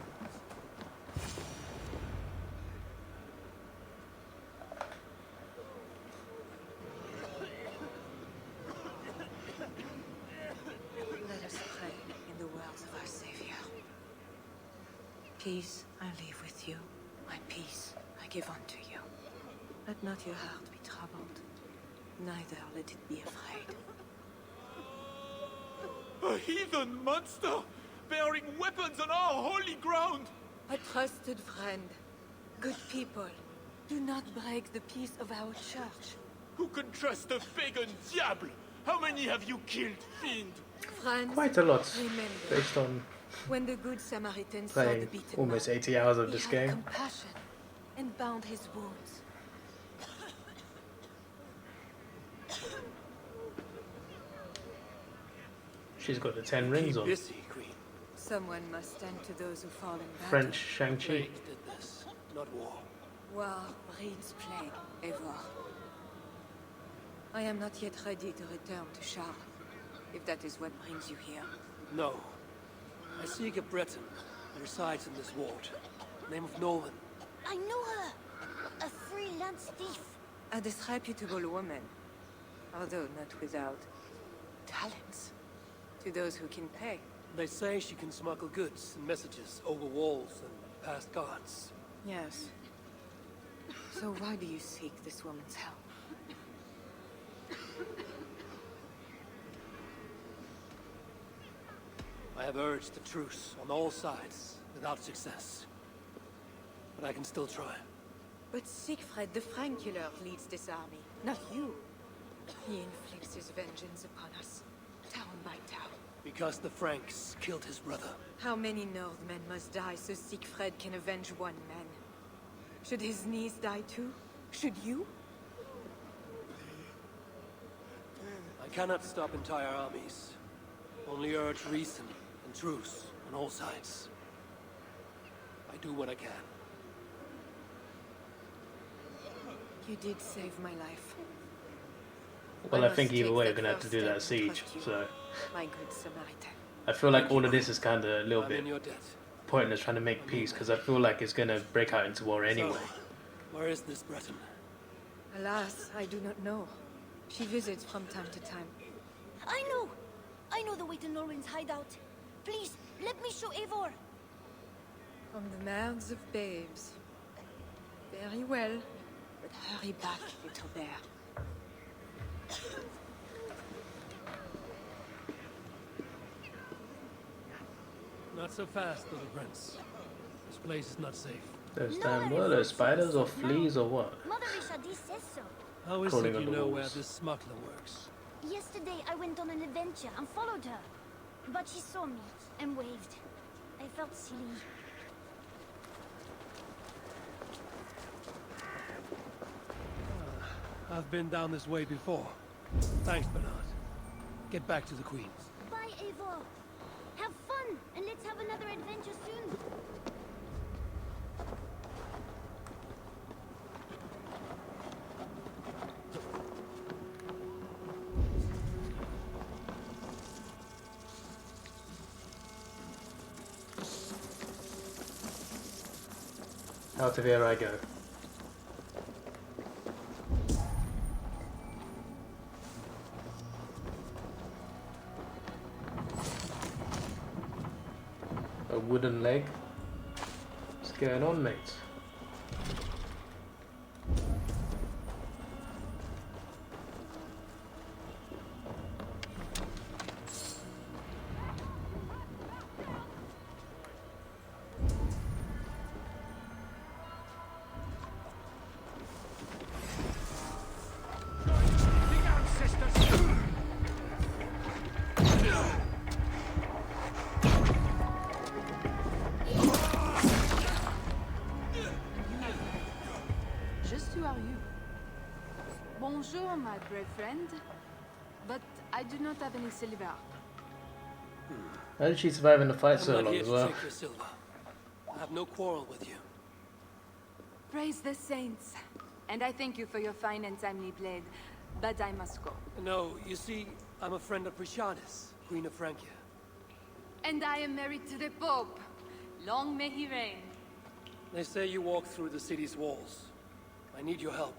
peace I leave with you. My peace I give unto you. Let not your heart be troubled, neither let it be afraid. A heathen monster! Bearing weapons on our holy ground! A trusted friend. Good people, do not break the peace of our church. Who can trust a pagan diable? How many have you killed, fiend? Friends, Quite a lot, remember, based on when the good Samaritan saw the playing beaten almost man, 80 hours of he this had game. compassion and bound his wounds. She's got the 10 rings Keep on. busy, Queen. Someone must stand to those who fall in battle. French Shang-Chi. Plague did this, not war. War breeds plague, Eivor. I am not yet ready to return to Charles, if that is what brings you here. No. I seek a Breton who resides in this ward. Name of Nolan. I know her! A freelance thief. A disreputable woman, although not without talents. To those who can pay. They say she can smuggle goods and messages over walls and past guards. Yes. So why do you seek this woman's help? I have urged a truce on all sides, without success. But I can still try. But Siegfried the Frank killer leads this army, not you. He inflicts his vengeance upon us, town by town. Because the Franks killed his brother. How many Northmen must die so Siegfried can avenge one man? Should his niece die too? Should you? I cannot stop entire armies. Only urge reason and truce on all sides. I do what I can. You did save my life. Well, I think must either take way that we're gonna have to first do step that siege, trust you, so my good Samaritan. I feel like all of this is kind of a little I'm bit in your debt. pointless trying to make peace, because I feel like it's gonna break out into war anyway. So, where is this Breton? Alas, I do not know. She visits from time to time. I know! I know the way to Norwin's hideout. Please, let me show Eivor. From the mouths of babes. Very well, but hurry back, little bear. Not so fast, little prince. This place is not safe. Those damn what? Those spiders or fleas or what? Mother Ishadi says so. How is Crawling it on you the know where walls. this smuggler works? Yesterday I went on an adventure and followed her. But she saw me and waved. I felt silly. I've been down this way before. Thanks, Bernard. Get back to the Queen. Bye, Eivor. Have fun, and let's have another adventure soon. Out of here I go. A wooden leg. What's going on, mate? Just who are you? Bonjour, my brave friend. But I do not have any silver. How did she survive in the fight I'm so not long here as to well? take your silver. I have no quarrel with you. Praise the saints. And I thank you for your fine and timely blade. But I must go. No, you see, I'm a friend of Prisciadis, Queen of Francia. And I am married to the Pope. Long may he reign. They say you walk through the city's walls. I need your help.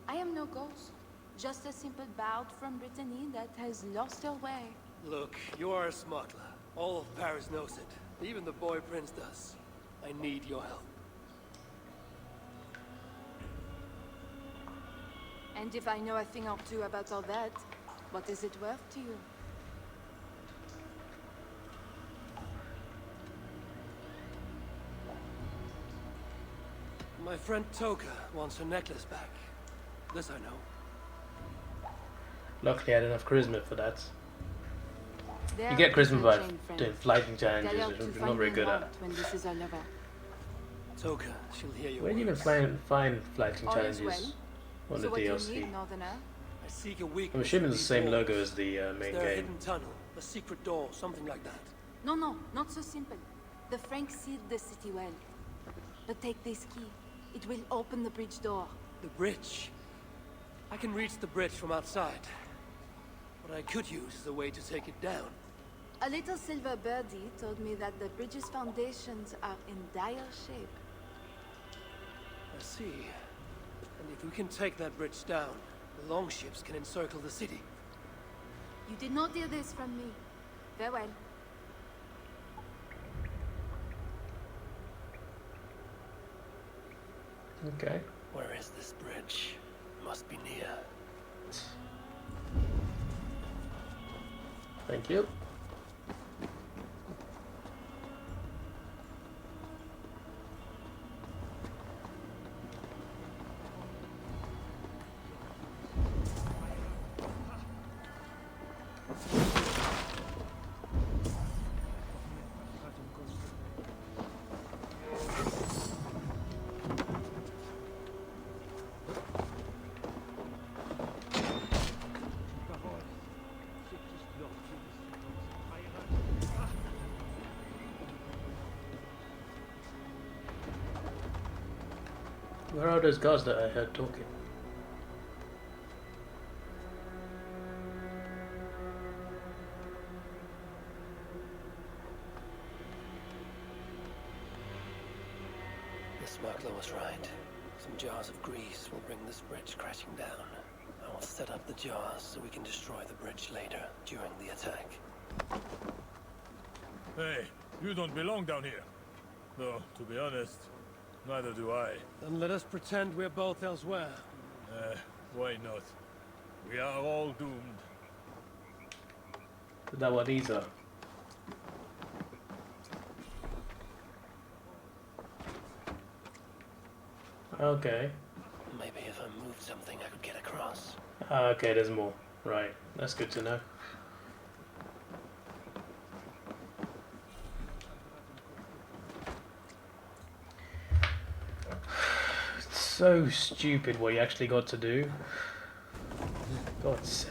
I am no ghost. Just a simple bard from Brittany that has lost her way. Look, you are a smuggler. All of Paris knows it. Even the boy prince does. I need your help. And if I know a thing or two about all that, what is it worth to you? My friend Toka wants her necklace back. This I know. Luckily I had enough charisma for that. There You get charisma by friend. doing flighting Tell challenges, her which to I'm find not very me good out at. when this is all over. Toka, she'll hear your Where do you even find flighting All is challenges well. on So the what do you DLC? need, Northerner? I seek a weakness. I'm assuming in it's the these same walls. logo as the main Is there a game. hidden tunnel, a secret door, something like that? No, no, not so simple. The Franks sealed the city well. But take this key. It will open the bridge door. The bridge. I can reach the bridge from outside. What I could use is a way to take it down. A little silver birdie told me that the bridge's foundations are in dire shape. I see. And if we can take that bridge down, the longships can encircle the city. You did not hear this from me. Farewell. Okay. Where is this bridge? Must be near. Thank you. Where are those guards that I heard talking? The smuggler was right. Some jars of grease will bring this bridge crashing down. I will set up the jars so we can destroy the bridge later, during the attack. Hey, you don't belong down here. Though, to be honest, neither do I. Then let us pretend we're both elsewhere. Why not? We are all doomed. Is that what these are? Okay. Maybe if I moved something I could get across. Okay, there's more. Right, that's good to know. It's so stupid what you actually got to do. God's sake.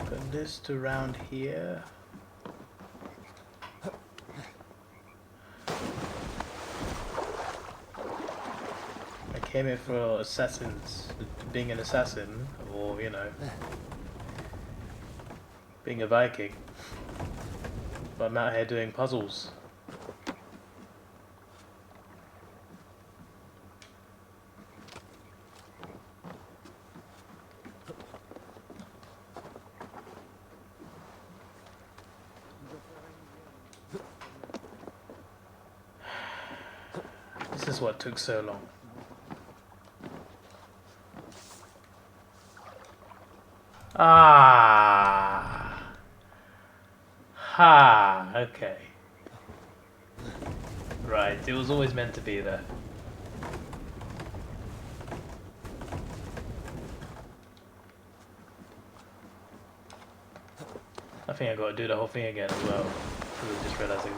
Put this to around here. I came here for assassins, being an assassin, or you know, being a Viking. But I'm out here doing puzzles. This is what took so long. Ah. Ha, okay. Right, it was always meant to be there. I think I gotta do the whole thing again as well. Because I just realised I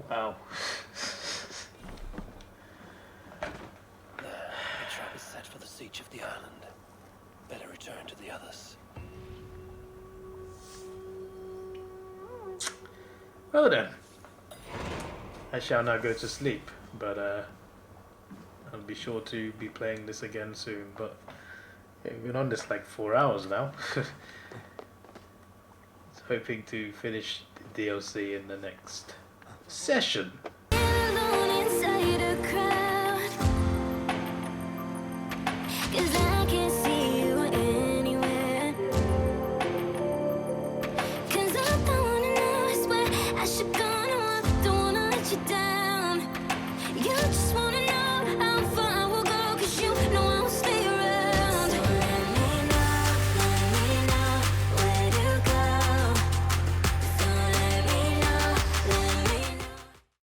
Wow. The trap is set for the siege of the island. Better return to the others. Well then. I shall now go to sleep, but I'll be sure to be playing this again soon. But yeah, we've been on this like 4 hours now. Hoping to finish the DLC in the next session.